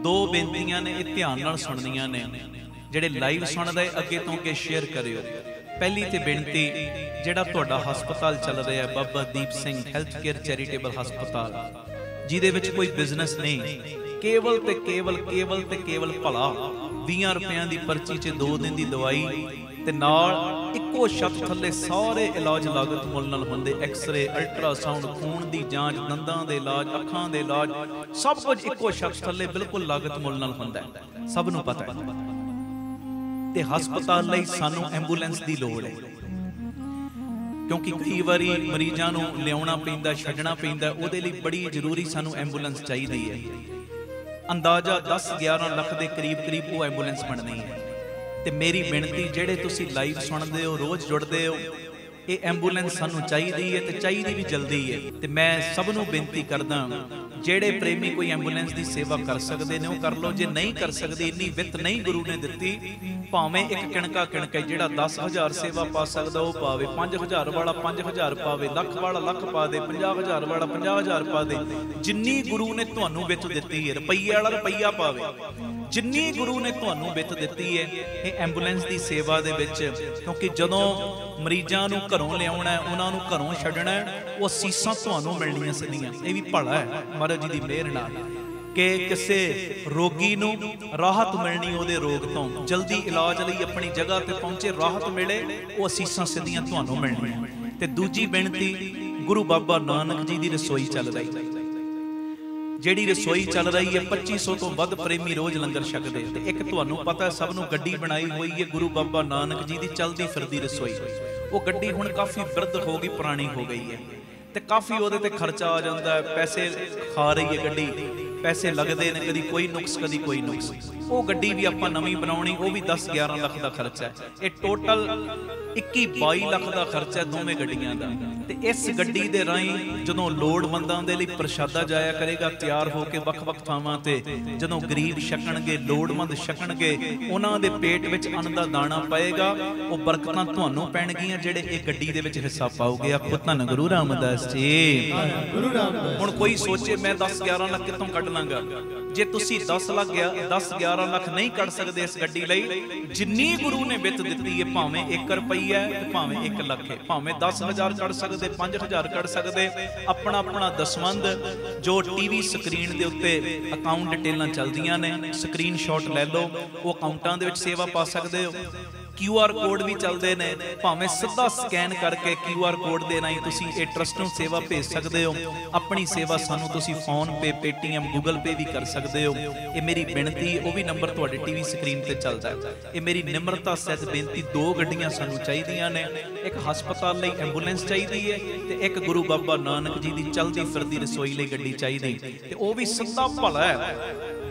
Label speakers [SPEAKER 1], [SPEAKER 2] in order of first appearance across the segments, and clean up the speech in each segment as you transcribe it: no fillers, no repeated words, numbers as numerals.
[SPEAKER 1] दो बेनतियां ने ये ध्यान नाल सुननियां ने। ਜਿਹੜੇ ਲਾਈਵ ਸੁਣਦੇ ਅੱਗੇ ਤੋਂ ਅੱਗੇ ਸ਼ੇਅਰ ਕਰਿਓ। ਪਹਿਲੀ ਤੇ ਬੇਨਤੀ, ਜਿਹੜਾ ਤੁਹਾਡਾ ਹਸਪਤਾਲ ਚੱਲ ਰਿਹਾ Baba Deep Singh health care charitable ਹਸਪਤਾਲ, ਜਿਹਦੇ ਵਿੱਚ ਕੋਈ ਬਿਜ਼ਨਸ ਨਹੀਂ, ਕੇਵਲ ਤੇ ਕੇਵਲ ਭਲਾ 20 ਰੁਪਇਆਂ ਦੀ ਪਰਚੀ 'ਚ 2 ਦਿਨ ਦੀ ਦਵਾਈ ਤੇ ਨਾਲ ਇੱਕੋ ਛੱਤ ਥੱਲੇ ਸਾਰੇ ਇਲਾਜ ਲਾਗਤ ਮੁੱਲ ਨਾਲ ਹੁੰਦੇ। ਐਕਸਰੇ, ਅਲਟਰਾਸਾਊਂਡ, ਖੂਨ ਦੀ ਜਾਂਚ, ਦੰਦਾਂ ਦੇ ਇਲਾਜ, ਅੱਖਾਂ ਦੇ ਇਲਾਜ, ਸਭ ਕੁਝ ਇੱਕੋ ਛੱਤ ਥੱਲੇ ਬਿਲਕੁਲ ਲਾਗਤ ਮੁੱਲ ਨਾਲ ਹੁੰਦਾ, ਸਭ ਨੂੰ ਪਤਾ ਹੈ। ਤੇ ਹਸਪਤਾਲ ਲਈ ਸਾਨੂੰ ਐਂਬੂਲੈਂਸ ਦੀ ਲੋੜ ਹੈ, ਕਿਉਂਕਿ ਕਈ ਵਾਰੀ ਮਰੀਜ਼ਾਂ ਨੂੰ ਲਿਆਉਣਾ ਪੈਂਦਾ, ਛੱਡਣਾ ਪੈਂਦਾ, ਉਹਦੇ ਲਈ ਬੜੀ ਜ਼ਰੂਰੀ ਸਾਨੂੰ ਐਂਬੂਲੈਂਸ ਚਾਹੀਦੀ ਹੈ। ਅੰਦਾਜ਼ਾ 10-11 ਲੱਖ ਦੇ ਕਰੀਬ ਉਹ ਐਂਬੂਲੈਂਸ ਬਣਨੀ ਹੈ। ਤੇ ਮੇਰੀ ਬੇਨਤੀ, ਜਿਹੜੇ ਤੁਸੀਂ ਲਾਈਵ ਸੁਣਦੇ ਹੋ, ਰੋਜ਼ ਜੁੜਦੇ ਹੋ, ਇਹ ਐਂਬੂਲੈਂਸ ਸਾਨੂੰ ਚਾਹੀਦੀ ਹੈ ਤੇ ਚਾਹੀਦੀ ਵੀ ਜਲਦੀ ਹੈ। ਤੇ ਮੈਂ ਸਭ ਨੂੰ ਬੇਨਤੀ ਕਰਦਾ, ਜਿਹੜੇ ਪ੍ਰੇਮੀ ਕੋਈ ਐਂਬੂਲੈਂਸ ਦੀ ਸੇਵਾ ਕਰ ਸਕਦੇ ਨੇ ਉਹ ਕਰ ਲਓ। ਜੇ ਨਹੀਂ ਕਰ ਸਕਦੇ, ਇੰਨੀ ਵਿੱਤ ਨਹੀਂ ਗੁਰੂ ਨੇ ਦਿੱਤੀ, ਭਾਵੇਂ ਇੱਕ ਕਿਣਕਾ ਜਿਹੜਾ 10,000 ਸੇਵਾ ਪਾ ਸਕਦਾ ਉਹ ਪਾਵੇ, 5,000 ਵਾਲਾ 5,000 ਪਾਵੇ, ਲੱਖ ਵਾਲਾ ਲੱਖ ਪਾ ਦੇ, 50,000 ਵਾਲਾ 50,000 ਪਾ ਦੇ। ਜਿੰਨੀ ਗੁਰੂ ਨੇ ਤੁਹਾਨੂੰ ਵਿੱਤ ਦਿੱਤੀ ਹੈ, ਰੁਪਈਆ ਵਾਲਾ ਰੁਪਈਆ ਪਾਵੇ, ਜਿੰਨੀ ਗੁਰੂ ਨੇ ਤੁਹਾਨੂੰ ਵਿੱਤ ਦਿੱਤੀ ਹੈ ਇਹ ਐਂਬੂਲੈਂਸ ਦੀ ਸੇਵਾ ਦੇ ਵਿੱਚ। ਕਿਉਂਕਿ ਜਦੋਂ ਮਰੀਜ਼ਾਂ ਨੂੰ ਘਰੋਂ ਲਿਆਉਣਾ, ਉਹਨਾਂ ਨੂੰ ਘਰੋਂ ਛੱਡਣਾ, ਉਹ ਅਸੀਸਾਂ ਤੁਹਾਨੂੰ ਮਿਲਣੀਆਂ ਸਿੱਧੀਆਂ। ਇਹ ਵੀ ਭਲਾ ਹੈ ਮਹਾਰਾਜ ਜੀ ਦੀ ਮਿਹਰ ਨਾਲ ਕਿ ਕਿਸੇ ਰੋਗੀ ਨੂੰ ਰਾਹਤ ਮਿਲਣੀ, ਉਹਦੇ ਰੋਗ ਤੋਂ ਜਲਦੀ ਇਲਾਜ ਲਈ ਆਪਣੀ ਜਗ੍ਹਾ ਤੇ ਪਹੁੰਚੇ, ਰਾਹਤ ਮਿਲੇ, ਉਹ ਅਸੀਸਾਂ ਸਿੱਧੀਆਂ ਤੁਹਾਨੂੰ ਮਿਲਣੀਆਂ। ਤੇ ਦੂਜੀ ਬੇਨਤੀ, ਗੁਰੂ ਬਾਬਾ ਨਾਨਕ ਜੀ ਦੀ ਰਸੋਈ ਚੱਲ ਰਹੀ, ਜਿਹੜੀ ਰਸੋਈ ਚੱਲ ਰਹੀ ਹੈ, 2500 ਤੋਂ ਵੱਧ ਪ੍ਰੇਮੀ ਰੋਜ਼ ਲੰਗਰ ਛਕਦੇ। ਤੇ ਇੱਕ ਤੁਹਾਨੂੰ ਪਤਾ ਸਭ ਨੂੰ ਗੱਡੀ ਬਣਾਈ ਹੋਈ ਹੈ ਗੁਰੂ ਬਾਬਾ ਨਾਨਕ ਜੀ ਦੀ ਚਲਦੀ ਫਿਰਦੀ ਰਸੋਈ। ਉਹ ਗੱਡੀ ਹੁਣ ਕਾਫੀ ਬਿਰਧ ਹੋ ਗਈ, ਪੁਰਾਣੀ ਹੋ ਗਈ ਹੈ ਤੇ ਕਾਫੀ ਉਹਦੇ ਤੇ ਖਰਚਾ ਆ ਜਾਂਦਾ ਹੈ, ਪੈਸੇ ਖਾ ਰਹੀ ਹੈ ਗੱਡੀ, ਪੈਸੇ ਲੱਗਦੇ ਨੇ, ਕਦੀ ਕੋਈ ਨੁਕਸ ਕਦੀ ਕੋਈ ਨੁਕਸ। ਉਹ ਗੱਡੀ ਵੀ ਆਪਾਂ ਨਵੀਂ ਬਣਾਉਣੀ, ਉਹ ਵੀ 10-11 ਲੱਖ ਦਾ ਖਰਚਾ ਹੈ। ਇਹ ਟੋਟਲ 21-22 ਲੱਖ ਦਾ ਖਰਚਾ ਹੈ ਦੋਵੇਂ ਗੱਡੀਆਂ ਦਾ। ਤੇ ਇਸ ਗੱਡੀ ਦੇ ਰਾਹੀਂ ਜਦੋਂ ਲੋੜਵੰਦਾਂ ਦੇ ਲਈ ਪ੍ਰਸ਼ਾਦਾ ਜਾਇਆ ਕਰੇਗਾ ਤਿਆਰ ਹੋ ਕੇ ਵੱਖ-ਵੱਖ ਥਾਵਾਂ ਤੇ, ਜਦੋਂ ਗਰੀਬ ਛਕਣਗੇ, ਲੋੜਵੰਦ ਛਕਣਗੇ, ਉਹਨਾਂ ਦੇ ਪੇਟ ਵਿੱਚ ਅੰਨ ਦਾ ਦਾਣਾ ਪਏਗਾ, ਉਹ ਬਰਕਤਾਂ ਤੁਹਾਨੂੰ ਪੈਣਗੀਆਂ ਜਿਹੜੇ ਇਹ ਗੱਡੀ ਦੇ ਵਿੱਚ ਹਿੱਸਾ ਪਾਓਗੇ। ਆਖੋ ਧੰਨ ਗੁਰੂ ਰਾਮਦਾਸ ਜੀ। ਹੁਣ ਕੋਈ ਸੋਚੇ ਮੈਂ 10-11 ਲੱਖ ਕਿੱਥੋਂ ਕੱਢ ਲਾਂਗਾ। ਜੇ ਤੁਸੀਂ 10-11 ਲੱਖ ਨਹੀਂ ਕੱਢ ਸਕਦੇ ਇਸ ਗੱਡੀ ਲਈ, ਜਿੰਨੀ ਗੁਰੂ ਨੇ ਵਿੱਤ ਦਿੱਤੀ ਹੈ, ਭਾਵੇਂ 1 ਰੁਪਈਆ ਹੈ, ਭਾਵੇਂ 1 ਲੱਖ ਹੈ, ਭਾਵੇਂ 10,000 ਕੱਢ ਸਕਦੇ, 5,000 ਕੱਢ ਸਕਦੇ, ਆਪਣਾ ਦਸਵੰਧ ਜੋ ਟੀਵੀ ਸਕਰੀਨ ਦੇ ਉੱਤੇ ਅਕਾਊਂਟ ਡਿਟੇਲਾਂ ਚੱਲਦੀਆਂ ਨੇ, ਸਕਰੀਨ ਸ਼ਾਟ ਲੈ ਲਓ, ਉਹ ਅਕਾਊਂਟਾਂ ਦੇ ਵਿੱਚ ਸੇਵਾ ਪਾ ਸਕਦੇ ਹੋ। QR ਕੋਡ ਵੀ ਚੱਲਦੇ ਨੇ, ਭਾਵੇਂ ਸਿੱਧਾ ਸਕੈਨ ਕਰਕੇ QR ਕੋਡ ਦੇ ਰਾਹੀਂ ਤੁਸੀਂ ਇਹ ਟਰਸਟ ਨੂੰ ਸੇਵਾ ਭੇਜ ਸਕਦੇ ਹੋ। ਆਪਣੀ ਸੇਵਾ ਸਾਨੂੰ ਤੁਸੀਂ ਫੋਨਪੇ, ਪੇਟੀਐਮ, ਗੂਗਲ ਪੇ ਵੀ ਕਰ ਸਕਦੇ ਹੋ। ਇਹ ਮੇਰੀ ਬੇਨਤੀ, ਉਹ ਵੀ ਨੰਬਰ ਤੁਹਾਡੇ ਟੀਵੀ ਸਕਰੀਨ ਤੇ ਚੱਲਦਾ ਹੈ। ਇਹ ਮੇਰੀ ਨਿਮਰਤਾ ਸਹਿਤ ਬੇਨਤੀ, 2 ਗੱਡੀਆਂ ਸਾਨੂੰ ਚਾਹੀਦੀਆਂ ਨੇ, ਇੱਕ ਹਸਪਤਾਲ ਲਈ ਐਂਬੂਲੈਂਸ ਚਾਹੀਦੀ ਹੈ ਤੇ ਇੱਕ ਗੁਰੂ ਬਾਬਾ ਨਾਨਕ ਜੀ ਦੀ ਚਲਦੀ ਫਿਰਦੀ ਰਸੋਈ ਲਈ ਗੱਡੀ ਚਾਹੀਦੀ। ਤੇ ਉਹ ਵੀ ਸਿੱਧਾ ਭਲਾ ਹੈ,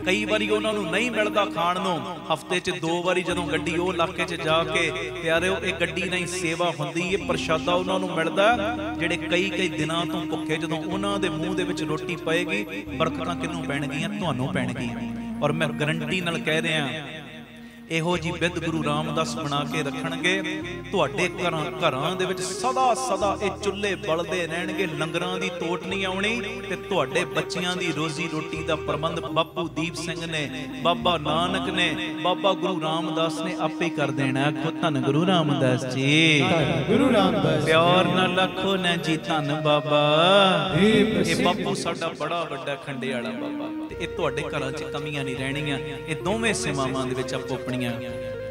[SPEAKER 1] ਕਈ ਵਾਰੀ ਉਹਨਾਂ ਨੂੰ ਨਹੀਂ ਮਿਲਦਾ ਖਾਣ ਨੂੰ, ਹਫ਼ਤੇ 'ਚ 2 ਵਾਰੀ ਜਦੋਂ ਗੱਡੀ ਉਹ ਇਲਾਕੇ 'ਚ ਜਾ ਕੇ, ਪਿਆਰਿਓ ਇਹ ਗੱਡੀ ਨਾਲ ਹੀ ਸੇਵਾ ਹੁੰਦੀ ਹੈ, ਪ੍ਰਸ਼ਾਦਾ ਉਹਨਾਂ ਨੂੰ ਮਿਲਦਾ ਜਿਹੜੇ ਕਈ ਦਿਨਾਂ ਤੋਂ ਭੁੱਖੇ। ਜਦੋਂ ਉਹਨਾਂ ਦੇ ਮੂੰਹ ਦੇ ਵਿੱਚ ਰੋਟੀ ਪਏਗੀ, ਬਰਕਤਾਂ ਕਿਹਨੂੰ ਪੈਣਗੀਆਂ? ਤੁਹਾਨੂੰ ਪੈਣਗੀਆਂ। ਔਰ ਮੈਂ ਗਰੰਟੀ ਨਾਲ ਕਹਿ ਰਿਹਾ, ਇਹੋ ਜੀ ਵਿਧ ਗੁਰੂ ਰਾਮਦਾਸ ਬਣਾ ਕੇ ਰੱਖਣਗੇ, ਤੁਹਾਡੇ ਘਰਾਂ ਦੇ ਵਿੱਚ ਸਦਾ ਇਹ ਚੁੱਲ੍ਹੇ ਬਲਦੇ ਰਹਿਣਗੇ, ਲੰਗਰਾਂ ਦੀ ਤੋਟ ਨਹੀਂ ਆਉਣੀ ਤੇ ਤੁਹਾਡੇ ਬੱਚਿਆਂ ਦੀ ਰੋਜ਼ੀ ਰੋਟੀ ਦਾ ਪ੍ਰਬੰਧ ਬਾਪੂ ਦੀਪ ਸਿੰਘ ਨੇ, ਬਾਬਾ ਨਾਨਕ ਨੇ, ਬਾਬਾ ਗੁਰੂ ਰਾਮਦਾਸ ਨੇ ਆਪੇ ਕਰ ਦੇਣਾ। ਆਖੋ ਧੰਨ ਗੁਰੂ ਰਾਮਦਾਸ ਜੀ। ਗੁਰੂ ਰਾਮਦਾਸ ਪਿਆਰ ਨਾਲ ਆਖੋ ਨਾ ਜੀ ਧੰਨ ਬਾਬਾ। ਇਹ ਬਾਪੂ ਸਾਡਾ ਬੜਾ ਵੱਡਾ ਖੰਡੇ ਵਾਲਾ ਬਾਬਾ, ਤੇ ਇਹ ਤੁਹਾਡੇ ਘਰਾਂ 'ਚ ਕਮੀਆਂ ਨਹੀਂ ਰਹਿਣੀਆਂ। ਇਹ ਦੋਵੇਂ ਸੇਵਾਵਾਂ ਦੇ ਵਿੱਚ ਆਪੋ ਆਪਣੀਆਂ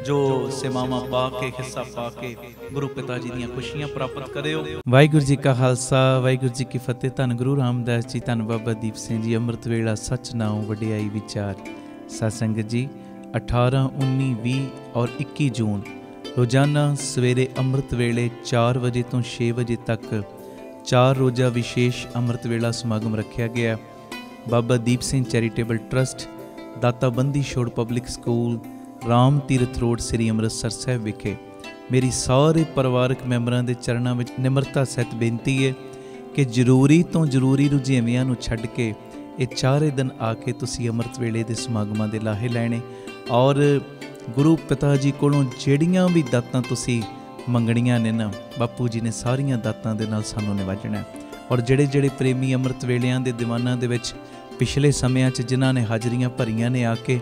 [SPEAKER 1] ਜੋ ਸੇਵਾਵਾਂ ਪਾ ਕੇ, ਹਿੱਸਾ ਪਾ ਕੇ ਗੁਰੂ ਪਿਤਾ ਜੀ ਦੀਆਂ ਖੁਸ਼ੀਆਂ ਪ੍ਰਾਪਤ ਕਰਿਓ। ਵਾਹਿਗੁਰੂ ਜੀ ਕਾ ਖਾਲਸਾ, ਵਾਹਿਗੁਰੂ ਜੀ ਕੀ ਫਤਿਹ। ਧੰਨ ਗੁਰੂ ਰਾਮਦਾਸ ਜੀ, ਧੰਨ ਬਾਬਾ ਦੀਪ ਸਿੰਘ ਜੀ। ਅੰਮ੍ਰਿਤ ਵੇਲਾ ਸੱਚ ਨਾਉ ਵਡਿਆਈ ਵਿਚਾਰ। ਸਤ ਸੰਗਤ ਜੀ, 18, 19, 20 ਔਰ 21 ਜੂਨ ਰੋਜ਼ਾਨਾ ਸਵੇਰੇ ਅੰਮ੍ਰਿਤ ਵੇਲੇ 4 ਵਜੇ ਤੋਂ 6 ਵਜੇ ਤੱਕ 4 ਰੋਜ਼ਾ ਵਿਸ਼ੇਸ਼ ਅੰਮ੍ਰਿਤ ਵੇਲਾ ਸਮਾਗਮ ਰੱਖਿਆ ਗਿਆ। ਬਾਬਾ ਦੀਪ ਸਿੰਘ ਚੈਰੀਟੇਬਲ ਟਰਸਟ, ਦਾਤਾ Bandi Chhor public school, Ram Tirath road, ਸ੍ਰੀ ਅੰਮ੍ਰਿਤਸਰ ਸਾਹਿਬ ਵਿਖੇ ਮੇਰੀ ਸਾਰੇ ਪਰਿਵਾਰਕ ਮੈਂਬਰਾਂ ਦੇ ਚਰਨਾਂ ਵਿੱਚ ਨਿਮਰਤਾ ਸਹਿਤ ਬੇਨਤੀ ਹੈ ਕਿ ਜ਼ਰੂਰੀ ਤੋਂ ਜ਼ਰੂਰੀ ਰੁਝੇਵਿਆਂ ਨੂੰ ਛੱਡ ਕੇ ਇਹ 4 ਦਿਨ ਆ ਕੇ ਤੁਸੀਂ ਅੰਮ੍ਰਿਤ ਵੇਲੇ ਦੇ ਸਮਾਗਮਾਂ ਦੇ ਲਾਹੇ ਲੈਣੇ ਔਰ ਗੁਰੂ ਪਿਤਾ ਜੀ ਕੋਲੋਂ ਜਿਹੜੀਆਂ ਵੀ ਦਾਤਾਂ ਤੁਸੀਂ ਮੰਗਣੀਆਂ ਨੇ ਨਾ, ਬਾਪੂ ਜੀ ਨੇ ਸਾਰੀਆਂ ਦਾਤਾਂ ਦੇ ਨਾਲ ਸਾਨੂੰ ਨਿਵਾਜਣਾ। ਔਰ ਜਿਹੜੇ ਪ੍ਰੇਮੀ ਅੰਮ੍ਰਿਤ ਵੇਲਿਆਂ ਦੇ ਦੀਵਾਨਾਂ ਦੇ ਵਿੱਚ पिछले ਸਮਿਆਂ 'ਚ ਜਿਨ੍ਹਾਂ ਨੇ ਹਾਜ਼ਰੀਆਂ ਭਰੀਆਂ ਨੇ ਆ ਕੇ,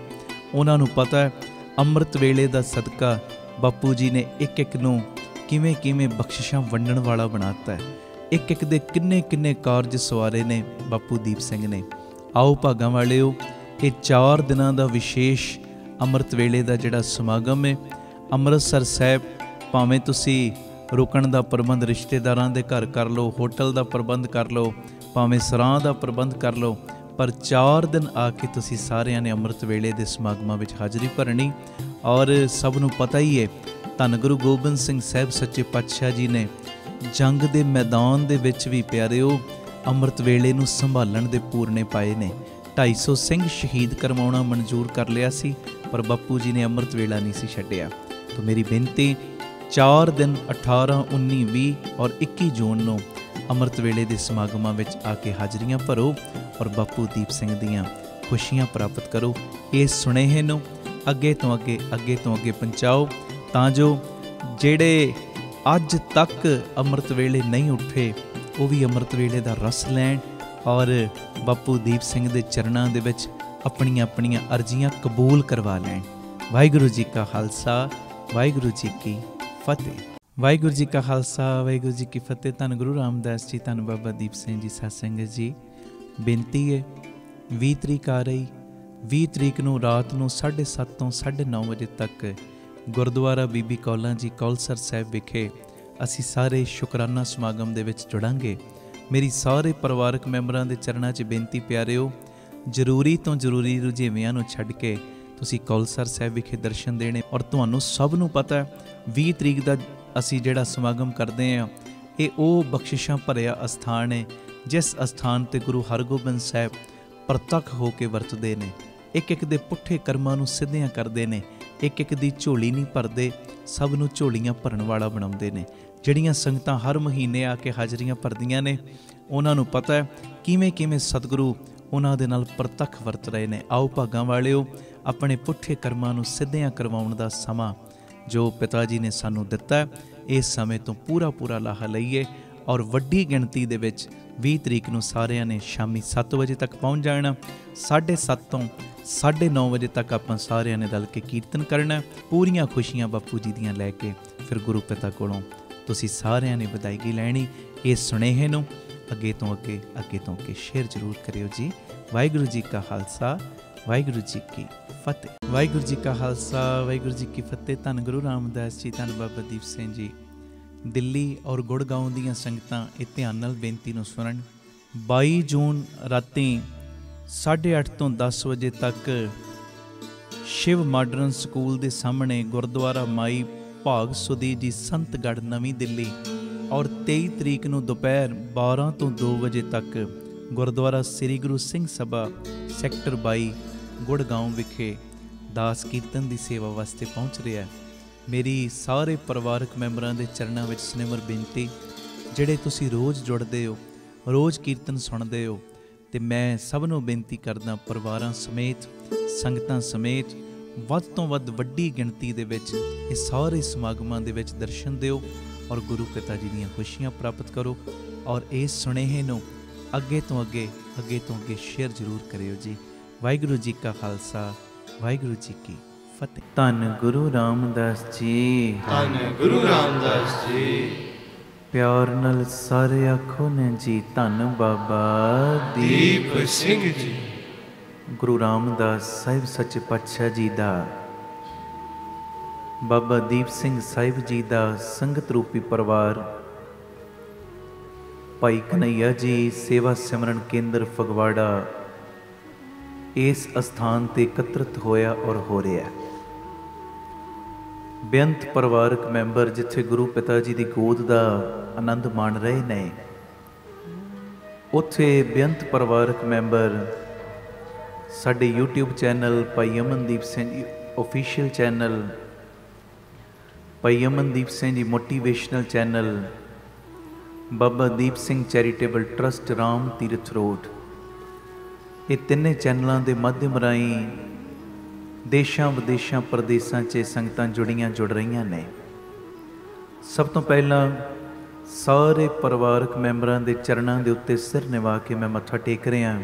[SPEAKER 1] ਉਹਨਾਂ ਨੂੰ ਪਤਾ ਹੈ ਅੰਮ੍ਰਿਤ ਵੇਲੇ ਦਾ ਸਦਕਾ ਬਾਪੂ ਜੀ ਨੇ ਇੱਕ ਇੱਕ ਨੂੰ ਕਿਵੇਂ ਕਿਵੇਂ ਬਖਸ਼ਿਸ਼ਾਂ ਵੰਡਣ ਵਾਲਾ ਬਣਾਤਾ ਹੈ। ਇੱਕ ਇੱਕ ਦੇ ਕਿੰਨੇ ਕਿੰਨੇ ਕਾਰਜ ਸਵਾਰੇ ਨੇ ਬਾਪੂ ਦੀਪ ਸਿੰਘ ਨੇ। ਆਓ ਭਾਗਾਂ ਵਾਲਿਓ, ਇਹ 4 ਦਿਨਾਂ ਦਾ ਵਿਸ਼ੇਸ਼ ਅੰਮ੍ਰਿਤ ਵੇਲੇ ਦਾ ਜਿਹੜਾ ਸਮਾਗਮ ਹੈ ਅੰਮ੍ਰਿਤਸਰ ਸਾਹਿਬ, ਭਾਵੇਂ ਤੁਸੀਂ ਰੁਕਣ ਦਾ ਪ੍ਰਬੰਧ ਰਿਸ਼ਤੇਦਾਰਾਂ ਦੇ ਘਰ ਕਰ ਲਓ, ਹੋਟਲ ਦਾ ਪ੍ਰਬੰਧ ਕਰ ਲਓ, ਭਾਵੇਂ ਸਰਾਂ ਦਾ ਪ੍ਰਬੰਧ ਕਰ ਲਓ, ਪਰ 4 ਦਿਨ ਆ ਕੇ ਤੁਸੀਂ ਸਾਰਿਆਂ ਨੇ ਅੰਮ੍ਰਿਤ ਵੇਲੇ ਦੇ ਸਮਾਗਮਾਂ ਵਿੱਚ ਹਾਜ਼ਰੀ ਭਰਨੀ। ਔਰ ਸਭ ਨੂੰ ਪਤਾ ਹੀ ਹੈ ਧੰਨ ਗੁਰੂ ਗੋਬਿੰਦ ਸਿੰਘ ਸਾਹਿਬ ਸੱਚੇ ਪਾਤਸ਼ਾਹ ਜੀ ਨੇ ਜੰਗ ਦੇ ਮੈਦਾਨ ਦੇ ਵਿੱਚ ਵੀ ਪਿਆਰਿਓ ਅੰਮ੍ਰਿਤ ਵੇਲੇ ਨੂੰ ਸੰਭਾਲਣ ਦੇ ਪੂਰਨੇ ਪਾਏ ਨੇ। 250 ਸਿੰਘ ਸ਼ਹੀਦ ਕਰਵਾਉਣਾ ਮਨਜ਼ੂਰ ਕਰ ਲਿਆ ਸੀ, ਪਰ ਬਾਪੂ ਜੀ ਨੇ ਅੰਮ੍ਰਿਤ ਵੇਲਾ ਨਹੀਂ ਸੀ ਛੱਡਿਆ। ਤਾਂ ਮੇਰੀ ਬੇਨਤੀ 4 ਦਿਨ 18, 19, 20 ਔਰ 21 ਜੂਨ ਨੂੰ ਅੰਮ੍ਰਿਤ ਵੇਲੇ ਦੇ ਸਮਾਗਮਾਂ ਵਿੱਚ ਆ ਕੇ ਹਾਜ਼ਰੀਆਂ ਭਰੋ ਔਰ ਬਾਪੂ ਦੀਪ ਸਿੰਘ ਦੀਆਂ ਖੁਸ਼ੀਆਂ ਪ੍ਰਾਪਤ ਕਰੋ। ਇਸ ਸੁਨੇਹੇ ਨੂੰ ਅੱਗੇ ਤੋਂ ਅੱਗੇ ਪਹੁੰਚਾਓ, ਤਾਂ ਜੋ ਜਿਹੜੇ ਅੱਜ ਤੱਕ ਅੰਮ੍ਰਿਤ ਵੇਲੇ ਨਹੀਂ ਉੱਠੇ ਉਹ ਵੀ ਅੰਮ੍ਰਿਤ ਵੇਲੇ ਦਾ ਰਸ ਲੈਣ ਔਰ ਬਾਪੂ ਦੀਪ ਸਿੰਘ ਦੇ ਚਰਨਾਂ ਦੇ ਵਿੱਚ ਆਪਣੀਆਂ ਆਪਣੀਆਂ ਅਰਜ਼ੀਆਂ ਕਬੂਲ ਕਰਵਾ ਲੈਣ। ਵਾਹਿਗੁਰੂ ਜੀ ਕਾ ਖਾਲਸਾ, ਵਾਹਿਗੁਰੂ ਜੀ ਕੀ ਫਤਿਹ। ਵਾਹਿਗੁਰੂ ਜੀ ਕਾ ਖਾਲਸਾ, ਵਾਹਿਗੁਰੂ ਜੀ ਕੀ ਫਤਿਹ। ਧੰਨ ਗੁਰੂ ਰਾਮਦਾਸ ਜੀ, ਧੰਨ ਬਾਬਾ ਦੀਪ ਸਿੰਘ ਜੀ, ਸਾਧ ਸੰਗਤ ਜੀ। ਬੇਨਤੀ ਹੈ 20 ਤਰੀਕ ਆ ਰਹੀ, 20 ਤਰੀਕ ਨੂੰ ਰਾਤ ਨੂੰ 7:30 ਤੋਂ 9:30 ਵਜੇ ਤੱਕ ਗੁਰਦੁਆਰਾ ਬੀਬੀ ਕੌਲਾਂ ਜੀ ਕੌਲਸਰ ਸਾਹਿਬ ਵਿਖੇ ਅਸੀਂ ਸਾਰੇ ਸ਼ੁਕਰਾਨਾ ਸਮਾਗਮ ਦੇ ਵਿੱਚ ਜੁੜਾਂਗੇ। ਮੇਰੀ ਸਾਰੇ ਪਰਿਵਾਰਕ ਮੈਂਬਰਾਂ ਦੇ ਚਰਨਾਂ 'ਚ ਬੇਨਤੀ ਪਿਆਰਿਓ, ਜ਼ਰੂਰੀ ਤੋਂ ਜ਼ਰੂਰੀ ਰੁਝੇਵਿਆਂ ਨੂੰ ਛੱਡ ਕੇ ਤੁਸੀਂ ਕੌਲਸਰ ਸਾਹਿਬ ਵਿਖੇ ਦਰਸ਼ਨ ਦੇਣੇ। ਔਰ ਤੁਹਾਨੂੰ ਸਭ ਨੂੰ ਪਤਾ 20 ਤਰੀਕ ਦਾ ਅਸੀਂ ਜਿਹੜਾ ਸਮਾਗਮ ਕਰਦੇ ਹਾਂ ਇਹ ਉਹ ਬਖਸ਼ਿਸ਼ਾਂ ਭਰਿਆ ਅਸਥਾਨ ਹੈ ਜਿਸ ਅਸਥਾਨ 'ਤੇ ਗੁਰੂ ਹਰਗੋਬਿੰਦ ਸਾਹਿਬ ਪ੍ਰਤੱਖ ਹੋ ਕੇ ਵਰਤਦੇ ਨੇ। ਇੱਕ ਇੱਕ ਦੇ ਪੁੱਠੇ ਕਰਮਾਂ ਨੂੰ ਸਿੱਧਿਆਂ ਕਰਦੇ ਨੇ, ਇੱਕ ਇੱਕ ਦੀ ਝੋਲੀ ਨਹੀਂ ਭਰਦੇ, ਸਭ ਨੂੰ ਝੋਲੀਆਂ ਭਰਨ ਵਾਲਾ ਬਣਾਉਂਦੇ ਨੇ। ਜਿਹੜੀਆਂ ਸੰਗਤਾਂ ਹਰ ਮਹੀਨੇ ਆ ਕੇ ਹਾਜ਼ਰੀਆਂ ਭਰਦੀਆਂ ਨੇ ਉਹਨਾਂ ਨੂੰ ਪਤਾ ਹੈ ਕਿਵੇਂ ਕਿਵੇਂ ਸਤਿਗੁਰੂ ਉਹਨਾਂ ਦੇ ਨਾਲ ਪ੍ਰਤੱਖ ਵਰਤ ਰਹੇ ਨੇ। ਆਓ ਭਾਗਾਂ ਵਾਲਿਓ, ਆਪਣੇ ਪੁੱਠੇ ਕਰਮਾਂ ਨੂੰ ਸਿੱਧਿਆਂ ਕਰਵਾਉਣ ਦਾ ਸਮਾਂ ਜੋ ਪਿਤਾ ਜੀ ਨੇ ਸਾਨੂੰ ਦਿੱਤਾ, ਇਸ ਸਮੇਂ ਤੋਂ ਪੂਰਾ ਲਾਹਾ ਲਈਏ ਔਰ ਵੱਡੀ ਗਿਣਤੀ ਦੇ ਵਿੱਚ 20 ਤਰੀਕ ਨੂੰ ਸਾਰਿਆਂ ਨੇ ਸ਼ਾਮੀ 7 ਵਜੇ ਤੱਕ ਪਹੁੰਚ ਜਾਣਾ। 7:30 ਤੋਂ 9:30 ਵਜੇ ਤੱਕ ਆਪਾਂ ਸਾਰਿਆਂ ਨੇ ਰਲ ਕੇ ਕੀਰਤਨ ਕਰਨਾ, ਪੂਰੀਆਂ ਖੁਸ਼ੀਆਂ ਬਾਪੂ ਜੀ ਦੀਆਂ ਲੈ ਕੇ ਫਿਰ ਗੁਰੂ ਪਿਤਾ ਕੋਲੋਂ ਤੁਸੀਂ ਸਾਰਿਆਂ ਨੇ ਵਿਦਾਇਗੀ ਲੈਣੀ। ਇਸ ਸੁਨੇਹੇ ਨੂੰ ਅੱਗੇ ਤੋਂ ਅੱਗੇ ਸ਼ੇਅਰ ਜ਼ਰੂਰ ਕਰਿਓ ਜੀ। ਵਾਹਿਗੁਰੂ ਜੀ ਕਾ ਖਾਲਸਾ, ਵਾਹਿਗੁਰੂ ਜੀ ਕੀ ਫਤਿਹ। ਵਾਹਿਗੁਰੂ ਜੀ ਕਾ ਖਾਲਸਾ, ਵਾਹਿਗੁਰੂ ਜੀ ਕੀ ਫਤਿਹ। ਧੰਨ ਗੁਰੂ ਰਾਮਦਾਸ ਜੀ, ਧੰਨ ਬਾਬਾ ਦੀਪ ਸਿੰਘ ਜੀ। ਦਿੱਲੀ ਔਰ ਗੁੜਗਾਉਂ ਦੀਆਂ ਸੰਗਤਾਂ ਇਹ ਧਿਆਨ ਨਾਲ ਬੇਨਤੀ ਨੂੰ ਸੁਣਨ। 22 ਜੂਨ ਰਾਤੀ 8:30 ਤੋਂ 10 ਵਜੇ ਤੱਕ ਸ਼ਿਵ ਮਾਡਰਨ ਸਕੂਲ ਦੇ ਸਾਹਮਣੇ ਗੁਰਦੁਆਰਾ ਮਾਈ ਭਾਗ ਸੁਦੀ ਜੀ ਸੰਤਗੜ੍ਹ ਨਵੀਂ ਦਿੱਲੀ। ਔਰ 23 ਤਰੀਕ ਨੂੰ ਦੁਪਹਿਰ 12 ਤੋਂ 2 ਵਜੇ ਤੱਕ ਗੁਰਦੁਆਰਾ ਸ੍ਰੀ ਗੁਰੂ ਸਿੰਘ ਸਭਾ ਸੈਕਟਰ 22 ਗੁੜਗਾਉਂ ਵਿਖੇ ਦਾਸ ਕੀਰਤਨ ਦੀ ਸੇਵਾ ਵਾਸਤੇ ਪਹੁੰਚ ਰਿਹਾ ਹੈ। ਮੇਰੀ ਸਾਰੇ ਪਰਿਵਾਰਕ ਮੈਂਬਰਾਂ ਦੇ ਚਰਨਾਂ ਵਿੱਚ ਸਨੇਮਰ ਬੇਨਤੀ, ਜਿਹੜੇ ਤੁਸੀਂ ਰੋਜ਼ ਜੁੜਦੇ ਹੋ, ਰੋਜ਼ ਕੀਰਤਨ ਸੁਣਦੇ ਹੋ, ਤੇ ਮੈਂ ਸਭ ਨੂੰ ਬੇਨਤੀ ਕਰਦਾ ਪਰਿਵਾਰਾਂ ਸਮੇਤ, ਸੰਗਤਾਂ ਸਮੇਤ ਵੱਧ ਤੋਂ ਵੱਧ ਵੱਡੀ ਗਿਣਤੀ ਦੇ ਵਿੱਚ ਇਹ ਸਾਰੇ ਸਮਾਗਮਾਂ ਦੇ ਵਿੱਚ ਦਰਸ਼ਨ ਦਿਓ ਔਰ ਗੁਰੂ ਪਿਤਾ ਜੀ ਦੀਆਂ ਖੁਸ਼ੀਆਂ ਪ੍ਰਾਪਤ ਕਰੋ। ਔਰ ਇਸ ਸੁਨੇਹੇ ਨੂੰ ਅੱਗੇ ਤੋਂ ਅੱਗੇ ਸ਼ੇਅਰ ਜ਼ਰੂਰ ਕਰਿਓ ਜੀ। ਵਾਹਿਗੁਰੂ ਜੀ ਕਾ ਖਾਲਸਾ, ਵਾਹਿਗੁਰੂ ਜੀ ਕੀ ਫਤਿਹ। ਧੰਨ ਗੁਰੂ ਰਾਮਦਾਸ ਜੀ, ਧੰਨ ਗੁਰੂ ਰਾਮਦਾਸ ਜੀ। ਪਿਆਰ ਨਾਲ ਸਾਰੇ ਆਖੋ ਨੇ ਜੀ, ਧੰਨ ਬਾਬਾ ਦੀਪ ਸਿੰਘ ਜੀ। ਗੁਰੂ ਰਾਮਦਾਸ ਸਾਹਿਬ ਸੱਚੇ ਪਾਤਸ਼ਾਹ ਜੀ ਦਾ, ਬਾਬਾ ਦੀਪ ਸਿੰਘ ਸਾਹਿਬ ਜੀ ਦਾ ਸੰਗਤ ਰੂਪੀ ਪਰਿਵਾਰ, ਭਾਈ ਕਨਈਆ ਜੀ ਸੇਵਾ ਸਿਮਰਨ ਕੇਂਦਰ ਫਗਵਾੜਾ ਇਸ ਅਸਥਾਨ ਤੇ ਇਕੱਤਰਿਤ ਹੋਇਆ ਔਰ ਹੋ ਰਿਹਾ। ਬੇਅੰਤ ਪਰਿਵਾਰਕ ਮੈਂਬਰ ਜਿੱਥੇ ਗੁਰੂ ਪਿਤਾ ਜੀ ਦੀ ਗੋਦ ਦਾ ਆਨੰਦ ਮਾਣ ਰਹੇ ਨੇ, ਉੱਥੇ ਬੇਅੰਤ ਪਰਿਵਾਰਕ ਮੈਂਬਰ ਸਾਡੇ YouTube ਚੈਨਲ ਭਾਈ ਅਮਨਦੀਪ ਸਿੰਘ ਜੀ ਓਫੀਸ਼ੀਅਲ ਚੈਨਲ, ਭਾਈ Amandeep Singh ji motivational channel, Baba Deep Singh charitable trust Ram Tirath road, ਇਹ ਤਿੰਨੇ ਚੈਨਲਾਂ ਦੇ ਮਾਧਿਅਮ ਰਾਹੀਂ ਦੇਸ਼ਾਂ ਵਿਦੇਸ਼ਾਂ ਪ੍ਰਦੇਸ਼ਾਂ 'ਚ ਸੰਗਤਾਂ ਜੁੜ ਰਹੀਆਂ ਨੇ। ਸਭ ਤੋਂ ਪਹਿਲਾਂ ਸਾਰੇ ਪਰਿਵਾਰਕ ਮੈਂਬਰਾਂ ਦੇ ਚਰਨਾਂ ਦੇ ਉੱਤੇ ਸਿਰ ਨਿਵਾ ਕੇ ਮੈਂ ਮੱਥਾ ਟੇਕ ਰਿਹਾ।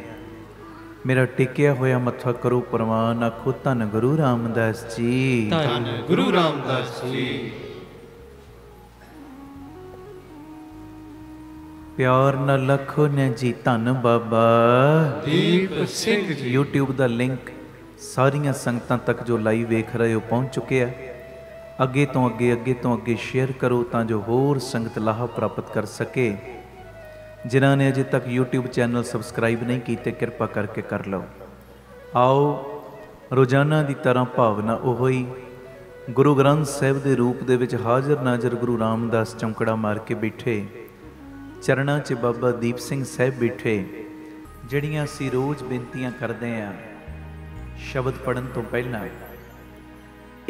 [SPEAKER 1] मेरा टिकिया होया मत्था करो प्रवान, आखो धन गुरु रामदास जी।
[SPEAKER 2] धन गुरु रामदास जी।
[SPEAKER 1] प्यार न लखो ने जी धन बाबा
[SPEAKER 2] दीप सिंह जी।
[SPEAKER 1] यूट्यूब का लिंक सारिया संगतां तक जो लाइव वेख रहे हो पहुँच चुके हैं। अगे तो अगे शेयर करो तां जो होर संगत लाह प्राप्त कर सके। जिन्होंने अजे तक यूट्यूब चैनल सबसक्राइब नहीं किए कृपा करके कर लो। आओ रोजाना की तरह भावना ओही गुरु ग्रंथ साहिब के रूप दे विच हाजिर नाजर गुरु रामदास चौंकड़ा मार के बैठे, चरणा च बाबा दीप सिंह साहिब बैठे। जड़ियाँ असीं रोज़ बेनतियां करते हैं शब्द पढ़न तो पहला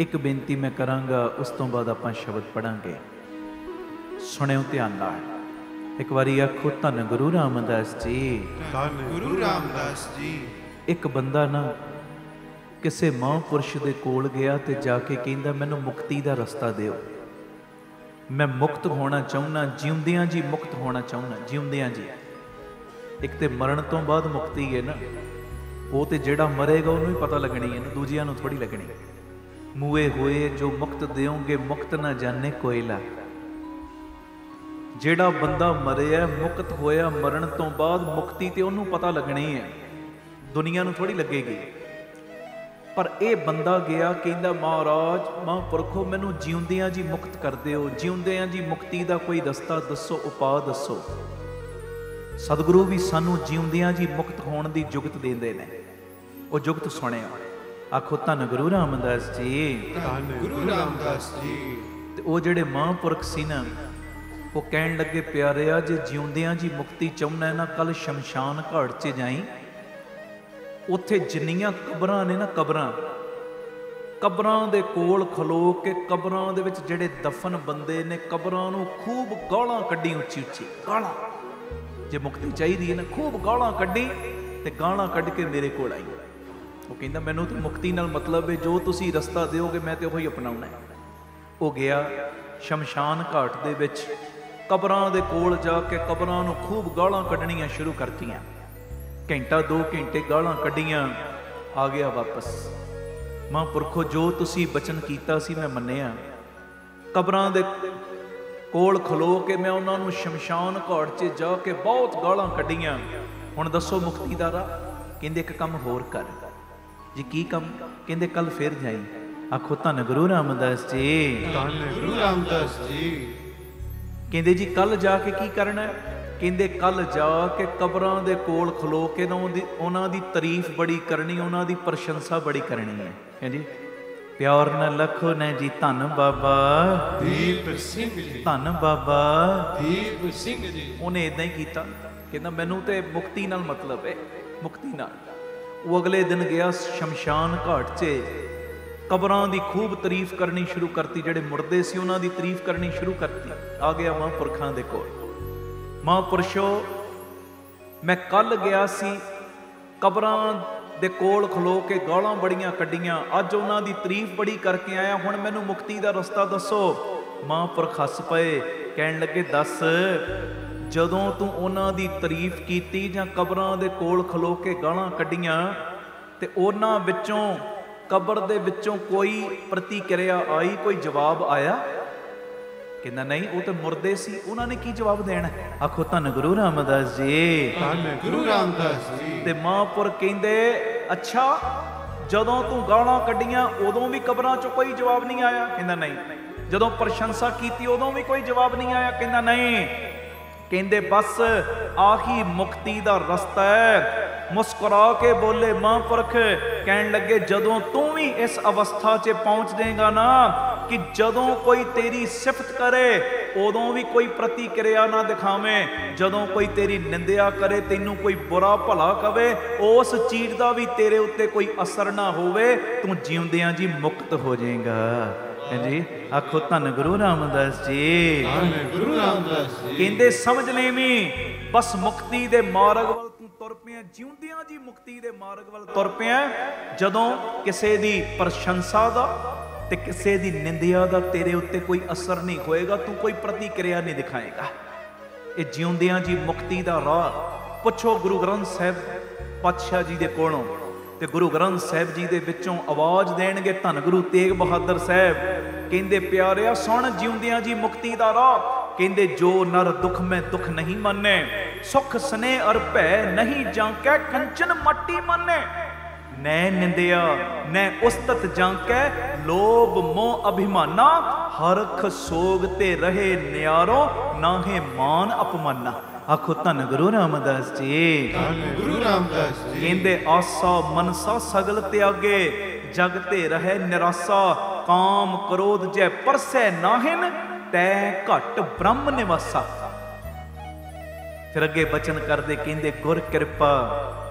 [SPEAKER 1] एक बेनती मैं करांगा, उस तो बाद आपां शब्द पढ़ांगे। सुनियो ध्यान नाल। एक बारी आखो धन गुरु रामदास जी।
[SPEAKER 2] धन गुरु रामदास जी।
[SPEAKER 1] एक बंदा ना किसी महापुरुष के कोल गया तो जाके कहंदा मैनू मुक्ति का रस्ता दिओ, मैं मुक्त होना चाहुंदा, जिउंदियां जी मुक्त होना चाहुंदा, जिउंदियां जी। एक तो मरण तो बाद मुक्ति है ना, वो तो जिहड़ा मरेगा उन्होंने ही पता लगनी है ना, दूजियां नूं थोड़ी लगनी। मूए होए जो मुक्त देओगे मुक्त ना जाने कोयला। ਜਿਹੜਾ ਬੰਦਾ ਮਰਿਆ ਮੁਕਤ ਹੋਇਆ ਮਰਨ ਤੋਂ ਬਾਅਦ ਮੁਕਤੀ ਤੇ ਉਹਨੂੰ ਪਤਾ ਲੱਗਣੀ ਹੈ, ਦੁਨੀਆ ਨੂੰ ਥੋੜੀ ਲੱਗੇਗੀ। ਪਰ ਇਹ ਬੰਦਾ ਗਿਆ ਕਹਿੰਦਾ ਮਹਾਰਾਜ ਮਹਾਂਪੁਰਖੋ ਮੈਨੂੰ ਜਿਉਂਦਿਆਂ ਜੀ ਮੁਕਤ ਕਰ ਦਿਓ, ਜਿਉਂਦਿਆਂ ਜੀ ਮੁਕਤੀ ਦਾ ਕੋਈ ਰਸਤਾ ਦੱਸੋ, ਉਪਾਅ ਦੱਸੋ। ਸਤਿਗੁਰੂ ਵੀ ਸਾਨੂੰ ਜਿਉਂਦਿਆਂ ਜੀ ਮੁਕਤ ਹੋਣ ਦੀ ਜੁਗਤ ਦਿੰਦੇ ਨੇ। ਉਹ ਜੁਗਤ ਸੁਣਿਆ। ਆਖੋ ਧੰਨ ਗੁਰੂ ਰਾਮਦਾਸ ਜੀ।
[SPEAKER 2] ਧੰਨ ਗੁਰੂ ਰਾਮਦਾਸ ਜੀ।
[SPEAKER 1] ਤੇ ਉਹ ਜਿਹੜੇ ਮਹਾਂਪੁਰਖ ਸੀ ਨਾ, वो कहन लगे प्यारिया जे जिउंदियां जी मुक्ति चाहुंदा है ना, कल शमशान घाट च जाई, उत्थे जिन्नियां कबरां ने ना, कबरां दे कोल खलो के कबरां दे विच जिहड़े दफन बंदे ने कबरां नूं खूब गालां कड्डी, उच्ची उच्ची गालां। जे मुक्ति चाहिदी है ना, खूब गालां कड्डी ते गालां कड्ढ के मेरे कोल आई। वो कहंदा मैनूं तो मुक्ति नाल मतलब है, जो तुसीं रस्ता दिओगे मैं तो उही अपनाउणा है। वो गया शमशान घाट दे विच कबरां दे कोल जाके कबरां नूं खूब गालां कड्ढणियां शुरू करतीआं। घंटा 2 घंटे गालां कड्ढियां, आ गया वापस। महांपुरखो जो तुसीं बचन कीता सी मैं मन्निया। कबरां दे कोल खलो के मैं उन्हां नूं शमशान घाट 'च जाके बहुत गालां कड्ढियां। हुण दसो मुक्ति दा राह। कहंदे एक काम होर कर जी। की काम? कहंदे कल फिर जाई। आखो धन गुरु रामदास जी।
[SPEAKER 2] धन गुरु रामदास जी।
[SPEAKER 1] कहंदे जी कल जाके की करना है? कहंदे कल जाके कबरां दे कोल खलो के ना उन्हां दी तारीफ बड़ी करनी, उन्हां दी प्रशंसा बड़ी करनी है। है जी। प्यार न लखो ने जी धन बाबा
[SPEAKER 2] दीप सिंह जी।
[SPEAKER 1] धन बाबा
[SPEAKER 2] दीप सिंह जी।
[SPEAKER 1] उन्हें इदां ही कीता। कहंदा मैनूं ते मुक्ति नाल मतलब है, मुक्ति नाल। वो अगले दिन गया शमशान घाट 'च, कबरां दी खूब तारीफ करनी शुरू करती। जिहड़े मुर्दे सी उन्हां दी तारीफ करनी शुरू करती। आ गया महांपुरखां दे कोल। महांपुरशो मैं कल गया सी कबरां दे कोल खलो के गालां बड़ियां कड्डियां, अज उन्हां दी तारीफ बड़ी करके आया, हुण मैनूं मुक्ति दा रस्ता दसो। महांपुरख हस पए, कहण लगे दस जदों तूं उन्हां दी तारीफ कीती जां कबरां दे कोल खलो के गालां कड्डियां ते उन्हां विचों कबर दे विचों कोई प्रतिक्रिया आई, कोई जवाब आया? कहना नहीं, वो तो मुर्दे सी, उन्होंने की जवाब देना। आखो धन गुरु रामदास जी।
[SPEAKER 2] धन गुरु रामदास जी।
[SPEAKER 1] ते महांपुर कहंदे अच्छा जदों तू गालां कड्डियां उदों भी कबरां चों कोई जवाब नहीं आया? कहंदा नहीं। जदों प्रशंसा कीती उदों भी कोई जवाब नहीं आया? कहंदा नहीं। कहंदे बस आही मुक्ति दा रस्ता है। मुस्कुरा के बोले महांपुरख, कहन लगे जदों तू भी इस अवस्था च पहुंच जाएगा ना कि जदों कोई तेरी सिफत करे उदों भी कोई प्रतिक्रिया ना दिखावें, जदों कोई तेरी निंदिया करे, तेनू कोई बुरा भला कवे, उस चीज का भी तेरे उत्ते कोई असर ना होवे, तू जिउंदियां जी मुक्त हो जाएगा। जी आखो धन गुरु रामदास जी।
[SPEAKER 2] धन गुरु रामदास जी।
[SPEAKER 1] कहंदे समझ लेवी बस मुक्ति दे मार्ग वल तू तुर पिया, जिउंदियां जी मुक्ति दे मार्ग वल तुर पिया। जदों किसे दी प्रशंसा दा ते किसे दी निंदिया दा तेरे उत्ते कोई असर नहीं होएगा, तू कोई प्रतिक्रिया नहीं दिखाएगा। ये जिउंदियां जी मुक्ति दा राह। पुछो गुरु ग्रंथ साहिब ਪਾਤਸ਼ਾਹ ਜੀ ਦੇ ਕੋਲੋਂ ਤੇ ਗੁਰੂ ਗ੍ਰੰਥ ਸਾਹਿਬ ਜੀ ਦੇ ਵਿੱਚੋਂ ਆਵਾਜ਼ ਦੇਣਗੇ ਧੰਨ ਗੁਰੂ ਤੇਗ ਬਹਾਦਰ ਸਾਹਿਬ। ਕਹਿੰਦੇ ਪਿਆਰਿਆ ਸੁਣ ਜਿਉਂਦਿਆਂ ਜੀ ਮੁਕਤੀ ਦਾ ਰਾਹ। ਕਹਿੰਦੇ ਜੋ ਨਰ ਦੁਖ ਮੈਂ ਦੁਖ ਨਹੀਂ ਮੰਨੇ, ਸੁਖ ਸਨੇ ਅਰ ਭੈ ਨਹੀਂ ਜਾਂਕੈ, ਕੰਚਨ ਮਾਟੀ ਮੰਨੇ। ਨੈ ਨਿੰਦਿਆ ਨੈ ਉਸਤਤ ਜਾਂਕੈ, ਲੋਭ ਮੋਹ ਅਭਿਮਾਨਾ, ਹਰਖ ਸੋਗ ਤੇ ਰਹੇ ਨਿਆਰੋ, ਨਾਹੇ ਮਾਨ ਅਪਮਾਨਾ। ਆਖੋ ਧੰਨ ਗੁਰੂ ਰਾਮਦਾਸ ਜੀ।
[SPEAKER 2] ਧੰਨ ਗੁਰੂ ਰਾਮਦਾਸ ਜੀ।
[SPEAKER 1] ਕਹਿੰਦੇ ਆਸਾ ਮਨਸਾ ਸਗਲ ਤਿਆਗੇ, ਜਗ ਤੇ ਰਹੇ ਨਿਰਾਸਾ, ਕਾਮ ਕ੍ਰੋਧ ਜੈ ਪਰਸੈ ਨਾਹਿਨ, ਤੈ ਘਟ ਬ੍ਰਹਮ ਨਿਵਾਸਾ। ਫਿਰ ਅੱਗੇ ਬਚਨ ਕਰਦੇ ਕਹਿੰਦੇ ਗੁਰ ਕਿਰਪਾ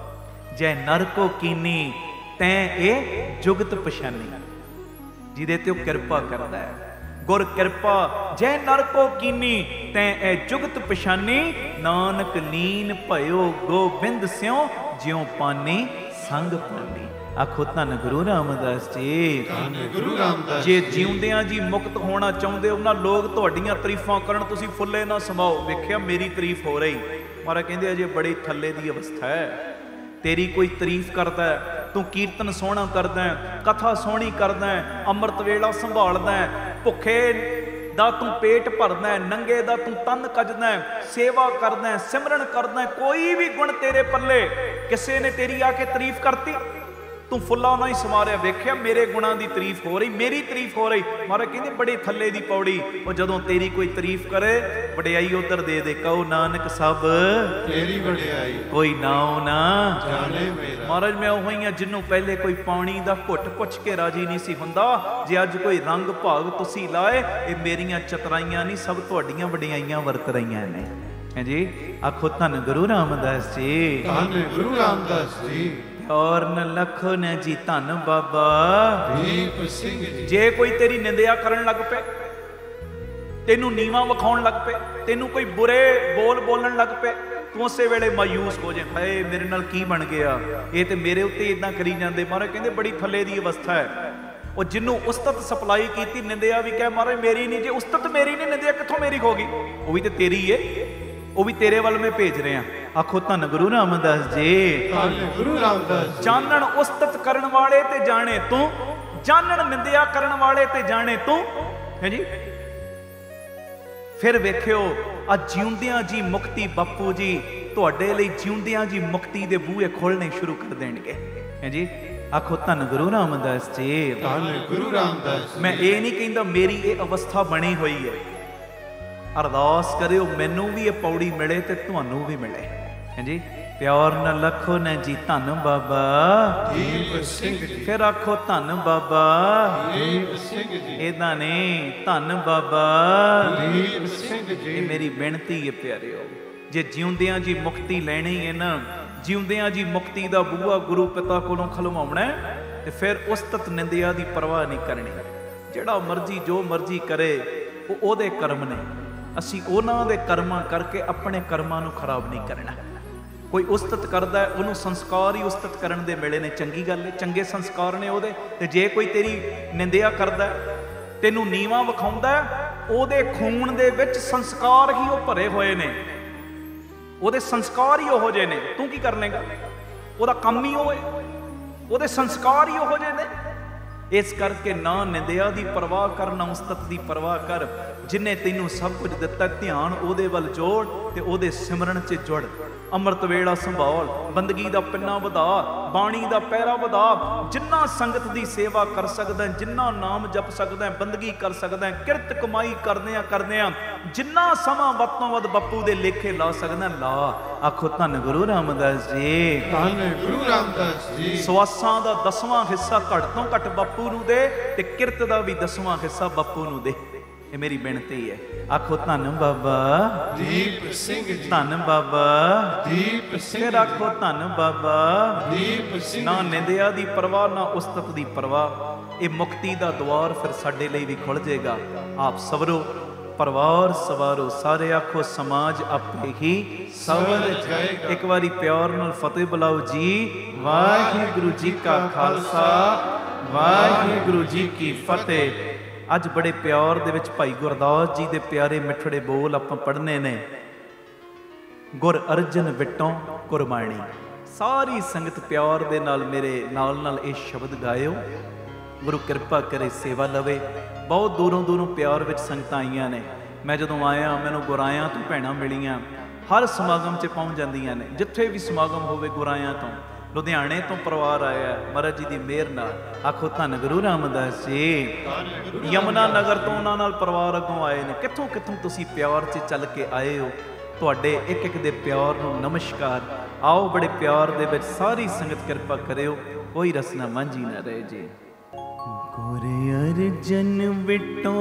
[SPEAKER 1] ਜੈ ਨਰ ਕੋ ਕੀਨੀ, ਤੈ ਇਹ ਜੁਗਤ ਪਛਾਨੀ। ਜਿਹਦੇ ਤੇ ਉਹ ਕਿਰਪਾ ਕਰਦਾ ਹੈ, ਗੁਰ ਕਿਰਪਾ ਜੈ ਨਰ ਕੋ ਕੀਨੀ, ਤੈ ਇਹ ਜੁਗਤ ਪਛਾਨੀ, ਨਾਨਕ ਲੀਨ ਭਇਓ ਗੋਬਿੰਦ ਸਿਉ, ਜਿਉ ਪਾਨੀ ਸੰਗ ਪਾਨੀ। ਆਖੋ ਧੰਨ ਗੁਰੂ ਰਾਮਦਾਸ ਜੀ।
[SPEAKER 2] ਧੰਨ ਗੁਰੂ ਰਾਮਦਾਸ
[SPEAKER 1] ਜੇ ਜਿਉਂਦਿਆਂ ਜੀ ਮੁਕਤ ਹੋਣਾ ਚਾਹੁੰਦੇ ਹੋ ਨਾ, ਲੋਕ ਤੁਹਾਡੀਆਂ ਤਾਰੀਫਾਂ ਕਰਨ, ਤੁਸੀਂ ਫੁੱਲੇ ਨਾ ਸਮਾਓ। ਵੇਖਿਆ ਮੇਰੀ ਤਾਰੀਫ ਹੋ ਰਹੀ, ਮਹਾਰਾਜ ਕਹਿੰਦੇ ਅਜੇ ਬੜੀ ਥੱਲੇ ਦੀ ਅਵਸਥਾ ਹੈ। ਤੇਰੀ ਕੋਈ ਤਾਰੀਫ ਕਰਦਾ, ਤੂੰ ਕੀਰਤਨ ਸੋਹਣਾ ਕਰਦਾ, ਕਥਾ ਸੋਹਣੀ ਕਰਦਾ, ਅੰਮ੍ਰਿਤ ਵੇਲਾ ਸੰਭਾਲਦਾ, ਭੁੱਖੇ ਦਾ ਤੂੰ ਪੇਟ ਭਰਦਾ, ਨੰਗੇ ਦਾ ਤੂੰ ਤਨ ਕੱਜਦਾ, ਸੇਵਾ ਕਰਦਾ, ਸਿਮਰਨ ਕਰਦਾ, ਕੋਈ ਵੀ ਗੁਣ ਤੇਰੇ ਪੱਲੇ। ਕਿਸੇ ਨੇ ਤੇਰੀ ਆ ਕੇ ਤਾਰੀਫ ਕਰਤੀ, ਤੂੰ ਫੁੱਲਾਂ ਨਾਲ ਹੀ ਸਮਾਰਿਆ। ਵੇਖਿਆ ਮੇਰੇ ਗੁਣਾਂ ਦੀ ਤਾਰੀਫ ਹੋ ਰਹੀ, ਮੇਰੀ ਤਾਰੀਫ ਹੋ ਰਹੀ। ਮਹਾਰਾਜ ਕਹਿੰਦੇ ਬੜੇ ਥੱਲੇ ਦੀ ਪੌੜੀ। ਉਹ ਜਦੋਂ ਤੇਰੀ ਕੋਈ ਤਾਰੀਫ ਕਰੇ, ਵਡਿਆਈ ਉਧਰ ਦੇ ਦੇ, ਕਹੋ ਨਾਨਕ ਸਭ
[SPEAKER 2] ਤੇਰੀ ਵਡਿਆਈ,
[SPEAKER 1] ਕੋਈ ਨਾਉ ਨਾ
[SPEAKER 2] ਜਾਣੇ ਮੇਰਾ।
[SPEAKER 1] ਮਹਾਰਾਜ ਮੈਂ ਉਹ ਹੀ ਆ ਜਿਹਨੂੰ ਪਹਿਲੇ ਕੋਈ ਪਾਣੀ ਦਾ ਘੁੱਟ ਪੁੱਛ ਕੇ ਰਾਜੀ ਨਹੀਂ ਸੀ ਹੁੰਦਾ। ਜੇ ਅੱਜ ਕੋਈ ਰੰਗ ਭਾਗ ਤੁਸੀਂ ਲਾਏ, ਇਹ ਮੇਰੀਆਂ ਚਤਰਾਈਆਂ ਨਹੀਂ, ਸਭ ਤੁਹਾਡੀਆਂ ਵਡਿਆਈਆਂ ਵਰਤ ਰਹੀਆਂ ਨੇ। ਹਾਂਜੀ ਆਖੋ ਧੰਨ ਗੁਰੂ ਰਾਮਦਾਸ ਜੀ।
[SPEAKER 2] ਧੰਨ ਗੁਰੂ ਰਾਮਦਾਸ ਜੀ।
[SPEAKER 1] ਔਰ ਨ ਲਖੋ ਨ ਜੀ ਧੰਨ ਬਾਬਾ
[SPEAKER 2] ਦੀਪ ਸਿੰਘ ਜੀ।
[SPEAKER 1] ਜੇ ਕੋਈ ਤੇਰੀ ਨਿੰਦਿਆ ਕਰਨ ਲੱਗ ਪਏ, ਤੈਨੂੰ ਨੀਵਾਂ ਵਿਖਾਉਣ ਲੱਗ ਪਏ, ਤੈਨੂੰ ਕੋਈ ਬੁਰੇ ਬੋਲ ਬੋਲਣ ਲੱਗ ਪਏ, ਤੂੰ ਉਸੇ ਵੇਲੇ ਮਾਯੂਸ ਹੋ ਜਾਏ, ਹਾਏ ਮੇਰੇ ਨਾਲ ਕੀ ਬਣ ਗਿਆ, ਇਹ ਤੇ ਮੇਰੇ ਉੱਤੇ ਇਦਾਂ ਕਰੀ ਜਾਂਦੇ। ਮਹਾਰਾਜ ਕਹਿੰਦੇ ਬੜੀ ਥੱਲੇ ਦੀ ਅਵਸਥਾ ਹੈ। ਉਹ ਜਿਹਨੂੰ ਉਸਤਤ ਸਪਲਾਈ ਕੀਤੀ, ਨਿੰਦਿਆ ਵੀ ਕਹਿ ਮਹਾਰਾਜ ਮੇਰੀ ਨਹੀਂ। ਜੇ ਉਸਤਤ ਮੇਰੀ ਨਹੀਂ, ਨਿੰਦਿਆ ਕਿੱਥੋਂ ਮੇਰੀ ਹੋਗੀ? ਉਹ ਵੀ ਤੇ ਤੇਰੀ ਏ, ਉਹ ਵੀ ਤੇਰੇ ਵੱਲ ਮੈਂ ਭੇਜ ਰਿਹਾ। ਆਖੋ ਧੰਨ ਗੁਰੂ ਰਾਮਦਾਸ ਜੀ।
[SPEAKER 2] ਧੰਨ ਗੁਰੂ ਰਾਮਦਾਸ।
[SPEAKER 1] ਜਾਣਨ ਉਸਤਤ ਕਰਨ ਵਾਲੇ ਤੇ ਜਾਣੇ ਤੂੰ, ਜਾਣਨ ਨਿੰਦਿਆ ਕਰਨ ਵਾਲੇ ਤੇ ਜਾਣੇ ਤੂੰ। ਹੈ ਜੀ। ਫਿਰ ਵੇਖਿਓ ਆ ਜਿਉਂਦਿਆਂ ਜੀ ਮੁਕਤੀ, ਬਾਪੂ ਜੀ ਤੁਹਾਡੇ ਲਈ ਜਿਉਂਦਿਆਂ ਜੀ ਮੁਕਤੀ ਦੇ ਬੂਹੇ ਖੋਲਣੇ ਸ਼ੁਰੂ ਕਰ ਦੇਣਗੇ। ਹੈ ਜੀ। ਆਖੋ ਧੰਨ ਗੁਰੂ ਰਾਮਦਾਸ ਜੀ।
[SPEAKER 2] ਧੰਨ ਗੁਰੂ ਰਾਮਦਾਸ।
[SPEAKER 1] ਮੈਂ ਇਹ ਨਹੀਂ ਕਹਿੰਦਾ ਮੇਰੀ ਇਹ ਅਵਸਥਾ ਬਣੀ ਹੋਈ ਹੈ। ਅਰਦਾਸ ਕਰਿਓ ਮੈਨੂੰ ਵੀ ਇਹ ਪੌੜੀ ਮਿਲੇ ਤੇ ਤੁਹਾਨੂੰ ਵੀ ਮਿਲੇ। ਹਾਂਜੀ ਪਿਆਰ ਨਾਲ ਲਖੋ ਨਾ ਜੀ ਧੰਨ ਬਾਬਾ
[SPEAKER 2] ਦੀਪ ਸਿੰਘ ਜੀ।
[SPEAKER 1] ਫਿਰ ਆਖੋ ਧੰਨ ਬਾਬਾ
[SPEAKER 2] ਦੀਪ ਸਿੰਘ ਜੀ।
[SPEAKER 1] ਇਹਦਾ ਨਹੀਂ ਧੰਨ ਬਾਬਾ
[SPEAKER 2] ਦੀਪ ਸਿੰਘ ਜੀ।
[SPEAKER 1] ਇਹ ਮੇਰੀ ਬੇਨਤੀ ਹੈ ਪਿਆਰਿਓ, ਜੇ ਜਿਉਂਦਿਆਂ ਜੀ ਮੁਕਤੀ ਲੈਣੀ ਹੈ ਨਾ, ਜਿਉਂਦਿਆਂ ਜੀ ਮੁਕਤੀ ਦਾ ਬੂਹਾ ਗੁਰੂ ਪਿਤਾ ਕੋਲੋਂ ਖਲਵਾਉਣਾ, ਤੇ ਫਿਰ ਉਸਤਤ ਨਿੰਦਿਆ ਦੀ ਪਰਵਾਹ ਨਹੀਂ ਕਰਨੀ। ਜਿਹੜਾ ਮਰਜ਼ੀ ਜੋ ਮਰਜ਼ੀ ਕਰੇ ਉਹ ਉਹਦੇ ਕਰਮ ਨੇ, ਅਸੀਂ ਉਹਨਾਂ ਦੇ ਕਰਮਾਂ ਕਰਕੇ ਆਪਣੇ ਕਰਮਾਂ ਨੂੰ ਖਰਾਬ ਨਹੀਂ ਕਰਨਾ। ਕੋਈ ਉਸਤਤ ਕਰਦਾ ਉਹਨੂੰ ਸੰਸਕਾਰ ਹੀ ਉਸਤਤ ਕਰਨ ਦੇ ਮਿਲੇ ਨੇ, ਚੰਗੀ ਗੱਲ ਹੈ, ਚੰਗੇ ਸੰਸਕਾਰ ਨੇ ਉਹਦੇ। ਤੇ ਜੇ ਕੋਈ ਤੇਰੀ ਨਿੰਦਿਆ ਕਰਦਾ, ਤੈਨੂੰ ਨੀਵਾਂ ਵਿਖਾਉਂਦਾ, ਉਹਦੇ ਖੂਨ ਦੇ ਵਿੱਚ ਸੰਸਕਾਰ ਹੀ ਉਹ ਭਰੇ ਹੋਏ ਨੇ, ਉਹਦੇ ਸੰਸਕਾਰ ਹੀ ਉਹੋ ਜਿਹੇ ਨੇ। ਤੂੰ ਕੀ ਕਰ ਲੇਗਾ? ਉਹਦਾ ਕੰਮ ਹੀ ਉਹ ਹੈ, ਉਹਦੇ ਸੰਸਕਾਰ ਹੀ ਉਹੋ ਜਿਹੇ ਨੇ। ਇਸ ਕਰਕੇ ਨਾ ਨਿੰਦਿਆ ਦੀ ਪਰਵਾਹ ਕਰ, ਨਾ ਉਸਤਤ ਦੀ ਪਰਵਾਹ ਕਰ। ਜਿਨੇ ਤੈਨੂੰ ਸਭ ਕੁਝ ਦਿੱਤਾ, ਧਿਆਨ ਉਹਦੇ ਵੱਲ ਜੋੜ ਤੇ ਉਹਦੇ ਸਿਮਰਨ 'ਚ ਜੁੜ। ਅੰਮ੍ਰਿਤ ਵੇਲਾ ਸੰਭਾਲ, ਬੰਦਗੀ ਦਾ ਪਿੰਨਾ ਵਧਾ, ਬਾਣੀ ਦਾ ਪਹਿਰਾ ਵਧਾ। ਜਿੰਨਾ ਸੰਗਤ ਦੀ ਸੇਵਾ ਕਰ ਸਕਦਾ, ਜਿੰਨਾ ਨਾਮ ਜਪ ਸਕਦਾ, ਬੰਦਗੀ ਕਰ ਸਕਦਾ, ਕਿਰਤ ਕਮਾਈ ਕਰਦੇ ਆ ਜਿੰਨਾ ਸਮਾਂ ਵੱਧ ਤੋਂ ਵੱਧ ਬਾਪੂ ਦੇ ਲੇਖੇ ਲਾ ਸਕਦਾ ਲਾ। ਆਖੋ ਧੰਨ ਗੁਰੂ ਰਾਮਦਾਸ ਜੀ।
[SPEAKER 2] ਧੰਨ ਗੁਰੂ ਰਾਮਦਾਸ ਜੀ।
[SPEAKER 1] ਸਵਾਸਾਂ ਦਾ 10ਵਾਂ ਹਿੱਸਾ ਘੱਟ ਤੋਂ ਘੱਟ ਬਾਪੂ ਨੂੰ ਦੇ, ਤੇ ਕਿਰਤ ਦਾ ਵੀ 10ਵਾਂ ਹਿੱਸਾ ਬਾਪੂ ਨੂੰ ਦੇ। ਇਹ ਮੇਰੀ ਬੇਨਤੀ ਹੈ। ਆਖੋ ਧੰਨ ਬਾਬਾ
[SPEAKER 2] ਦੀਪ ਸਿੰਘ ਜੀ।
[SPEAKER 1] ਧੰਨ ਬਾਬਾ
[SPEAKER 2] ਦੀਪ ਸਿੰਘ।
[SPEAKER 1] ਫਿਰ ਆਖੋ ਧੰਨ ਬਾਬਾ
[SPEAKER 2] ਦੀਪ ਸਿੰਘ।
[SPEAKER 1] ਨਾ ਨਿੰਦਿਆ ਦੀ ਪਰਵਾਹ, ਨਾ ਉਸਤਤ ਦੀ ਪਰਵਾਹ। ਇਹ ਮੁਕਤੀ ਦਾ ਦੁਆਰ ਫਿਰ ਸਾਡੇ ਲਈ ਵੀ ਖੁੱਲ ਜਾਏਗਾ। ਆਪ ਸਵਰੋ, ਪਰਿਵਾਰ ਸਵਾਰੋ, ਸਾਰੇ ਆਖੋ ਸਮਾਜ ਆਪੇ ਹੀ ਸਵਰ ਜਾਏਗਾ। ਇੱਕ ਵਾਰੀ ਪਿਆਰ ਨਾਲ ਫਤਿਹ ਬੁਲਾਓ ਜੀ। ਵਾਹਿਗੁਰੂ ਜੀ ਕਾ ਖਾਲਸਾ, ਵਾਹਿਗੁਰੂ ਜੀ ਕੀ ਫਤਿਹ। ਅੱਜ ਬੜੇ ਪਿਆਰ ਦੇ ਵਿੱਚ ਭਾਈ ਗੁਰਦਾਸ ਜੀ ਦੇ ਪਿਆਰੇ ਮਿੱਠੜੇ ਬੋਲ ਆਪਾਂ ਪੜ੍ਹਨੇ ਨੇ। ਗੁਰ ਅਰਜਨ ਵਿਟੋਂ ਕੁਰਬਾਣੀ, सारी संगत प्यार दे नाल मेरे नाल ये शब्द गायो। गुरु कृपा करे सेवा लवे। बहुत दूरों दूरों प्यार विच संगत आईयां ने। मैं जदों आया मैनूं गुरायां तो भैणां मिलियां, हर समागम च पहुँच जांदियां ने। जिथे भी समागम होवे गुरायां तो, लुधियाने तो परिवार आया महाराज जी की मेहर नाल। आखो धन गुरु रामदास जी। यमुना नगर तो उन्हां नाल परिवार अगों आए ने। कित्थों कित्थों तुसीं प्यार च चल के आए हो। तुहाडे एक एक दे प्यार नूं नमस्कार। आओ बड़े प्यार दे विच सारी संगत कृपा करियो, कोई रसना मांझी ना रहे जी। गुर अर्जन बिटो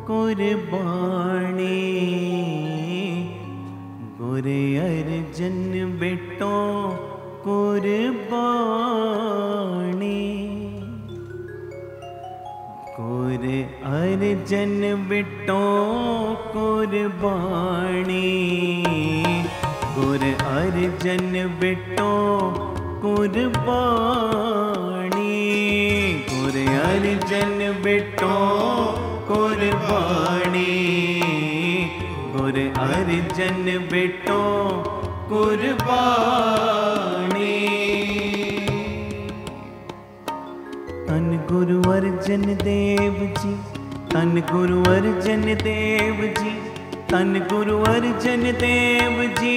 [SPEAKER 1] कुर्बानी, गुर अर्जन बिटो कुर्बानी, गुर अर्जन बिटो कुर्बानी, गुर अर्जन बिटो कुर्बानी, गुर अर्जन बिटो कुर्बानी, गुर अर्जन बिटो कुर्बानी। धन गुरु अर्जन देव जी, धन गुरु अर्जन देव जी, धन गुरु अर्जन देव जी,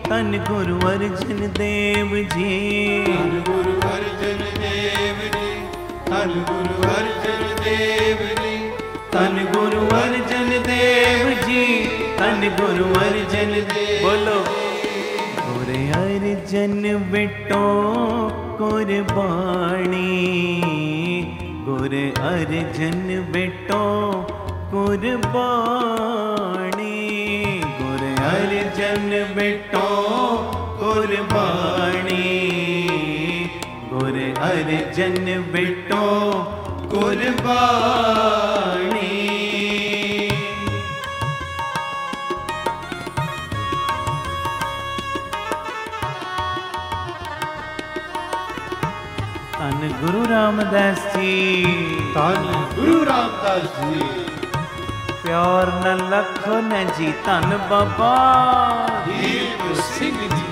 [SPEAKER 1] धन गुरु अर्जन देव जी,
[SPEAKER 2] धन गुरु अर्जन देव जी, धन गुरु अर्जन देव जी,
[SPEAKER 1] धन गुरु अर्जन देव जी, धन गुरु अर्जन देव। बोलो गुर अर्जन बिटो कुर्बानी, गुर अर्जन बिटो कुर्बानी, गुर अर्जन बिटो कुर्बानी, गुर अर्जन बिटो कुर्बानी। धन गुरु रामदास जी,
[SPEAKER 2] धन गुरु रामदास जी।
[SPEAKER 1] प्यार न लखो न जी, धन बाबा
[SPEAKER 2] दीप सिंह जी।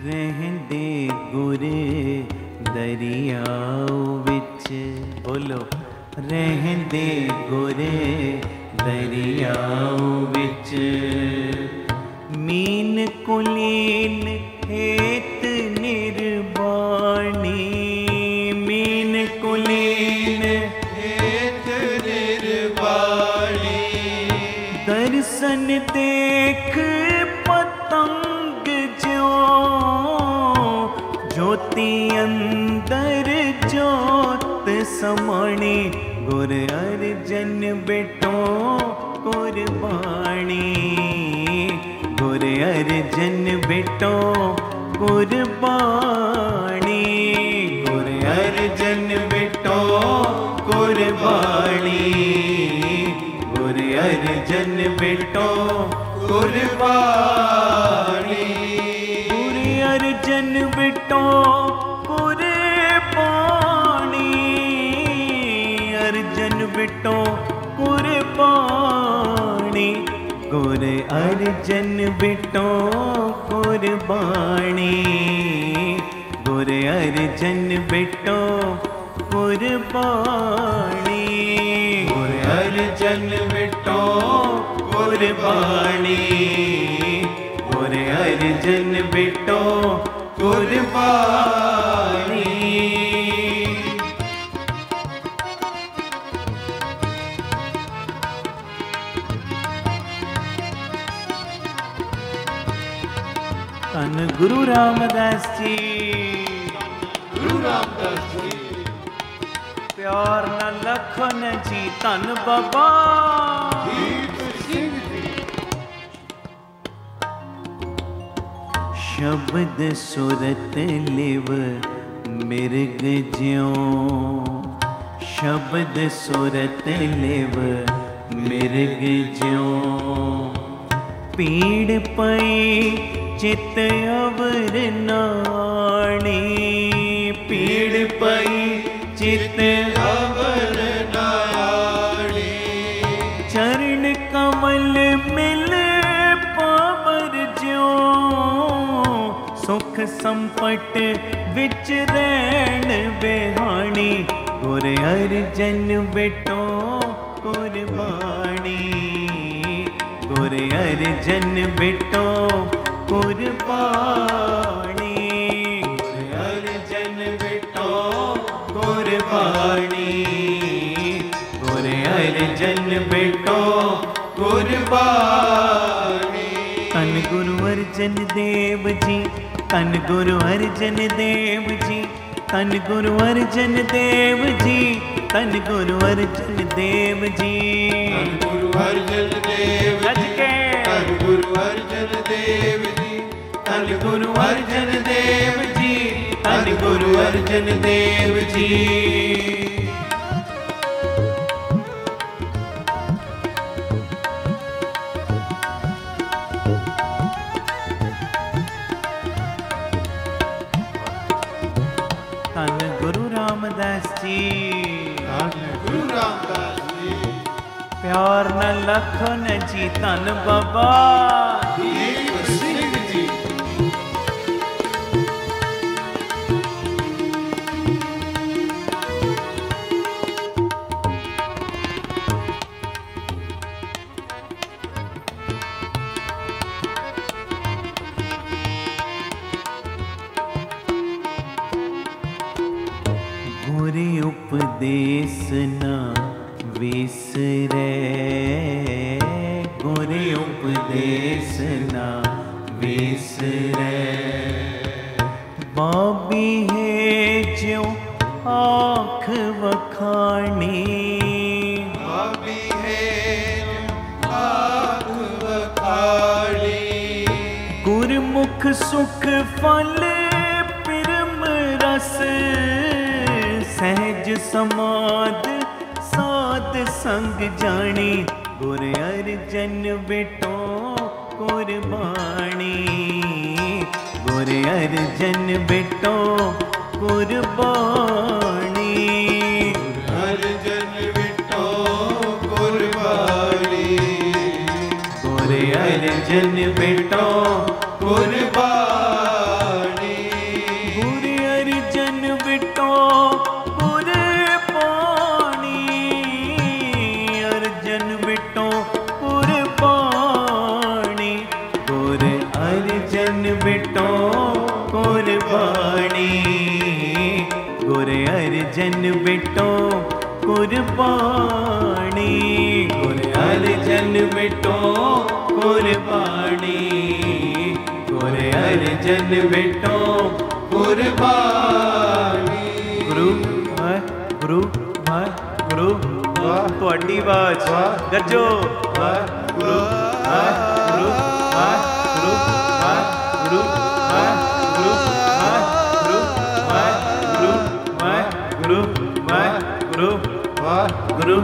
[SPEAKER 1] रहंदे गुरे दरियाओ विच। बोलो रहंदे गुरे दरियाओ विच, मीन कुलीन हेत निर्वाणी, मीन कुलीन
[SPEAKER 2] हेत निर्वाणी,
[SPEAKER 1] दर्शन देख पतंग ज्यों, ज्योति अंदर ज्योत समाणी, गुर अर्जन बिटो कुर्बानी, गुर अर्जन बिटो कुर्बानी, गुर अर्जन बिटो कुर्बानी, गुर अर्जन बिटो
[SPEAKER 2] कुर्बानी,
[SPEAKER 1] गुर अर्जन बिटो कुर्बानी, अर्जन बिटो कुर्बानी, गुर अर्जन बिटो कुर्बानी, गुर अर्जन बिटो कुर्बानी, गुर अर्जन बिटो कुर्बानी, गुर अर्जन बिटो कुर्बानी। धन गुरु रामदास जी,
[SPEAKER 2] गुरु रामदास जी।
[SPEAKER 1] प्यार न लखन जी, धन बाबा
[SPEAKER 2] दीप सिंह जी।
[SPEAKER 1] शब्द सुरत लिव मिर्ग ज्यों,
[SPEAKER 3] शब्द सुरत लिव मिर्ग ज्यों पीड़ पई चित अवर नाणी पीड़ पई चित
[SPEAKER 2] अवर नाणी
[SPEAKER 3] चरण कमल मिल पावर ज्यों सुख संपट विच रैन बिहाणी गुर अर्जन बेटो कुर्बानी गुर अर्जन बेटो कुर्बानी गुर अर्जन बेटो कुर्बानी गुर अर्जन बेटो
[SPEAKER 2] कुर्बानी
[SPEAKER 3] तन गुरु अर्जन देव जी तन गुरु अर्जन देव जी तन गुरु अर्जन देव जी तन गुरु अर्जन देव जी
[SPEAKER 2] धन गुरु अर्जन देव
[SPEAKER 3] गज
[SPEAKER 2] जी
[SPEAKER 3] के
[SPEAKER 2] धन गुरु अर्जन देव जी
[SPEAKER 3] तन गुरु अर्जन देव जी तन गुरु अर्जन देव जी धन गुरु रामदास जी
[SPEAKER 2] धन गुरु रामदास जी
[SPEAKER 3] प्यार न लखन जी धन बाबा
[SPEAKER 2] दीप सिंह जी
[SPEAKER 3] गुर उपदेश न विसरे गुर उपदेश न विसरे बाबी है जो आँख वखाणी
[SPEAKER 2] भाभी है आँख बखाड़ी
[SPEAKER 3] गुरमुख सुख फल पिरम रस सहज समाद साध संग जानी गुर अर्जन बेटो कुर्बानी गुर अर्जन बेटो कुर्बानी
[SPEAKER 2] अर्जन बिटो कुर्बानी
[SPEAKER 3] गुर अर्जन बेटो
[SPEAKER 2] कुर्बानी
[SPEAKER 3] गुर अर्जन बेटो अर्जन बेटो कुर्बानी गुर अर्जन बेटो कुर्बानी गुर अर्जन बेटो कुर्बानी गुर अर्जन बेटो कुर्बानी गुर अर्जन बेटो
[SPEAKER 2] कुर्बानी
[SPEAKER 3] गुरु गुरु गुरु ਤੁਹਾਡੀ ਆਵਾਜ਼ ਗੱਜੋ ਗੁਰੂ ਗੁਰੂ ਗੁਰੂ ਗੁਰੂ ਗੁਰੂ ਗੁਰੂ ਗੁਰੂ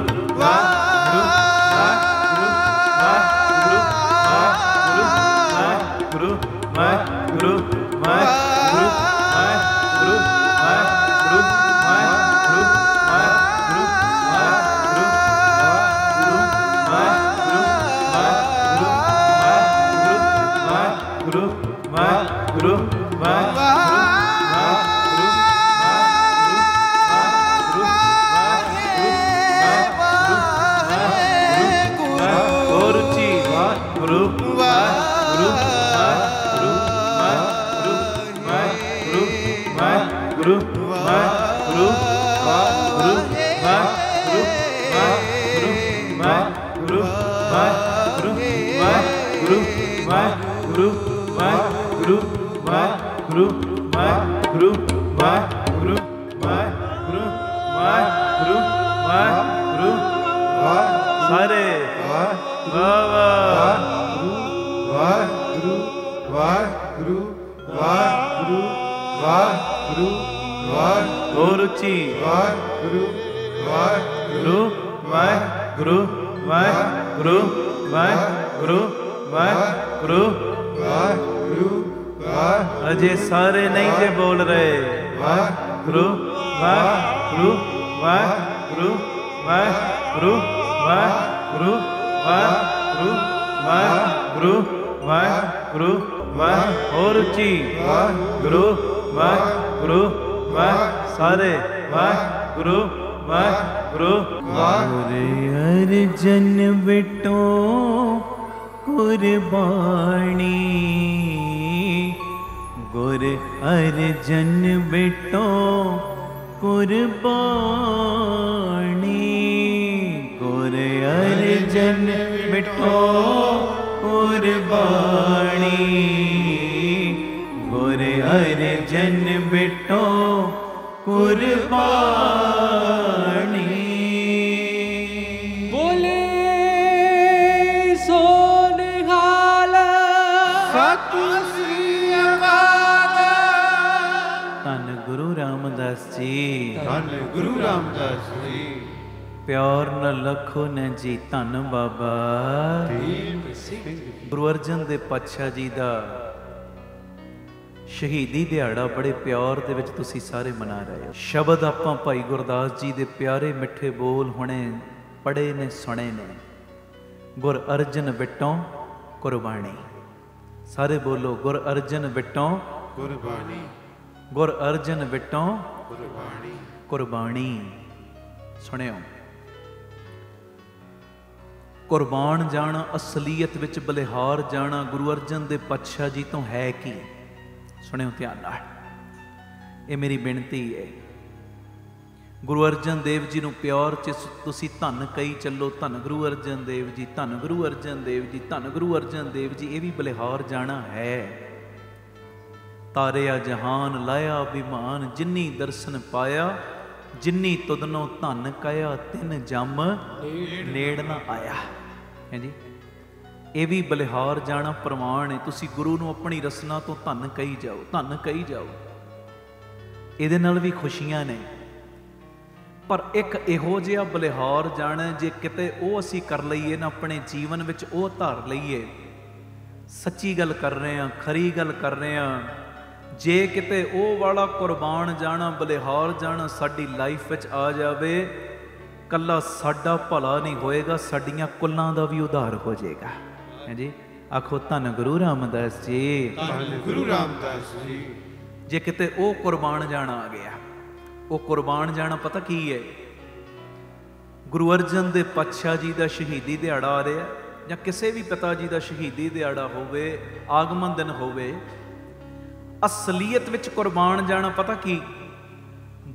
[SPEAKER 3] ਗੁਰੂ ਗੁਰੂ
[SPEAKER 2] ਵਾਹਿਗੁਰੂ
[SPEAKER 3] ਵਾਹਿਗੁਰੂ ਵਾਹਿਗੁਰੂ ਵਾਹਿਗੁਰੂ ਵਾਹਿਗੁਰੂ
[SPEAKER 2] ਵਾਹਿਗੁਰੂ ਵਾਹਿਗੁਰੂ
[SPEAKER 3] ਅਜੇ ਸਾਰੇ ਨਹੀਂ ਜੇ ਬੋਲ ਰਹੇ। ਵਾਹਿਗੁਰੂ ਵਾਹਿਗੁਰੂ ਵਾਹਿਗੁਰੂ ਵਾਹਿਗੁਰੂ ਵਾਹਿਗੁਰੂ ਵਾਹਿਗੁਰੂ ਵਾਹਿਗੁਰੂ ਵਾਹਿਗੁਰੂ ਵਾਹਿਗੁਰੂ ਹੋਰ ਉੱਚੀ ਵਾਹਿਗੁਰੂ ਵਾਹਿਗੁਰੂ ਵਾਹਿ ਸਾਰੇ ਵਾਹਿਗੁਰੂ ਵਾਹਿਗੁਰੂ ਗੁਰ ਅਰਜਨ ਬਿਟੋ ਕੁਰਬਾਨੀ ਗੁਰ ਅਰਜਨ ਬਿਟੋ ਕੁਰਬਾਨੀ ਗੁਰ ਅਰਜਨ ਬਿਟੋ ਕੁਰਬਾਨੀ ਗੁਰ ਅਰਜਨ ਬਿਟੋ ਕੁਰਬਾਨੀ
[SPEAKER 4] ਬੋਲੇ ਸੋ ਨਿਹਾਲ
[SPEAKER 2] ਸਤਿ ਸ੍ਰੀ ਅਕਾਲ।
[SPEAKER 3] ਧੰਨ ਗੁਰੂ ਰਾਮਦਾਸ ਜੀ
[SPEAKER 2] ਧੰਨ ਗੁਰੂ ਰਾਮਦਾਸ ਜੀ।
[SPEAKER 3] ਪਿਆਰ ਨ ਲਖੋ ਨ ਜੀ ਧੰਨ ਬਾਬਾ
[SPEAKER 2] ਦੀਪ ਸਿੰਘ
[SPEAKER 3] ਗੁਰੂ ਅਰਜਨ ਦੇਵ ਪਾਤਸ਼ਾਹ ਜੀ ਦਾ ਸ਼ਹੀਦੀ ਦਿਹਾੜਾ ਬੜੇ ਪਿਆਰ ਦੇ ਵਿੱਚ ਤੁਸੀਂ ਸਾਰੇ ਮਨਾ ਰਹੇ ਹੋ। ਸ਼ਬਦ ਆਪਾਂ ਭਾਈ ਗੁਰਦਾਸ ਜੀ ਦੇ ਪਿਆਰੇ ਮਿੱਠੇ ਬੋਲ ਹੁਣੇ ਪੜ੍ਹੇ ਨੇ ਸੁਣੇ ਨੇ। ਗੁਰ ਅਰਜਨ ਬਿਟੋਂ ਕੁਰਬਾਨੀ। ਸਾਰੇ ਬੋਲੋ ਗੁਰ ਅਰਜਨ ਬਿਟੋਂ
[SPEAKER 2] ਕੁਰਬਾਨੀ
[SPEAKER 3] ਗੁਰ ਅਰਜਨ ਬਿਟੋਂ
[SPEAKER 2] ਕੁਰਬਾਨੀ
[SPEAKER 3] ਕੁਰਬਾਨੀ। ਸੁਣਿਓ, ਕੁਰਬਾਨ ਜਾਣਾ, ਅਸਲੀਅਤ ਵਿੱਚ ਬਲਿਹਾਰ ਜਾਣਾ ਗੁਰੂ ਅਰਜਨ ਦੇ ਪਾਤਸ਼ਾਹ ਜੀ ਤੋਂ ਹੈ ਕੀ? ਸੁਣਿਓ ਧਿਆਨ ਨਾਲ, ਇਹ ਮੇਰੀ ਬੇਨਤੀ ਹੈ। ਗੁਰੂ ਅਰਜਨ ਦੇਵ ਜੀ ਨੂੰ ਪਿਆਰ 'ਚ ਤੁਸੀਂ ਧੰਨ ਕਹੀ ਚੱਲੋ, ਧੰਨ ਗੁਰੂ ਅਰਜਨ ਦੇਵ ਜੀ, ਧੰਨ ਗੁਰੂ ਅਰਜਨ ਦੇਵ ਜੀ, ਧੰਨ ਗੁਰੂ ਅਰਜਨ ਦੇਵ ਜੀ। ਇਹ ਵੀ ਬਲਿਹਾਰ ਜਾਣਾ ਹੈ। ਤਾਰਿਆ ਜਹਾਨ ਲਾਇਆ ਅਭਿਮਾਨ, ਜਿਨੀ ਦਰਸ਼ਨ ਪਾਇਆ ਜਿਨੀ ਤੁਧਨੋਂ ਧੰਨ ਕਹਿਆ, ਤਿਨ ਜਮ ਨੇੜ ਨਾ ਆਇਆ। ਹੈ ਜੀ, ਇਹ ਵੀ ਬਲਿਹਾਰ ਜਾਣਾ ਪ੍ਰਮਾਣ ਹੈ। ਤੁਸੀਂ ਗੁਰੂ ਨੂੰ ਆਪਣੀ ਰਸਨਾ ਤੋਂ ਧੰਨ ਕਹੀ ਜਾਓ, ਧੰਨ ਕਹੀ ਜਾਓ। ਇਹਦੇ ਨਾਲ ਵੀ ਖੁਸ਼ੀਆਂ ਨੇ, ਪਰ ਇੱਕ ਇਹੋ ਜਿਹਾ ਬਲਿਹਾਰ ਜਾਣਾ ਜੇ ਕਿਤੇ ਉਹ ਅਸੀਂ ਕਰ ਲਈਏ ਨਾ ਆਪਣੇ ਜੀਵਨ ਵਿੱਚ, ਉਹ ਧਾਰ ਲਈਏ, ਸੱਚੀ ਗੱਲ ਕਰ ਰਹੇ ਹਾਂ, ਖਰੀ ਗੱਲ ਕਰ ਰਹੇ ਹਾਂ, ਜੇ ਕਿਤੇ ਉਹ ਵਾਲਾ ਕੁਰਬਾਨ ਜਾਣਾ, ਬਲਿਹਾਰ ਜਾਣਾ ਸਾਡੀ ਲਾਈਫ ਵਿੱਚ ਆ ਜਾਵੇ, ਕੱਲਾ ਸਾਡਾ ਭਲਾ ਨਹੀਂ ਹੋਏਗਾ, ਸਾਡੀਆਂ ਕੁੱਲਾਂ ਦਾ ਵੀ ਉਧਾਰ ਹੋ ਜਾਏਗਾ। ਹੈ ਜੀ, ਆਖੋ ਧੰਨ ਗੁਰੂ ਰਾਮਦਾਸ ਜੀ,
[SPEAKER 2] ਧੰਨ ਗੁਰੂ ਰਾਮਦਾਸ ਜੀ।
[SPEAKER 3] ਜੇ ਕਿਤੇ ਉਹ ਕੁਰਬਾਨ ਜਾਣਾ ਆ ਗਿਆ, ਉਹ ਕੁਰਬਾਨ ਜਾਣਾ ਪਤਾ ਕੀ ਹੈ? ਗੁਰੂ ਅਰਜਨ ਦੇ ਪਾਤਸ਼ਾਹ ਜੀ ਦਾ ਸ਼ਹੀਦੀ ਦਿਹਾੜਾ ਆ ਰਿਹਾ, ਜਾਂ ਕਿਸੇ ਵੀ ਪਿਤਾ ਜੀ ਦਾ ਸ਼ਹੀਦੀ ਦਿਹਾੜਾ ਹੋਵੇ, ਆਗਮਨ ਦਿਨ ਹੋਵੇ, ਅਸਲੀਅਤ ਵਿੱਚ ਕੁਰਬਾਨ ਜਾਣਾ ਪਤਾ ਕੀ?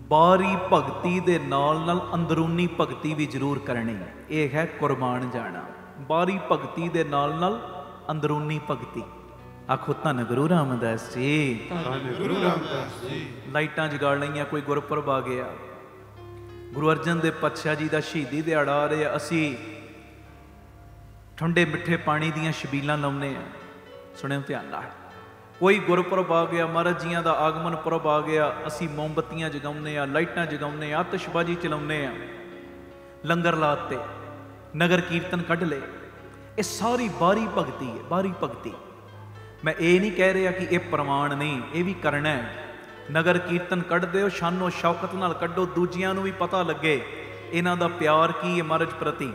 [SPEAKER 3] ਬਾਹਰੀ ਭਗਤੀ ਦੇ ਨਾਲ ਨਾਲ ਅੰਦਰੂਨੀ ਭਗਤੀ ਵੀ ਜ਼ਰੂਰ ਕਰਨੀ। ਇਹ ਹੈ ਕੁਰਬਾਨ ਜਾਣਾ, ਬਾਹਰੀ ਭਗਤੀ ਦੇ ਨਾਲ ਨਾਲ ਅੰਦਰੂਨੀ ਭਗਤੀ। ਆਖੋ ਧੰਨ ਗੁਰੂ ਰਾਮਦਾਸ ਜੀ,
[SPEAKER 2] ਧੰਨ ਗੁਰੂ ਰਾਮਦਾਸ ਜੀ।
[SPEAKER 3] ਲਾਈਟਾਂ ਜਗਾ ਲਈਆਂ, ਕੋਈ ਗੁਰਪੁਰਬ ਆ ਗਿਆ, ਗੁਰੂ ਅਰਜਨ ਦੇਵ ਪਾਤਸ਼ਾਹ ਜੀ ਦਾ ਸ਼ਹੀਦੀ ਦਿਹਾੜਾ ਆ ਰਿਹਾ, ਅਸੀਂ ਠੰਡੇ ਮਿੱਠੇ ਪਾਣੀ ਦੀਆਂ ਛਬੀਲਾਂ ਲਾਉਂਦੇ ਆ। ਸੁਣਿਓ ਧਿਆਨ ਨਾਲ, ਕੋਈ ਗੁਰਪੁਰਬ ਆ ਗਿਆ, ਮਹਾਰਾਜ ਜੀਆਂ ਦਾ ਆਗਮਨ ਪੁਰਬ ਆ ਗਿਆ, ਅਸੀਂ ਮੋਮਬੱਤੀਆਂ ਜਗਾਉਂਦੇ ਆ, ਲਾਈਟਾਂ ਜਗਾਉਂਦੇ ਆ, ਆਤਿਸ਼ਬਾਜ਼ੀ ਚਲਾਉਂਦੇ ਆ, ਲੰਗਰ ਲਾਤੇ, ਨਗਰ ਕੀਰਤਨ ਕੱਢ ਲਏ। ਇਹ ਸਾਰੀ ਬਾਹਰੀ ਭਗਤੀ ਹੈ, ਬਾਹਰੀ ਭਗਤੀ। ਮੈਂ ਇਹ ਨਹੀਂ ਕਹਿ ਰਿਹਾ ਕਿ ਇਹ ਪ੍ਰਮਾਣ ਨਹੀਂ, ਇਹ ਵੀ ਕਰਨਾ ਹੈ। ਨਗਰ ਕੀਰਤਨ ਕੱਢਦੇ ਹੋ, ਸ਼ਾਨੋ ਸ਼ੌਕਤ ਨਾਲ ਕੱਢੋ, ਦੂਜਿਆਂ ਨੂੰ ਵੀ ਪਤਾ ਲੱਗੇ ਇਹਨਾਂ ਦਾ ਪਿਆਰ ਕੀ ਹੈ ਮਹਾਰਾਜ ਪ੍ਰਤੀ।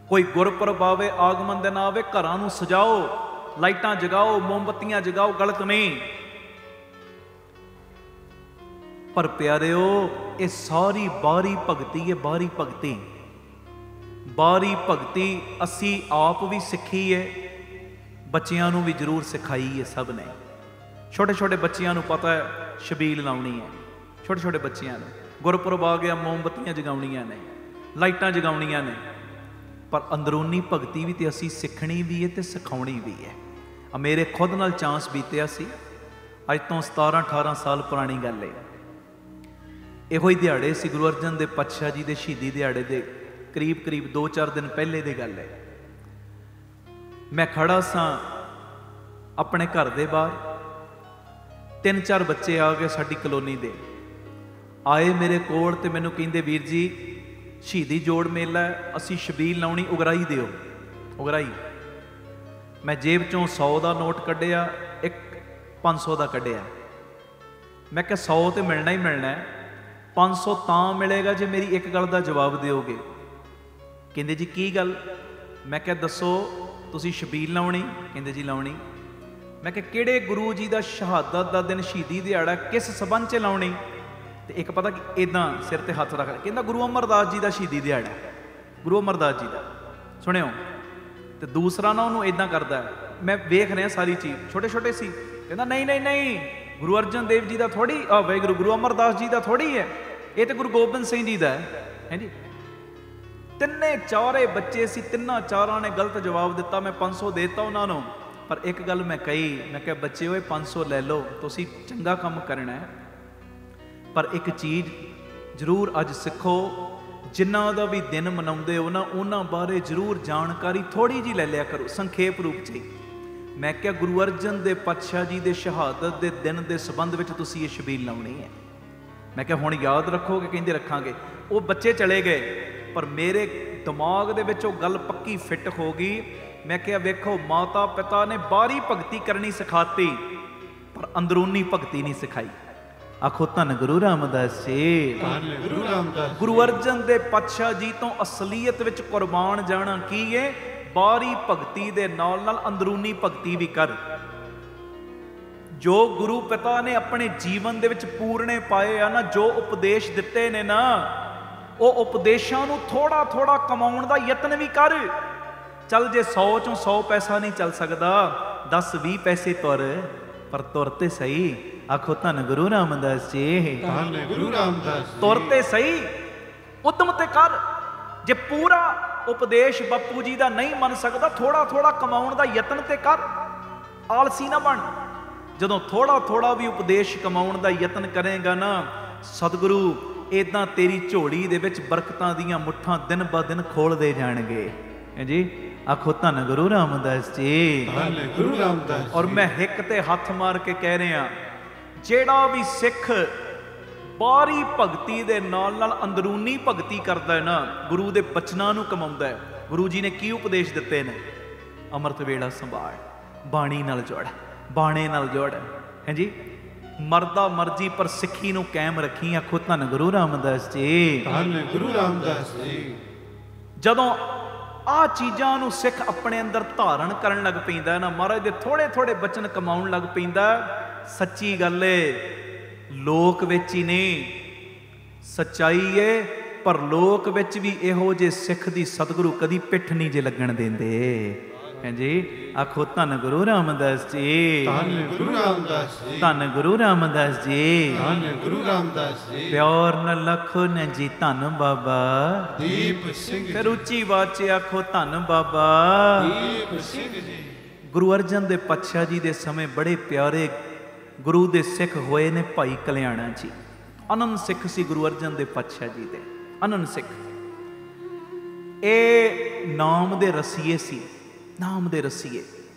[SPEAKER 3] ਕੋਈ ਗੁਰਪੁਰਬ ਆਵੇ, ਆਗਮਨ ਦਿਨ ਆਵੇ, ਘਰਾਂ ਨੂੰ ਸਜਾਓ, ਲਾਈਟਾਂ ਜਗਾਓ, ਮੋਮਬੱਤੀਆਂ ਜਗਾਓ, ਗਲਤ ਨਹੀਂ। ਪਰ ਪਿਆਰਿਓ, ਇਹ ਸਾਰੀ ਬਾਹਰੀ ਭਗਤੀ ਹੈ, ਬਾਹਰੀ ਭਗਤੀ। ਬਾਹਰੀ ਭਗਤੀ ਅਸੀਂ ਆਪ ਵੀ ਸਿੱਖੀ ਹੈ, ਬੱਚਿਆਂ ਨੂੰ ਵੀ ਜ਼ਰੂਰ ਸਿਖਾਈ ਹੈ ਸਭ ਨੇ। ਛੋਟੇ ਛੋਟੇ ਬੱਚਿਆਂ ਨੂੰ ਪਤਾ ਹੈ ਛਬੀਲ ਲਾਉਣੀ ਹੈ, ਛੋਟੇ ਛੋਟੇ ਬੱਚਿਆਂ ਨੂੰ। ਗੁਰਪੁਰਬ ਆ ਗਿਆ, ਮੋਮਬੱਤੀਆਂ ਜਗਾਉਣੀਆਂ ਨੇ, ਲਾਈਟਾਂ ਜਗਾਉਣੀਆਂ ਨੇ, ਪਰ ਅੰਦਰੂਨੀ ਭਗਤੀ ਵੀ ਤੇ ਅਸੀਂ ਸਿੱਖਣੀ ਵੀ ਹੈ ਤੇ ਸਿਖਾਉਣੀ ਵੀ ਹੈ। ਆ ਮੇਰੇ ਖੁਦ ਨਾਲ ਚਾਂਸ ਬੀਤਿਆ ਸੀ, ਅੱਜ ਤੋਂ 17-18 ਸਾਲ ਪੁਰਾਣੀ ਗੱਲ ਹੈ। ਇਹੋ ਹੀ ਦਿਹਾੜੇ ਸੀ ਗੁਰੂ ਅਰਜਨ ਦੇਵ ਪਾਤਸ਼ਾਹ ਜੀ ਦੇ ਸ਼ਹੀਦੀ ਦਿਹਾੜੇ ਦੇ ਕਰੀਬ 2-4 ਦਿਨ ਪਹਿਲੇ ਦੀ ਗੱਲ ਹੈ। ਮੈਂ ਖੜਾ ਸਾਂ ਆਪਣੇ ਘਰ ਦੇ ਬਾਹਰ, 3-4 ਬੱਚੇ ਆ ਗਏ ਸਾਡੀ ਕਲੋਨੀ ਦੇ, ਆਏ ਮੇਰੇ ਕੋਲ ਤੇ ਮੈਨੂੰ ਕਹਿੰਦੇ ਵੀਰ ਜੀ
[SPEAKER 1] ਸ਼ਹੀਦੀ ਜੋੜ ਮੇਲਾ ਅਸੀਂ ਛਬੀਲ ਲਾਉਣੀ, ਉਗਰਾਈ ਦਿਓ, ਉਗਰਾਈ। ਮੈਂ ਜੇਬ ਚੋਂ 100 ਦਾ ਨੋਟ ਕੱਢਿਆ, ਇੱਕ 500 ਦਾ ਕੱਢਿਆ। ਮੈਂ ਕਿਹਾ 100 ਤੇ ਮਿਲਣਾ ਹੀ ਮਿਲਣਾ ਹੈ, 500 ਤਾਂ ਮਿਲੇਗਾ ਜੇ ਮੇਰੀ ਇੱਕ ਗੱਲ ਦਾ ਜਵਾਬ ਦਿਓਗੇ। ਕਹਿੰਦੇ ਜੀ ਕੀ ਗੱਲ? ਮੈਂ ਕਿਹਾ ਦੱਸੋ, ਤੁਸੀਂ ਛਬੀਲ ਲਾਉਣੀ? ਕਹਿੰਦੇ ਜੀ ਲਾਉਣੀ। ਮੈਂ ਕਿਹਾ ਕਿਹੜੇ ਗੁਰੂ ਜੀ ਦਾ ਸ਼ਹਾਦਤ ਦਾ ਦਿਨ, ਸ਼ਹੀਦੀ ਦਿਹਾੜਾ, ਕਿਸ ਸੰਬੰਧ 'ਚ ਲਾਉਣੀ? ਤੇ ਇੱਕ ਪਤਾ ਕਿ ਇਦਾਂ ਸਿਰ ਤੇ ਹੱਥ ਰੱਖ, ਕਹਿੰਦਾ ਗੁਰੂ ਅਮਰਦਾਸ ਜੀ ਦਾ ਸ਼ਹੀਦੀ ਦਿਹਾੜਾ, ਗੁਰੂ ਅਮਰਦਾਸ ਜੀ ਦਾ। ਸੁਣਿਓ। ਤੇ ਦੂਸਰਾ ਨਾ ਉਹਨੂੰ ਇਦਾਂ ਕਰਦਾ, ਮੈਂ ਵੇਖ ਰਿਹਾ ਸਾਰੀ ਚੀਜ਼, ਛੋਟੇ ਛੋਟੇ ਸੀ, ਕਹਿੰਦਾ ਨਹੀਂ ਨਹੀਂ ਨਹੀਂ, ਗੁਰੂ ਅਰਜਨ ਦੇਵ ਜੀ ਦਾ ਥੋੜੀ, ਵਾਹਿਗੁਰੂ ਗੁਰੂ ਅਮਰਦਾਸ ਜੀ ਦਾ ਥੋੜੀ ਹੈ, ਇਹ ਤੇ ਗੁਰੂ ਗੋਬਿੰਦ ਸਿੰਘ ਜੀ ਦਾ ਹੈ ਜੀ। ਤਿੰਨੇ ਚਾਰੇ ਬੱਚੇ ਸੀ, ਤਿੰਨਾਂ ਚਾਰਾਂ ਨੇ ਗਲਤ ਜਵਾਬ ਦਿੱਤਾ। ਮੈਂ 500 ਦੇਤਾ ਉਹਨਾਂ ਨੂੰ, ਪਰ ਇੱਕ ਗੱਲ ਮੈਂ ਕਹੀ, ਮੈਂ ਕਿਹਾ ਬੱਚੇ ਓਏ 500 ਲੈ ਲਓ, ਤੁਸੀਂ ਚੰਗਾ ਕੰਮ ਕਰਨਾ ਹੈ, ਪਰ ਇੱਕ ਚੀਜ਼ ਜ਼ਰੂਰ ਅੱਜ ਸਿੱਖੋ, ਜਿਨ੍ਹਾਂ ਦਾ ਵੀ ਦਿਨ ਮਨਾਉਂਦੇ ਹੋ ਨਾ, ਉਹਨਾਂ ਬਾਰੇ ਜ਼ਰੂਰ ਜਾਣਕਾਰੀ ਥੋੜ੍ਹੀ ਜਿਹੀ ਲੈ ਲਿਆ ਕਰੋ, ਸੰਖੇਪ ਰੂਪ 'ਚ ਹੀ। ਮੈਂ ਕਿਹਾ ਗੁਰੂ ਅਰਜਨ ਦੇਵ ਪਾਤਸ਼ਾਹ ਜੀ ਦੇ ਸ਼ਹਾਦਤ ਦੇ ਦਿਨ ਦੇ ਸੰਬੰਧ ਵਿੱਚ ਤੁਸੀਂ ਇਹ ਛਬੀਲ ਲਾਉਣੀ ਹੈ। ਮੈਂ ਕਿਹਾ ਹੁਣ ਯਾਦ ਰੱਖੋਗੇ? ਕਹਿੰਦੇ ਰੱਖਾਂਗੇ। ਉਹ ਬੱਚੇ ਚਲੇ ਗਏ, ਪਰ ਮੇਰੇ ਦਿਮਾਗ ਦੇ ਵਿੱਚ ਉਹ ਗੱਲ ਪੱਕੀ ਫਿੱਟ ਹੋ ਗਈ। ਮੈਂ ਕਿਹਾ ਵੇਖੋ, ਮਾਤਾ ਪਿਤਾ ਨੇ ਬਾਹਰੀ ਭਗਤੀ ਕਰਨੀ ਸਿਖਾਤੀ, ਪਰ ਅੰਦਰੂਨੀ ਭਗਤੀ ਨਹੀਂ ਸਿਖਾਈ। ਆਖੋ ਧੰਨ ਗੁਰੂ ਰਾਮਦਾਸ ਜੀ।
[SPEAKER 2] ਧੰਨ ਗੁਰੂ ਰਾਮਦਾਸ।
[SPEAKER 1] ਗੁਰੂ ਅਰਜਨ ਦੇਵ ਪਾਤਸ਼ਾਹ ਜੀ ਤੋਂ ਅਸਲੀਅਤ ਵਿੱਚ ਕੁਰਬਾਨ ਜਾਣਾ ਕੀ ਹੈ? ਬਾਹਰੀ ਭਗਤੀ ਦੇ ਨਾਲ ਨਾਲ ਅੰਦਰੂਨੀ ਭਗਤੀ ਵੀ ਕਰ। ਜੋ ਗੁਰੂ ਪਿਤਾ ਨੇ ਆਪਣੇ ਜੀਵਨ ਦੇ ਵਿੱਚ ਪੂਰਨੇ ਪਾਏ ਆ ਨਾ, ਜੋ ਉਪਦੇਸ਼ ਦਿੱਤੇ ਨੇ ਨਾ, ਉਹ ਉਪਦੇਸ਼ਾਂ ਨੂੰ ਥੋੜਾ ਥੋੜਾ ਕਮਾਉਣ ਦਾ ਯਤਨ ਵੀ ਕਰ। ਚੱਲ ਜੇ 100 ਚੋਂ 100 ਪੈਸਾ ਨਹੀਂ ਚੱਲ ਸਕਦਾ, 10-20 ਪੈਸੇ ਤੁਰ, ਪਰ ਤੁਰ ਤੇ ਸਹੀ। ਆਖੋ ਧੰਨ ਗੁਰੂ ਰਾਮਦਾਸ ਜੀ।
[SPEAKER 2] ਧੰਨ ਗੁਰੂ ਰਾਮਦਾਸ।
[SPEAKER 1] ਤੁਰ ਤੇ ਸਹੀ, ਉਦਮ ਤੇ ਕਰ। ਜੇ ਪੂਰਾ ਉਪਦੇਸ਼ ਬਾਪੂ ਜੀ ਦਾ ਨਹੀਂ ਮੰਨ ਸਕਦਾ, ਥੋੜਾ ਥੋੜਾ ਕਮਾਉਣ ਦਾ ਯਤਨ ਤੇ ਕਰ, ਆਲਸੀ ਨਾ ਬਣ। ਜਦੋਂ ਥੋੜਾ ਥੋੜਾ ਵੀ ਉਪਦੇਸ਼ ਕਮਾਉਣ ਦਾ ਯਤਨ ਕਰੇਗਾ ਨਾ, ਸਤਿਗੁਰੂ ਇਦਾਂ ਤੇਰੀ ਝੋਲੀ ਦੇ ਵਿੱਚ ਬਰਕਤਾਂ ਦੀਆਂ ਮੁੱਠਾਂ ਦਿਨ ਬ ਦਿਨ ਖੋਲਦੇ ਜਾਣਗੇ ਜੀ। ਆਖੋ ਧੰਨ ਗੁਰੂ ਰਾਮਦਾਸ ਜੀ।
[SPEAKER 2] ਧੰਨ ਗੁਰੂ ਰਾਮਦਾਸ।
[SPEAKER 1] ਔਰ ਮੈਂ ਹਿੱਕ ਤੇ ਹੱਥ ਮਾਰ ਕੇ ਕਹਿ ਰਿਹਾ, ਜਿਹੜਾ ਵੀ ਸਿੱਖ ਬਾਹਰੀ ਭਗਤੀ ਦੇ ਨਾਲ ਨਾਲ ਅੰਦਰੂਨੀ ਭਗਤੀ ਕਰਦਾ ਹੈ ਨਾ, ਗੁਰੂ ਦੇ ਬਚਨਾਂ ਨੂੰ ਕਮਾਉਂਦਾ ਹੈ। ਗੁਰੂ ਜੀ ਨੇ ਕੀ ਉਪਦੇਸ਼ ਦਿੱਤੇ ਨੇ? ਅੰਮ੍ਰਿਤ ਵੇਲਾ ਸੰਭਾਲ, ਬਾਣੀ ਨਾਲ ਜੁੜ, ਬਾਣੇ ਨਾਲ ਜੁੜ, ਹੈ ਜੀ। ਮਰਦਾ ਮਰਜੀ ਪਰ ਸਿੱਖੀ ਨੂੰ ਕਾਇਮ ਰੱਖੀ। ਆਖੋ ਧੰਨ ਗੁਰੂ ਰਾਮਦਾਸ ਜੀ।
[SPEAKER 2] ਧੰਨ ਗੁਰੂ ਰਾਮਦਾਸ ਜੀ।
[SPEAKER 1] ਜਦੋਂ ਆਹ ਚੀਜ਼ਾਂ ਨੂੰ ਸਿੱਖ ਆਪਣੇ ਅੰਦਰ ਧਾਰਨ ਕਰਨ ਲੱਗ ਪੈਂਦਾ ਨਾ, ਮਹਾਰਾਜ ਦੇ ਥੋੜੇ ਥੋੜੇ ਬਚਨ ਕਮਾਉਣ ਲੱਗ ਪੈਂਦਾ, ਸੱਚੀ ਗੱਲ ਏ, ਲੋਕ ਵਿੱਚ ਹੀ ਨਹੀਂ, ਸੱਚਾਈ ਏ, ਪਰ ਲੋਕ ਵਿੱਚ ਵੀ ਇਹੋ ਜਿਹੇ ਸਿੱਖ ਦੀ ਸਤਿਗੁਰੂ ਕਦੀ ਪਿੱਠ ਨਹੀਂ ਜੇ ਲੱਗਣ ਦਿੰਦੇ, ਹੈ ਜੀ। ਆਖੋ ਧੰਨ ਗੁਰੂ ਰਾਮਦਾਸ ਜੀ।
[SPEAKER 2] ਧੰਨ ਗੁਰੂ ਰਾਮਦਾਸ ਜੀ।
[SPEAKER 1] ਧੰਨ ਗੁਰੂ ਰਾਮਦਾਸ ਜੀ।
[SPEAKER 2] ਧੰਨ ਗੁਰੂ ਰਾਮਦਾਸ ਜੀ।
[SPEAKER 1] ਪਿਆਰ ਨ ਲਖੋ ਨ ਜੀ ਧੰਨ ਬਾਬਾ
[SPEAKER 2] ਦੀਪ ਸਿੰਘ।
[SPEAKER 1] ਫਿਰ ਉੱਚੀ ਆਵਾਜ਼ 'ਚ ਆਖੋ ਧੰਨ ਬਾਬਾ
[SPEAKER 2] ਦੀਪ ਸਿੰਘ ਜੀ।
[SPEAKER 1] ਗੁਰੂ ਅਰਜਨ ਦੇਵ ਪਾਤਸ਼ਾਹ ਜੀ ਦੇ ਸਮੇਂ ਬੜੇ ਪਿਆਰੇ ਗੁਰੂ ਦੇ ਸਿੱਖ ਹੋਏ ਨੇ ਭਾਈ ਕਲਿਆਣਾ ਜੀ। ਅਨੰਦ ਸਿੱਖ ਸੀ ਗੁਰੂ ਅਰਜਨ ਦੇਵ ਪਾਤਸ਼ਾਹ ਜੀ ਦੇ, ਅਨੰਦ ਸਿੱਖ। ਇਹ ਨਾਮ ਦੇ ਰਸੀਏ ਸੀ, ਨਾਮ ਦੇ ਰਸੀਏ,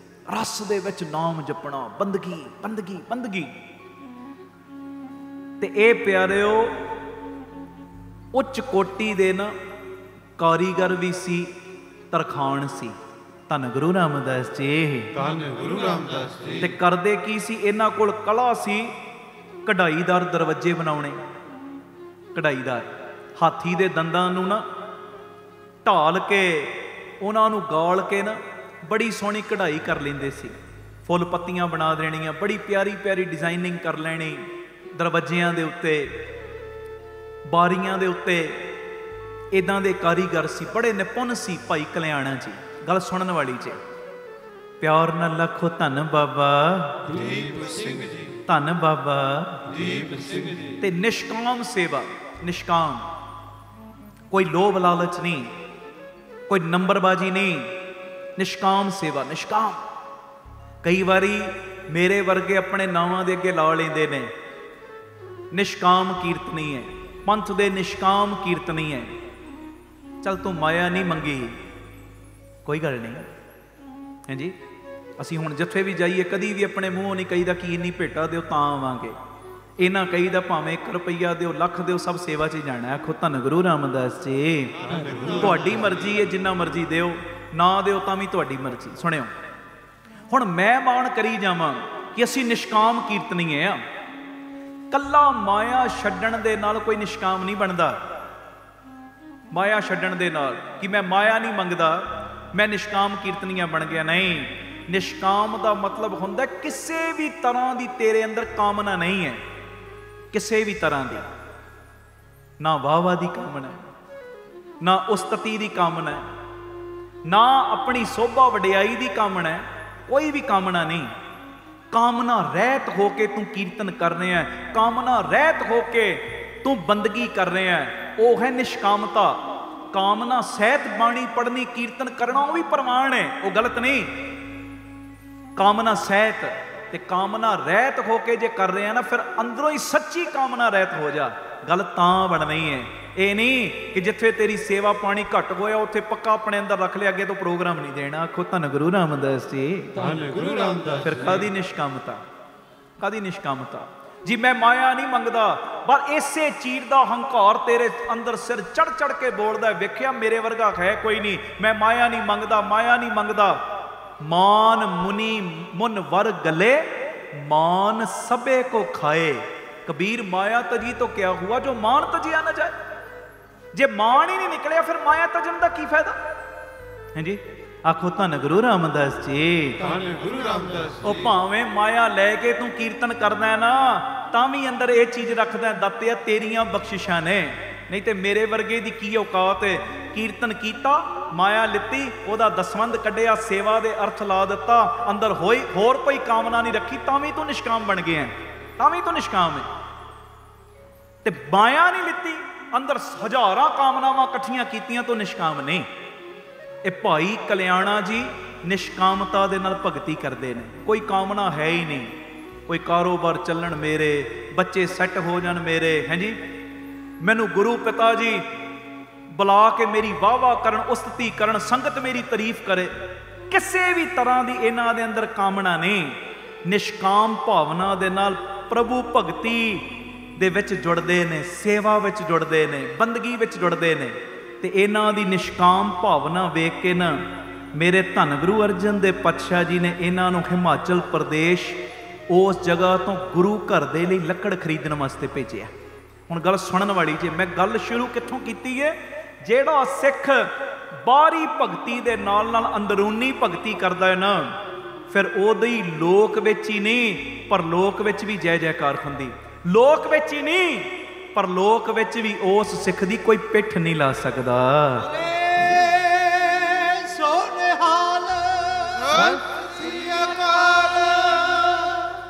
[SPEAKER 1] ਰਸ ਦੇ ਵਿੱਚ ਨਾਮ ਜਪਣਾ, ਬੰਦਗੀ ਬੰਦਗੀ ਬੰਦਗੀ। ਤੇ ਇਹ ਪਿਆਰਿਓ ਉੱਚ ਕੋਟੀ ਦੇ ਨਾ ਕਾਰੀਗਰ ਵੀ ਸੀ, ਤਰਖਾਣ ਸੀ। ਧੰਨ ਗੁਰੂ ਰਾਮਦਾਸ ਜੀ।
[SPEAKER 2] ਧੰਨ ਗੁਰੂ ਰਾਮਦਾਸ ਜੀ।
[SPEAKER 1] ਤੇ ਕਰਦੇ ਕੀ ਸੀ? ਇਹਨਾਂ ਕੋਲ ਕਲਾ ਸੀ ਕਢਾਈਦਾਰ ਦਰਵਾਜ਼ੇ ਬਣਾਉਣੇ, ਕਢਾਈਦਾਰ। ਹਾਥੀ ਦੇ ਦੰਦਾਂ ਨੂੰ ਨਾ ਢਾਲ ਕੇ, ਉਹਨਾਂ ਨੂੰ ਗਾਲ ਕੇ ਨਾ ਬੜੀ ਸੋਹਣੀ ਕਢਾਈ ਕਰ ਲੈਂਦੇ ਸੀ, ਫੁੱਲ ਪੱਤੀਆਂ ਬਣਾ ਦੇਣੀਆਂ, ਬੜੀ ਪਿਆਰੀ ਪਿਆਰੀ ਡਿਜ਼ਾਈਨਿੰਗ ਕਰ ਲੈਣੀ ਦਰਵਾਜ਼ਿਆਂ ਦੇ ਉੱਤੇ, ਬਾਰੀਆਂ ਦੇ ਉੱਤੇ। ਇਦਾਂ ਦੇ ਕਾਰੀਗਰ ਸੀ, ਬੜੇ ਨਿਪੁੰਨ ਸੀ ਭਾਈ ਕਲਿਆਣਾ ਜੀ। ਗੱਲ ਸੁਣਨ ਵਾਲੀ ਜੇ। ਪਿਆਰ ਨਾਲ ਲਖੋ ਧੰਨ ਬਾਬਾ
[SPEAKER 2] ਦੀਪ ਸਿੰਘ ਜੀ।
[SPEAKER 1] ਧੰਨ ਬਾਬਾ
[SPEAKER 2] ਦੀਪ ਸਿੰਘ ਜੀ।
[SPEAKER 1] ਤੇ ਨਿਸ਼ਕਾਮ ਸੇਵਾ, ਨਿਸ਼ਕਾਮ, ਕੋਈ ਲੋਭ ਲਾਲਚ ਨਹੀਂ, ਕੋਈ ਨੰਬਰਬਾਜ਼ੀ ਨਹੀਂ, ਨਿਸ਼ਕਾਮ ਸੇਵਾ, ਨਿਸ਼ਕਾਮ। ਕਈ ਵਾਰੀ ਮੇਰੇ ਵਰਗੇ ਆਪਣੇ ਨਾਵਾਂ ਦੇ ਅੱਗੇ ਲਾ ਲੈਂਦੇ ਨੇ, ਨਿਸ਼ਕਾਮ ਕੀਰਤਨੀ ਹੈ, ਪੰਥ ਦੇ ਨਿਸ਼ਕਾਮ ਕੀਰਤਨੀ ਹੈ। ਚੱਲ ਤੂੰ ਮਾਇਆ ਨਹੀਂ ਮੰਗੀ, ਕੋਈ ਗੱਲ ਨਹੀਂ, ਹੈ ਜੀ। ਅਸੀਂ ਹੁਣ ਜਿੱਥੇ ਵੀ ਜਾਈਏ ਕਦੀ ਵੀ ਆਪਣੇ ਮੂੰਹੋਂ ਨਹੀਂ ਕਹੀਦਾ ਕਿ ਇੰਨੀ ਭੇਟਾ ਦਿਓ ਤਾਂ ਆਵਾਂਗੇ। ਇਹਨਾਂ ਕਹੀਦਾ ਭਾਵੇਂ 1 ਰੁਪਈਆ ਦਿਓ, ਲੱਖ ਦਿਓ, ਸਭ ਸੇਵਾ 'ਚ ਹੀ ਜਾਣਾ। ਆਖੋ ਧੰਨ ਗੁਰੂ ਰਾਮਦਾਸ ਜੀ। ਤੁਹਾਡੀ ਮਰਜ਼ੀ ਹੈ, ਜਿੰਨਾ ਮਰਜ਼ੀ ਦਿਓ, ਨਾ ਦਿਓ ਤਾਂ ਵੀ ਤੁਹਾਡੀ ਮਰਜ਼ੀ। ਸੁਣਿਓ, ਹੁਣ ਮੈਂ ਮਾਣ ਕਰੀ ਜਾਵਾਂ ਕਿ ਅਸੀਂ ਨਿਸ਼ਕਾਮ ਕੀਰਤਨੀਏ ਆ। ਕੱਲਾ ਮਾਇਆ ਛੱਡਣ ਦੇ ਨਾਲ ਕੋਈ ਨਿਸ਼ਕਾਮ ਨਹੀਂ ਬਣਦਾ। ਮਾਇਆ ਛੱਡਣ ਦੇ ਨਾਲ ਕਿ ਮੈਂ ਮਾਇਆ ਨਹੀਂ ਮੰਗਦਾ, ਮੈਂ ਨਿਸ਼ਕਾਮ ਕੀਰਤਨੀਆ ਬਣ ਗਿਆ, ਨਹੀਂ। ਨਿਸ਼ਕਾਮ ਦਾ ਮਤਲਬ ਹੁੰਦਾ ਕਿਸੇ ਵੀ ਤਰ੍ਹਾਂ ਦੀ ਤੇਰੇ ਅੰਦਰ ਕਾਮਨਾ ਨਹੀਂ ਹੈ, ਕਿਸੇ ਵੀ ਤਰ੍ਹਾਂ ਦੀ। ਨਾ ਵਾਹ-ਵਾਹ ਦੀ ਕਾਮਨਾ, ਨਾ ਉਸਤਤੀ ਦੀ ਕਾਮਨਾ, ਨਾ ਆਪਣੀ ਸੋਭਾ ਵਡਿਆਈ ਦੀ ਕਾਮਨਾ, ਕੋਈ ਵੀ ਕਾਮਨਾ ਨਹੀਂ। ਕਾਮਨਾ ਰਹਿਤ ਹੋ ਕੇ ਤੂੰ ਕੀਰਤਨ ਕਰ ਰਿਹਾ, ਕਾਮਨਾ ਰਹਿਤ ਹੋ ਕੇ ਤੂੰ ਬੰਦਗੀ ਕਰ ਰਿਹਾ, ਉਹ ਹੈ ਨਿਸ਼ਕਾਮਤਾ। ਕਾਮਨਾ ਸਹਿਤ ਬਾਣੀ ਪੜ੍ਹਨੀ, ਕੀਰਤਨ ਕਰਨਾ, ਉਹ ਵੀ ਪ੍ਰਮਾਣ ਹੈ, ਉਹ ਗਲਤ ਨਹੀਂ। ਕਾਮਨਾ ਸਹਿਤ ਤੇ ਕਾਮਨਾ ਰਹਿਤ ਹੋ ਕੇ ਜੇ ਕਰ ਰਿਹਾ ਨਾ, ਫਿਰ ਅੰਦਰੋਂ ਹੀ ਸੱਚੀ ਕਾਮਨਾ ਰਹਿਤ ਹੋ ਜਾ। ਗੱਲ ਤਾਂ ਬਣਨੀ ਹੈ। ਇਹ ਨਹੀਂ ਕਿ ਜਿੱਥੇ ਤੇਰੀ ਸੇਵਾ ਪਾਣੀ ਘੱਟ ਹੋਇਆ ਉੱਥੇ ਪੱਕਾ ਆਪਣੇ ਅੰਦਰ ਰੱਖ ਲਿਆ, ਅੱਗੇ ਤੋਂ ਪ੍ਰੋਗਰਾਮ ਨਹੀਂ ਦੇਣਾ। ਆਖੋ ਧੰਨ ਗੁਰੂ ਰਾਮਦਾਸ ਜੀ।
[SPEAKER 2] ਧੰਨ ਗੁਰੂ ਰਾਮਦਾਸ।
[SPEAKER 1] ਫਿਰ ਕਾਹਦੀ ਨਿਸ਼ਕਾਮਤਾ, ਕਾਹਦੀ ਨਿਸ਼ਕਾਮਤਾ ਜੀ। ਮੈਂ ਮਾਇਆ ਨਹੀਂ ਮੰਗਦਾ, ਪਰ ਇਸੇ ਚੀਜ਼ ਦਾ ਹੰਕਾਰ ਤੇਰੇ ਅੰਦਰ ਸਿਰ ਚੜ ਚੜ ਕੇ ਬੋਲਦਾ, ਵੇਖਿਆ ਮੇਰੇ ਵਰਗਾ ਹੈ ਕੋਈ ਨਹੀਂ। ਮੈਂ ਮਾਇਆ ਨਹੀਂ ਮੰਗਦਾ, ਮਾਇਆ ਨਹੀਂ ਮੰਗਦਾ। ਮਾਨ ਮੁਨੀ ਮੁਨ ਵਰ ਗਲੇ, मान सबे को खाए। कबीर माया तजी तो क्या हुआ जो मान तजिया न जाए। जे मान ही नहीं निकलिया फिर माया तजन का की फायदा है जी। आखो धन गुरु रामदास जी।
[SPEAKER 2] धन गुरु रामदास जी।
[SPEAKER 1] ओ भावें माया लैके तू कीर्तन करदा है ना, तां भी अंदर ये चीज रखदा, दातिया तेरियां बख्शिशां ने, नहीं तो मेरे वर्गे दी की औकात है। कीर्तन कीता, माया लिती, ओदा दसवंध कढ़िया, सेवा दे अर्थ ला दिता, अंदर होई होर कोई कामना नहीं रखी, तां भी तू निष्काम बन गया है, तां भी तू निष्काम है। ते माया नहीं लिती, अंदर हजारां कामनावां इकट्ठियां कीतियां तो निष्काम नहीं। ये भाई कल्याणा जी निष्कामता दे नाल भगती करते हैं, कोई कामना है ही नहीं। कोई कारोबार चलन मेरे, बच्चे सैट हो जान मेरे, हैं जी, मैनू गुरु पिता जी बुला के मेरी वाह वाह करन, उस्तति करन, संगत मेरी तारीफ करे, किसी भी तरह की इन्हां दे अंदर कामना नहीं। निष्काम भावना दे नाल प्रभु भगती दे विच जुड़दे ने, सेवा विच जुड़दे ने, बंदगी विच जुड़दे ने। ते इन्हां दी निष्काम भावना वेख के ना मेरे धन गुरु अर्जन देव पातशाह जी ने इन्हां नूं हिमाचल प्रदेश उस जगह तो गुरु घर दे लई लकड़ खरीदण वास्ते भेजिया। हुण गल सुनन वाली जे, मैं गल शुरू कित्थों कीती है। जेड़ा सिख बाहरी भगती दे नाल नाल अंदरूनी भगती करदा है ना, फिर ओदी लोक विच ही नहीं पर लोक विच भी जय जयकार हुंदी। लोक विच ही नहीं पर लोक विच भी उस सिख दी कोई पिठ नहीं ला सकदा।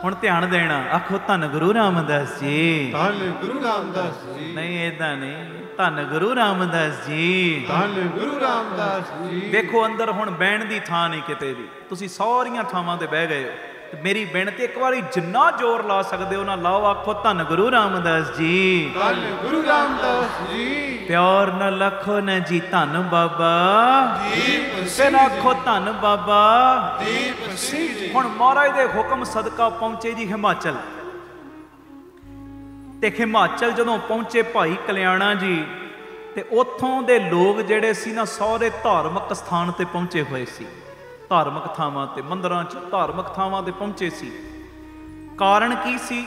[SPEAKER 1] हुण ध्यान देना, आखो धन गुरु रामदास जी।
[SPEAKER 2] धन गुरु रामदास जी।
[SPEAKER 1] नहीं इदां नहीं, धन गुरु रामदास जी।
[SPEAKER 2] धन गुरु रामदास जी।
[SPEAKER 1] देखो अंदर हुण बहन दी थां नहीं किते भी, तुसी सारियां थावां ते बह गए हो, ते मेरी बेनती एक बारी जिन्ना जोर ला सकदे हो ना लाओ। आखो धन गुरु रामदास जी।
[SPEAKER 2] धन गुरु रामदास जी।
[SPEAKER 1] प्यार न लखो न जी धन बाबा, फिर आखो धन बाबा। हुण महाराज दे हुक्म सदका पहुंचे जी हिमाचल, ते हिमाचल जदों पहुंचे भाई कल्याणा जी, ते उत्थों दे लोग जिहड़े सी ना सारे धार्मिक स्थान ते पहुंचे हुए सी, धार्मिक थावां ते मंदिरां च धार्मिक थावां ते पहुंचे सी। कारण की सी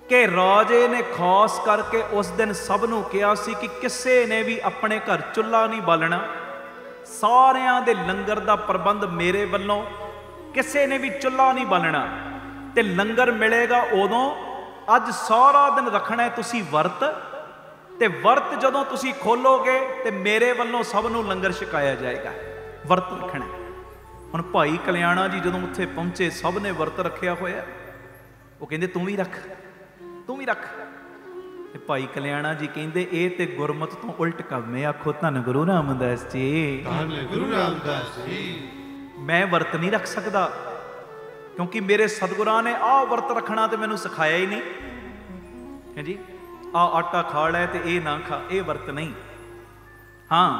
[SPEAKER 1] कि राजे ने खास करके उस दिन सब नूं कहा सी कि किसी ने भी अपने घर चुल्हा नहीं बालना, सारियां दे लंगर दा प्रबंध मेरे वल्लों, किसी ने भी चुल्हा नहीं बालना, ते लंगर मिलेगा उदों। अज सारा दिन रखना है तुसी वर्त, ते वर्त जदों तुसी खोलोगे ते मेरे वल्लों सब नूं लंगर छकाया जाएगा, वर्त रखना। हुण भाई कल्याणा जी जदों उत्थे पहुंचे सब ने वर्त रखिया होया, वो कहंदे तू भी रख, तू भी रख। ते भाई कल्याणा जी कहंदे ए ते गुरमत तो उल्ट काम है। आखो धन गुरु रामदास जी।
[SPEAKER 2] धन गुरु रामदास जी।
[SPEAKER 1] मैं वर्त नहीं रख सकदा क्योंकि मेरे सतगुरां ने आ वर्त रखना तो मैनू सिखाया ही नहीं है जी। आ आटा खा लै ते ए ना खा, ये वर्त नहीं। हाँ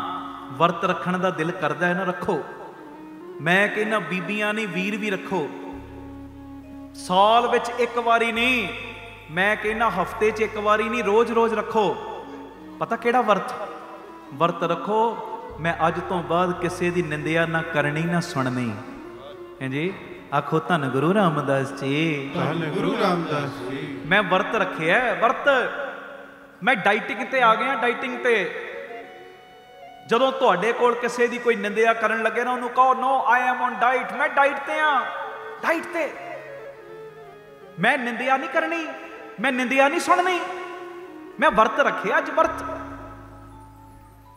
[SPEAKER 1] वर्त रखने का दिल करता है ना, रखो। मैं कहना बीबियां नहीं वीर भी रखो, ਸਾਲ ਵਿੱਚ ਇੱਕ ਵਾਰੀ ਨਹੀਂ, ਮੈਂ ਕਹਿੰਦਾ ਹਫਤੇ 'ਚ ਇੱਕ ਵਾਰੀ ਨਹੀਂ, ਰੋਜ਼-ਰੋਜ਼ ਰੱਖੋ। ਪਤਾ ਕਿਹੜਾ ਵਰਤ ਰੱਖੋ, ਮੈਂ ਅੱਜ ਤੋਂ ਬਾਅਦ ਕਿਸੇ ਦੀ ਨਿੰਦਿਆ ਨਾ ਕਰਨੀ ਨਾ ਸੁਣਨੀ। ਹਾਂਜੀ, ਆਖੋ ਧੰਨ ਗੁਰੂ ਰਾਮਦਾਸ ਜੀ,
[SPEAKER 2] ਧੰਨ ਗੁਰੂ ਰਾਮਦਾਸ ਜੀ।
[SPEAKER 1] ਮੈਂ ਵਰਤ ਰੱਖਿਆ, ਵਰਤ। ਮੈਂ ਡਾਈਟਿੰਗ ਤੇ ਆ ਗਿਆ, ਡਾਈਟਿੰਗ ਤੇ। ਜਦੋਂ ਤੁਹਾਡੇ ਕੋਲ ਕਿਸੇ ਦੀ ਕੋਈ ਨਿੰਦਿਆ ਕਰਨ ਲੱਗੇ ਨਾ, ਉਹਨੂੰ ਕਹੋ ਨੋ ਆਈ ਐਮ ਔਨ ਡਾਈਟ, ਮੈਂ ਡਾਈਟ ਤੇ ਆ, ਡਾਈਟ ਤੇ। ਮੈਂ ਨਿੰਦਿਆ ਨਹੀਂ ਕਰਨੀ, ਮੈਂ ਨਿੰਦਿਆ ਨਹੀਂ ਸੁਣਨੀ, ਮੈਂ ਵਰਤ ਰੱਖਿਆ। ਅੱਜ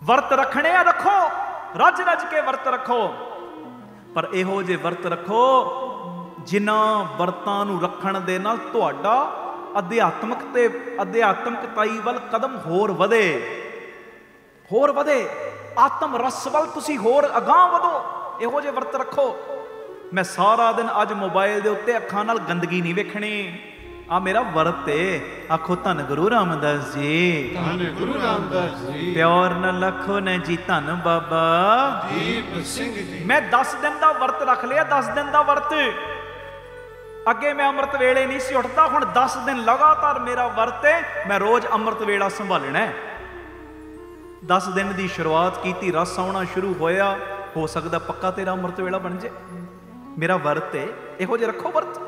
[SPEAKER 1] ਵਰਤ ਰੱਖਣੇ ਆ, ਰੱਖੋ, ਰੱਜ ਰੱਜ ਕੇ ਵਰਤ ਰੱਖੋ। ਪਰ ਇਹੋ ਜਿਹੇ ਵਰਤ ਰੱਖੋ ਜਿਨ੍ਹਾਂ ਵਰਤਾਂ ਨੂੰ ਰੱਖਣ ਦੇ ਨਾਲ ਤੁਹਾਡਾ ਅਧਿਆਤਮਕਤਾਈ ਵੱਲ ਕਦਮ ਹੋਰ ਵਧੇ, ਆਤਮ ਰਸ ਵੱਲ ਤੁਸੀਂ ਹੋਰ ਅਗਾਂਹ ਵਧੋ। ਇਹੋ ਜਿਹੇ ਵਰਤ ਰੱਖੋ। ਮੈਂ ਸਾਰਾ ਦਿਨ ਅੱਜ ਮੋਬਾਈਲ ਦੇ ਉੱਤੇ ਅੱਖਾਂ ਨਾਲ ਗੰਦਗੀ ਨਹੀਂ ਵੇਖਣੀ, ਆ ਮੇਰਾ ਵਰਤ ਏ। ਆਖੋ ਧੰਨ ਗੁਰੂ ਰਾਮਦਾਸ ਜੀ,
[SPEAKER 2] ਧੰਨ ਗੁਰੂ ਰਾਮਦਾਸ ਜੀ।
[SPEAKER 1] ਪਿਆਰ ਨਾਲ ਲਖੋ ਨੇ ਜੀ, ਧੰਨ ਬਾਬਾ
[SPEAKER 2] ਦੀਪ ਸਿੰਘ ਜੀ।
[SPEAKER 1] ਮੈਂ 10 ਦਿਨ ਦਾ ਵਰਤ ਰੱਖ ਲਿਆ, 10 ਦਿਨ ਦਾ ਵਰਤ। ਅੱਗੇ ਮੈਂ ਅੰਮ੍ਰਿਤ ਵੇਲੇ ਨਹੀਂ ਸੀ ਉੱਠਦਾ, ਹੁਣ 10 ਦਿਨ ਲਗਾਤਾਰ ਮੇਰਾ ਵਰਤ ਹੈ। ਮੈਂ ਰੋਜ਼ ਅੰਮ੍ਰਿਤ ਵੇਲਾ ਸੰਭਾਲਣਾ ਹੈ। 10 ਦਿਨ ਦੀ ਸ਼ੁਰੂਆਤ ਕੀਤੀ, ਰਸ ਆਉਣਾ ਸ਼ੁਰੂ ਹੋਇਆ, ਹੋ ਸਕਦਾ ਪੱਕਾ ਤੇਰਾ ਅੰਮ੍ਰਿਤ ਵੇਲਾ ਬਣ ਜੇ। ਮੇਰਾ ਵਰਤ ਹੈ, ਇਹੋ ਜਿਹੇ ਰੱਖੋ ਵਰਤ।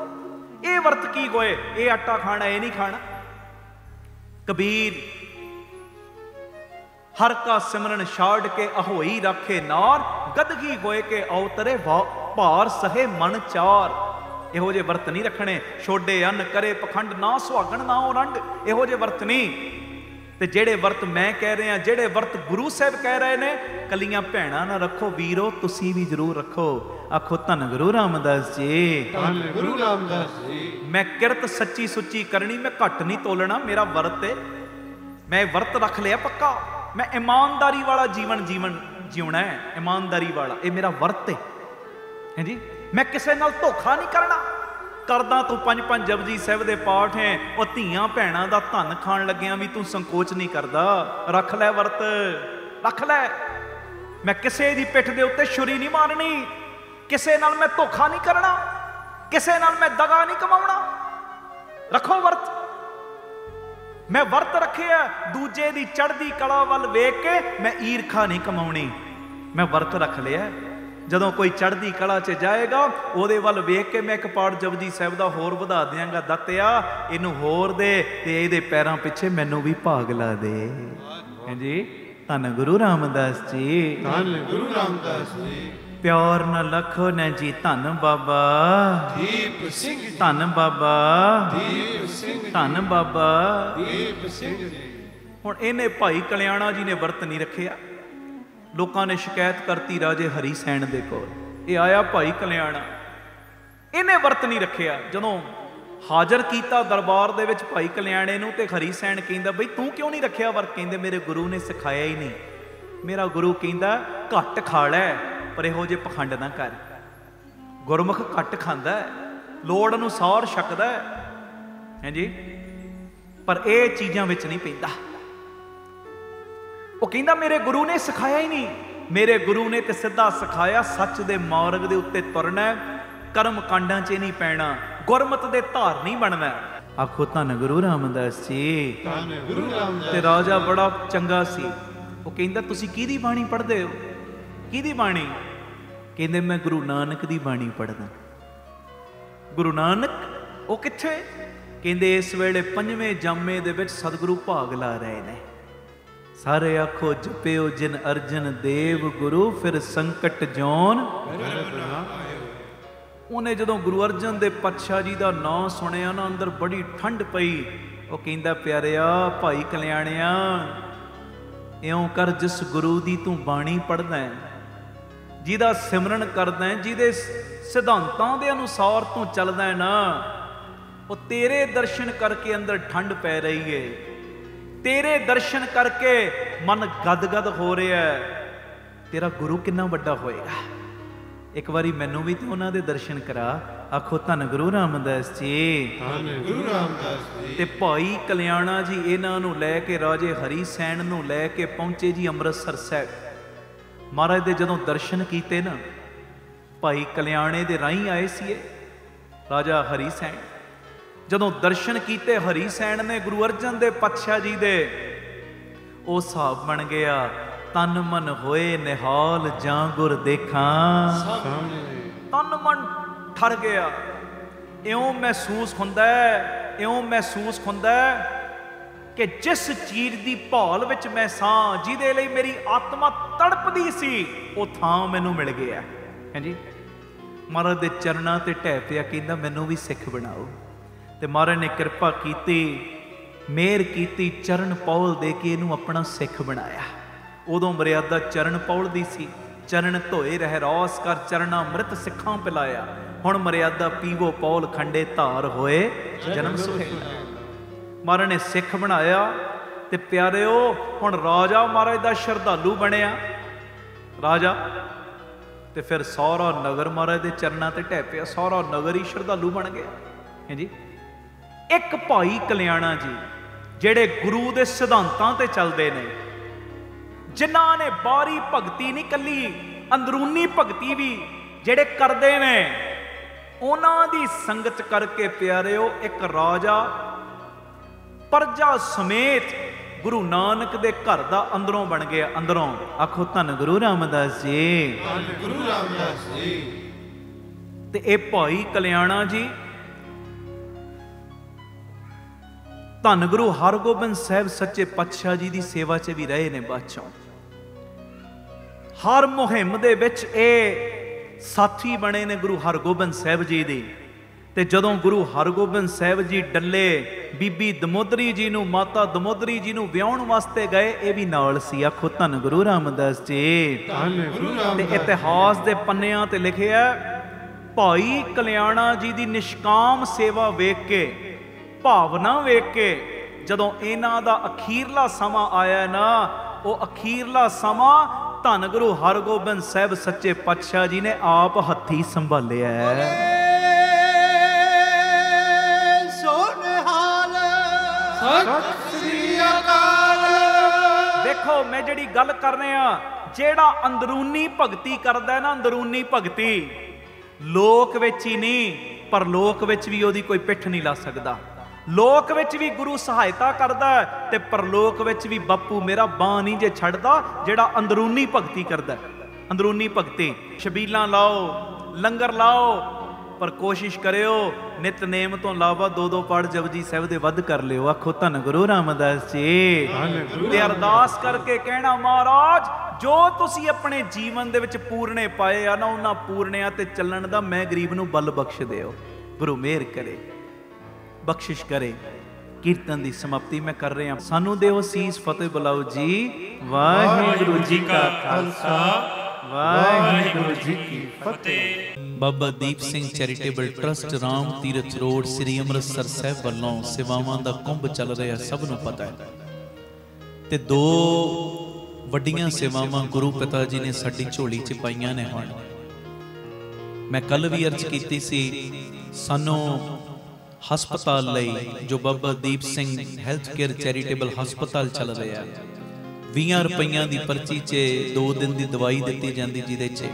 [SPEAKER 1] ਇਹ ਵਰਤ ਕੀ ਹੋਏ, ਇਹ ਆਟਾ ਖਾਣਾ, ਇਹ ਨਹੀਂ ਖਾਣਾ। ਕਬੀਰ ਹਰ ਕਾ ਸਿਮਰਨ ਛਾੜ ਕੇ ਅਹੋਈ ਰੱਖੇ ਨਾਰ, ਗਦਗੀ ਹੋਏ ਕੇ ਅਵਤਰੇ ਭਾਰ ਸਹੇ ਮਨ ਚਾਰ। ਇਹੋ ਜਿਹੇ ਵਰਤ ਨਹੀਂ ਰੱਖਣੇ। ਛੋਡੇ ਅੰਨ ਕਰੇ ਪਖੰਡ, ਨਾ ਸੁਹਾਗਣ ਨਾ ਉਹ ਰੰਡ। ਇਹੋ ਜਿਹੇ ਵਰਤ ਨਹੀਂ। ਤੇ ਜਿਹੜੇ ਵਰਤ ਮੈਂ ਕਹਿ ਰਿਹਾ, ਜਿਹੜੇ ਵਰਤ ਗੁਰੂ ਸਾਹਿਬ ਕਹਿ ਰਹੇ ਨੇ, ਕੱਲੀਆਂ ਭੈਣਾਂ ਨਾ ਰੱਖੋ ਵੀਰੋ, ਤੁਸੀਂ ਵੀ ਜ਼ਰੂਰ ਰੱਖੋ। ਆਖੋ ਧੰਨ ਗੁਰੂ ਰਾਮਦਾਸ ਜੀ,
[SPEAKER 2] ਧੰਨ ਗੁਰੂ ਰਾਮਦਾਸ ਜੀ।
[SPEAKER 1] ਮੈਂ ਕਿਰਤ ਸੱਚੀ ਸੁੱਚੀ ਕਰਨੀ, ਮੈਂ ਘੱਟ ਨਹੀਂ ਤੋਲਣਾ, ਮੇਰਾ ਵਰਤ ਹੈ। ਮੈਂ ਵਰਤ ਰੱਖ ਲਿਆ ਪੱਕਾ। ਮੈਂ ਇਮਾਨਦਾਰੀ ਵਾਲਾ ਜੀਵਨ ਜਿਉਣਾ ਹੈ, ਇਮਾਨਦਾਰੀ ਵਾਲਾ, ਇਹ ਮੇਰਾ ਵਰਤ ਹੈ। ਹਾਂਜੀ, ਮੈਂ ਕਿਸੇ ਨਾਲ ਧੋਖਾ ਨਹੀਂ ਕਰਨਾ। ਕਰਦਾ ਤੂੰ 5-5 ਜਪਜੀ ਸਾਹਿਬ ਦੇ ਪਾਠ ਹੈ, ਉਹ ਧੀਆਂ ਭੈਣਾਂ ਦਾ ਧਨ ਖਾਣ ਲੱਗਿਆਂ ਵੀ ਤੂੰ ਸੰਕੋਚ ਨਹੀਂ ਕਰਦਾ। ਰੱਖ ਲੈ ਵਰਤ, ਰੱਖ ਲੈ। ਮੈਂ ਕਿਸੇ ਦੀ ਪਿੱਠ ਦੇ ਉੱਤੇ ਛੁਰੀ ਨਹੀਂ ਮਾਰਨੀ, ਕਿਸੇ ਨਾਲ ਮੈਂ ਧੋਖਾ ਨਹੀਂ ਕਰਨਾ, ਕਿਸੇ ਨਾਲ ਮੈਂ ਦਗਾ ਨਹੀਂ ਕਮਾਉਣਾ। ਰੱਖੋ ਵਰਤ। ਮੈਂ ਵਰਤ ਰੱਖਿਆ, ਦੂਜੇ ਦੀ ਚੜ੍ਹਦੀ ਕਲਾ ਵੱਲ ਵੇਖ ਕੇ ਮੈਂ ਈਰਖਾ ਨਹੀਂ ਕਮਾਉਣੀ। ਮੈਂ ਵਰਤ ਰੱਖ ਲਿਆ। ਜਦੋਂ ਕੋਈ ਚੜ੍ਹਦੀ ਕਲਾ 'ਚ ਜਾਏਗਾ, ਉਹਦੇ ਵੱਲ ਵੇਖ ਕੇ ਮੈਂ ਇੱਕ ਪਾਠ ਜਪਜੀ ਸਾਹਿਬ ਦਾ ਹੋਰ ਵਧਾ ਦਿਆਂਗਾ। ਦਾਤਿਆ ਇਹਨੂੰ ਹੋਰ ਦੇ, ਤੇ ਇਹਦੇ ਪੈਰਾਂ ਪਿੱਛੇ ਮੈਨੂੰ ਵੀ ਭਾਗ ਲਾ ਦੇ। ਹਾਂਜੀ, ਧੰਨ ਗੁਰੂ ਰਾਮਦਾਸ ਜੀ,
[SPEAKER 2] ਧੰਨ ਗੁਰੂ ਰਾਮਦਾਸ ਜੀ।
[SPEAKER 1] ਪਿਆਰ ਨਾਲ ਲਖੋ ਨੇ ਜੀ, ਧੰਨ ਬਾਬਾ
[SPEAKER 2] ਦੀਪ ਸਿੰਘ ਜੀ,
[SPEAKER 1] ਧੰਨ ਬਾਬਾ
[SPEAKER 2] ਦੀਪ ਸਿੰਘ ਜੀ,
[SPEAKER 1] ਧੰਨ ਬਾਬਾ
[SPEAKER 2] ਦੀਪ ਸਿੰਘ ਜੀ।
[SPEAKER 1] ਹੁਣ ਇਹਨੇ ਭਾਈ ਕਲਿਆਣਾ ਜੀ ਨੇ ਵਰਤ ਨਹੀਂ ਰੱਖਿਆ। ਲੋਕਾਂ ਨੇ ਸ਼ਿਕਾਇਤ ਕਰਤੀ ਰਾਜੇ ਹਰੀ ਸੈਣ ਦੇ ਕੋਲ, ਇਹ ਆਇਆ ਭਾਈ ਕਲਿਆਣਾ, ਇਹਨੇ ਵਰਤ ਨਹੀਂ ਰੱਖਿਆ। ਜਦੋਂ ਹਾਜ਼ਰ ਕੀਤਾ ਦਰਬਾਰ ਦੇ ਵਿੱਚ ਭਾਈ ਕਲਿਆਣੇ ਨੂੰ, ਤੇ ਹਰੀ ਸੈਣ ਕਹਿੰਦਾ ਬਈ ਤੂੰ ਕਿਉਂ ਨਹੀਂ ਰੱਖਿਆ ਵਰਤ? ਕਹਿੰਦੇ ਮੇਰੇ ਗੁਰੂ ਨੇ ਸਿਖਾਇਆ ਹੀ ਨਹੀਂ। ਮੇਰਾ ਗੁਰੂ ਕਹਿੰਦਾ ਘੱਟ ਖਾ ਲੈ, ਪਰ ਇਹੋ ਜਿਹੇ ਪਖੰਡ ਨਾ ਕਰ। ਗੁਰਮੁਖ ਘੱਟ ਖਾਂਦਾ, ਲੋੜ ਅਨੁਸਾਰ ਛਕਦਾ ਹੈ। ਹਾਂਜੀ, ਪਰ ਇਹ ਚੀਜ਼ਾਂ ਵਿੱਚ ਨਹੀਂ ਪੈਂਦਾ। ਉਹ ਕਹਿੰਦਾ ਮੇਰੇ ਗੁਰੂ ਨੇ ਸਿਖਾਇਆ ਹੀ ਨਹੀਂ। ਮੇਰੇ ਗੁਰੂ ਨੇ ਤੇ ਸਿੱਧਾ ਸਿਖਾਇਆ, ਸੱਚ ਦੇ ਮਾਰਗ ਦੇ ਉੱਤੇ ਤੁਰਨਾ, ਕਰਮ ਕਾਂਡਾਂ 'ਚ ਨਹੀਂ ਪੈਣਾ, ਗੁਰਮਤ ਦੇ ਧਾਰ ਨਹੀਂ ਬਣਨਾ। ਆਖੋ ਧੰਨ ਗੁਰੂ ਰਾਮਦਾਸ ਜੀ,
[SPEAKER 2] ਧੰਨ ਗੁਰੂ ਰਾਮਦਾਸ।
[SPEAKER 1] ਤੇ ਰਾਜਾ ਬੜਾ ਚੰਗਾ ਸੀ। ਉਹ ਕਹਿੰਦਾ ਤੁਸੀਂ ਕਿਹਦੀ ਬਾਣੀ ਪੜ੍ਹਦੇ ਹੋ? ਕਿਹਦੀ ਬਾਣੀ? ਕਹਿੰਦੇ ਮੈਂ ਗੁਰੂ ਨਾਨਕ ਦੀ ਬਾਣੀ ਪੜ੍ਹਦਾ। ਗੁਰੂ ਨਾਨਕ ਉਹ ਕਿੱਥੇ? ਕਹਿੰਦੇ ਇਸ ਵੇਲੇ 5ਵੇਂ ਜਾਮੇ ਦੇ ਵਿੱਚ ਸਤਿਗੁਰੂ ਭਾਗ ਲਾ ਰਹੇ ਨੇ। ਸਾਰੇ ਆਖੋ ਜਪਿਓ ਜਿਨ ਅਰਜਨ ਦੇਵ ਗੁਰੂ, ਫਿਰ ਸੰਕਟ ਜੋਨ। ਉਹਨੇ ਜਦੋਂ ਗੁਰੂ ਅਰਜਨ ਦੇ ਪਾਤਸ਼ਾਹ ਜੀ ਦਾ ਨਾਂ ਸੁਣਿਆ ਨਾ, ਅੰਦਰ ਬੜੀ ਠੰਡ ਪਈ। ਉਹ ਕਹਿੰਦਾ ਪਿਆਰਿਆ ਭਾਈ ਕਲਿਆਣਿਆ, ਇਉਂ ਕਰ ਜਿਸ ਗੁਰੂ ਦੀ ਤੂੰ ਬਾਣੀ ਪੜ੍ਹਦਾ ਹੈ, ਜਿਹਦਾ ਸਿਮਰਨ ਕਰਦਾ ਹੈ, ਜਿਹਦੇ ਸਿਧਾਂਤਾਂ ਦੇ ਅਨੁਸਾਰ ਤੂੰ ਚੱਲਦਾ ਹੈ ਨਾ, ਉਹ ਤੇਰੇ ਦਰਸ਼ਨ ਕਰਕੇ ਅੰਦਰ ਠੰਡ ਪੈ ਰਹੀ ਹੈ। ਤੇਰੇ ਦਰਸ਼ਨ ਕਰਕੇ ਮਨ ਗਦਗਦ ਹੋ ਰਿਹਾ। ਤੇਰਾ ਗੁਰੂ ਕਿੰਨਾ ਵੱਡਾ ਹੋਏਗਾ। ਇੱਕ ਵਾਰੀ ਮੈਨੂੰ ਵੀ ਤੇ ਉਹਨਾਂ ਦੇ ਦਰਸ਼ਨ ਕਰਾ। ਆਖੋ ਧੰਨ ਗੁਰੂ ਰਾਮਦਾਸ ਜੀ,
[SPEAKER 2] ਧੰਨ ਗੁਰੂ ਰਾਮਦਾਸ ਜੀ।
[SPEAKER 1] ਤੇ ਭਾਈ ਕਲਿਆਣਾ ਜੀ ਇਹਨਾਂ ਨੂੰ ਲੈ ਕੇ ਰਾਜੇ ਹਰੀ ਸੈਣ ਨੂੰ ਲੈ ਕੇ ਪਹੁੰਚੇ ਜੀ ਅੰਮ੍ਰਿਤਸਰ ਸਾਹਿਬ। ਮਹਾਰਾਜ ਦੇ ਜਦੋਂ ਦਰਸ਼ਨ ਕੀਤੇ ਨਾ, ਭਾਈ ਕਲਿਆਣੇ ਦੇ ਰਾਹੀਂ ਆਏ ਸੀ, ਰਾਜਾ ਹਰੀ ਸੈਣ। ਜਦੋਂ ਦਰਸ਼ਨ ਕੀਤੇ ਹਰੀ ਸੈਣ ਨੇ ਗੁਰੂ ਅਰਜਨ ਦੇਵ ਪਾਤਸ਼ਾਹ ਜੀ ਦੇ, ਉਹ ਹਿਸਾਬ ਬਣ ਗਿਆ, ਤਨ ਮਨ ਹੋਏ ਨਿਹਾਲ ਜਾਂ ਗੁਰ ਦੇਖਾਂ। ਤਨ ਮਨ ਠਰ ਗਿਆ। ਇਉਂ ਮਹਿਸੂਸ ਹੁੰਦਾ ਹੈ, ਇਉਂ ਮਹਿਸੂਸ ਹੁੰਦਾ ਹੈ ਕਿ ਜਿਸ ਚੀਜ਼ ਦੀ ਭਾਲ ਵਿੱਚ ਮੈਂ ਸਾਂ, ਜਿਹਦੇ ਲਈ ਮੇਰੀ ਆਤਮਾ ਤੜਪਦੀ ਸੀ, ਉਹ ਥਾਂ ਮੈਨੂੰ ਮਿਲ ਗਿਆ। ਹਾਂਜੀ, ਮਹਾਰਾਜ ਦੇ ਚਰਨਾਂ ਤੇ ਢਹਿ ਪਿਆ, ਕਹਿੰਦਾ ਮੈਨੂੰ ਵੀ ਸਿੱਖ ਬਣਾਓ। ਤੇ ਮਹਾਰਾਜ ਨੇ ਕਿਰਪਾ ਕੀਤੀ, ਮਿਹਰ ਕੀਤੀ, ਚਰਨ ਪੌਲ ਦੇ ਕੇ ਇਹਨੂੰ ਆਪਣਾ ਸਿੱਖ ਬਣਾਇਆ। ਉਦੋਂ ਮਰਿਆਦਾ ਚਰਨ ਪੌਲ ਦੀ ਸੀ, ਚਰਨ ਧੋਏ ਰਹਿ ਰੌਸ ਕਰ ਚਰਨਾ ਅੰਮ੍ਰਿਤ ਸਿੱਖਾਂ ਪਿਲਾਇਆ। ਹੁਣ ਮਰਿਆਦਾ ਪੀਵੋ ਪੌਲ ਖੰਡੇ ਧਾਰ ਹੋਏ ਜਨਮ ਸੁਹੇਲਾ। ਮਹਾਰਾਜ ਨੇ ਸਿੱਖ ਬਣਾਇਆ। ਤੇ ਪਿਆਰਿਓ, ਹੁਣ ਰਾਜਾ ਮਹਾਰਾਜ ਦਾ ਸ਼ਰਧਾਲੂ ਬਣਿਆ ਰਾਜਾ, ਤੇ ਫਿਰ ਸਾਰਾ ਨਗਰ ਮਹਾਰਾਜ ਦੇ ਚਰਨਾਂ ਤੇ ਢਹਿ ਪਿਆ, ਸਾਰਾ ਨਗਰ ਹੀ ਸ਼ਰਧਾਲੂ ਬਣ ਗਿਆ। ਹਾਂਜੀ, ਇੱਕ ਭਾਈ ਕਲਿਆਣਾ ਜੀ, ਜਿਹੜੇ ਗੁਰੂ ਦੇ ਸਿਧਾਂਤਾਂ ਤੇ ਚੱਲਦੇ ਨੇ, ਜਿਨ੍ਹਾਂ ਨੇ ਬਾਹਰੀ ਭਗਤੀ ਨਹੀਂ ਕੱਲੀ, ਅੰਦਰੂਨੀ ਭਗਤੀ ਵੀ ਜਿਹੜੇ ਕਰਦੇ ਨੇ, ਉਹਨਾਂ ਦੀ ਸੰਗਤ ਕਰਕੇ ਪਿਆਰਿਓ, ਇੱਕ ਰਾਜਾ ਪਰਜਾ ਸਮੇਤ ਗੁਰੂ ਨਾਨਕ ਦੇ ਘਰ ਦਾ ਅੰਦਰੋਂ ਬਣ ਗਿਆ। ਅੰਦਰੋਂ ਆਖੋ ਧੰਨ ਗੁਰੂ ਰਾਮਦਾਸ ਜੀ,
[SPEAKER 2] ਧੰਨ ਗੁਰੂ ਰਾਮਦਾਸ ਜੀ।
[SPEAKER 1] ਤੇ ਇਹ ਭਾਈ ਕਲਿਆਣਾ ਜੀ ਧੰਨ ਗੁਰੂ ਹਰਗੋਬਿੰਦ ਸਾਹਿਬ ਸੱਚੇ ਪਾਤਸ਼ਾਹ ਜੀ ਦੀ ਸੇਵਾ 'ਚ ਵੀ ਰਹੇ ਨੇ ਬਾਦਸ਼ਾਹ। ਹਰ ਮੁਹਿੰਮ ਦੇ ਵਿੱਚ ਇਹ ਸਾਥੀ ਬਣੇ ਨੇ ਗੁਰੂ ਹਰਗੋਬਿੰਦ ਸਾਹਿਬ ਜੀ ਦੀ। ਤੇ ਜਦੋਂ ਗੁਰੂ ਹਰਗੋਬਿੰਦ ਸਾਹਿਬ ਜੀ ਡੱਲੇ ਬੀਬੀ ਦਮੋਦਰੀ ਜੀ ਨੂੰ, ਮਾਤਾ ਦਮੋਦਰੀ ਜੀ ਨੂੰ ਵਿਆਹਣ ਵਾਸਤੇ ਗਏ, ਇਹ ਵੀ ਨਾਲ ਸੀ। ਆਖੋ ਧੰਨ ਗੁਰੂ ਰਾਮਦਾਸ ਜੀ। ਤੇ ਇਤਿਹਾਸ ਦੇ ਪੰਨਿਆਂ ਤੇ ਲਿਖਿਆ, ਭਾਈ ਕਲਿਆਣਾ ਜੀ ਦੀ ਨਿਸ਼ਕਾਮ ਸੇਵਾ ਵੇਖ ਕੇ, ਭਾਵਨਾ ਵੇਖ ਕੇ, ਜਦੋਂ ਇਹਨਾਂ ਦਾ ਅਖੀਰਲਾ ਸਮਾਂ ਆਇਆ ਨਾ, ਉਹ ਅਖੀਰਲਾ ਸਮਾਂ ਧੰਨ ਗੁਰੂ ਹਰਗੋਬਿੰਦ ਸਾਹਿਬ ਸੱਚੇ ਪਾਤਸ਼ਾਹ ਜੀ ਨੇ ਆਪ ਹੱਥੀ ਸੰਭਾਲਿਆ।
[SPEAKER 2] ਸਤਿ ਸ੍ਰੀ ਅਕਾਲ।
[SPEAKER 1] ਦੇਖੋ, ਮੈਂ ਜਿਹੜੀ ਗੱਲ ਕਰ ਰਿਹਾ, ਜਿਹੜਾ ਅੰਦਰੂਨੀ ਭਗਤੀ ਕਰਦਾ ਹੈ ਨਾ, ਅੰਦਰੂਨੀ ਭਗਤੀ, ਲੋਕ ਵਿੱਚ ਹੀ ਨਹੀਂ, ਪਰ ਲੋਕ ਵਿੱਚ ਵੀ ਉਹਦੀ ਕੋਈ ਪਿੱਠ ਨਹੀਂ ਲਾ ਸਕਦਾ। ਲੋਕ ਵਿੱਚ ਵੀ ਗੁਰੂ ਸਹਾਇਤਾ ਕਰਦਾ ਤੇ ਪਰਲੋਕ ਵਿੱਚ ਵੀ ਬਾਪੂ ਮੇਰਾ ਬਾਂਹ ਨਹੀਂ ਜੇ ਛੱਡਦਾ, ਜਿਹੜਾ ਅੰਦਰੂਨੀ ਭਗਤੀ ਕਰਦਾ। ਅੰਦਰੂਨੀ ਭਗਤੀ, ਛਬੀਲਾਂ ਲਾਓ, ਲੰਗਰ ਲਾਓ, ਪਰ ਕੋਸ਼ਿਸ਼ ਕਰਿਓ ਨਿਤਨੇਮ ਤੋਂ ਇਲਾਵਾ 2-2 ਪਾਠ ਜਪਜੀ ਸਾਹਿਬ ਦੇ ਵੱਧ ਕਰ ਲਿਓ। ਆਖੋ ਧੰਨ ਗੁਰੂ ਰਾਮਦਾਸ ਜੀ। ਤੇ ਅਰਦਾਸ ਕਰਕੇ ਕਹਿਣਾ, ਮਹਾਰਾਜ ਜੋ ਤੁਸੀਂ ਆਪਣੇ ਜੀਵਨ ਦੇ ਵਿੱਚ ਪੂਰਨੇ ਪਾਏ ਆ ਨਾ, ਉਹਨਾਂ ਪੂਰਨਿਆਂ ਤੇ ਚੱਲਣ ਦਾ ਮੈਂ ਗਰੀਬ ਨੂੰ ਬਲ ਬਖਸ਼ ਦਿਓ। ਗੁਰੂ ਮਿਹਰ ਕਰੇ, ਬਖਸ਼ਿਸ਼ ਕਰੇ। ਕੀਰਤਨ ਦੀ ਸਮਾਪਤੀ ਮੈਂ ਕਰ ਰਿਹਾ। ਸਾਨੂੰ ਦਿਓ ਸੀਸ, ਫਤਿਹ ਬੁਲਾਓ ਜੀ। ਵਾਹਿਗੁਰੂ ਜੀ ਕਾ ਖਾਲਸਾ, ਵਾਹਿਗੁਰੂ ਜੀ ਕੀ ਫਤਿਹ। Baba Deep Singh charitable trust, Ram Tirath road, ਸ੍ਰੀ ਅੰਮ੍ਰਿਤਸਰ ਸਾਹਿਬ ਵੱਲੋਂ ਸੇਵਾਵਾਂ ਦਾ ਕੁੰਭ ਚੱਲ ਰਿਹਾ, ਸਭ ਨੂੰ ਪਤਾ ਹੈ। ਤੇ 2 ਵੱਡੀਆਂ ਸੇਵਾਵਾਂ ਗੁਰੂ ਪਿਤਾ ਜੀ ਨੇ ਸਾਡੀ ਝੋਲੀ 'ਚ ਪਾਈਆਂ ਨੇ। ਹੁਣ ਮੈਂ ਕੱਲ ਵੀ ਅਰਜ਼ ਕੀਤੀ ਸੀ, ਸਾਨੂੰ ਹਸਪਤਾਲ ਲਈ ਜੋ Baba Deep Singh health care charitable ਹਸਪਤਾਲ ਚੱਲ ਰਿਹਾ, 20 ਰੁਪਈਆਂ ਦੀ ਪਰਚੀ 'ਚ 2 ਦਿਨ ਦੀ ਦਵਾਈ ਦਿੱਤੀ ਜਾਂਦੀ, ਜਿਹਦੇ 'ਚ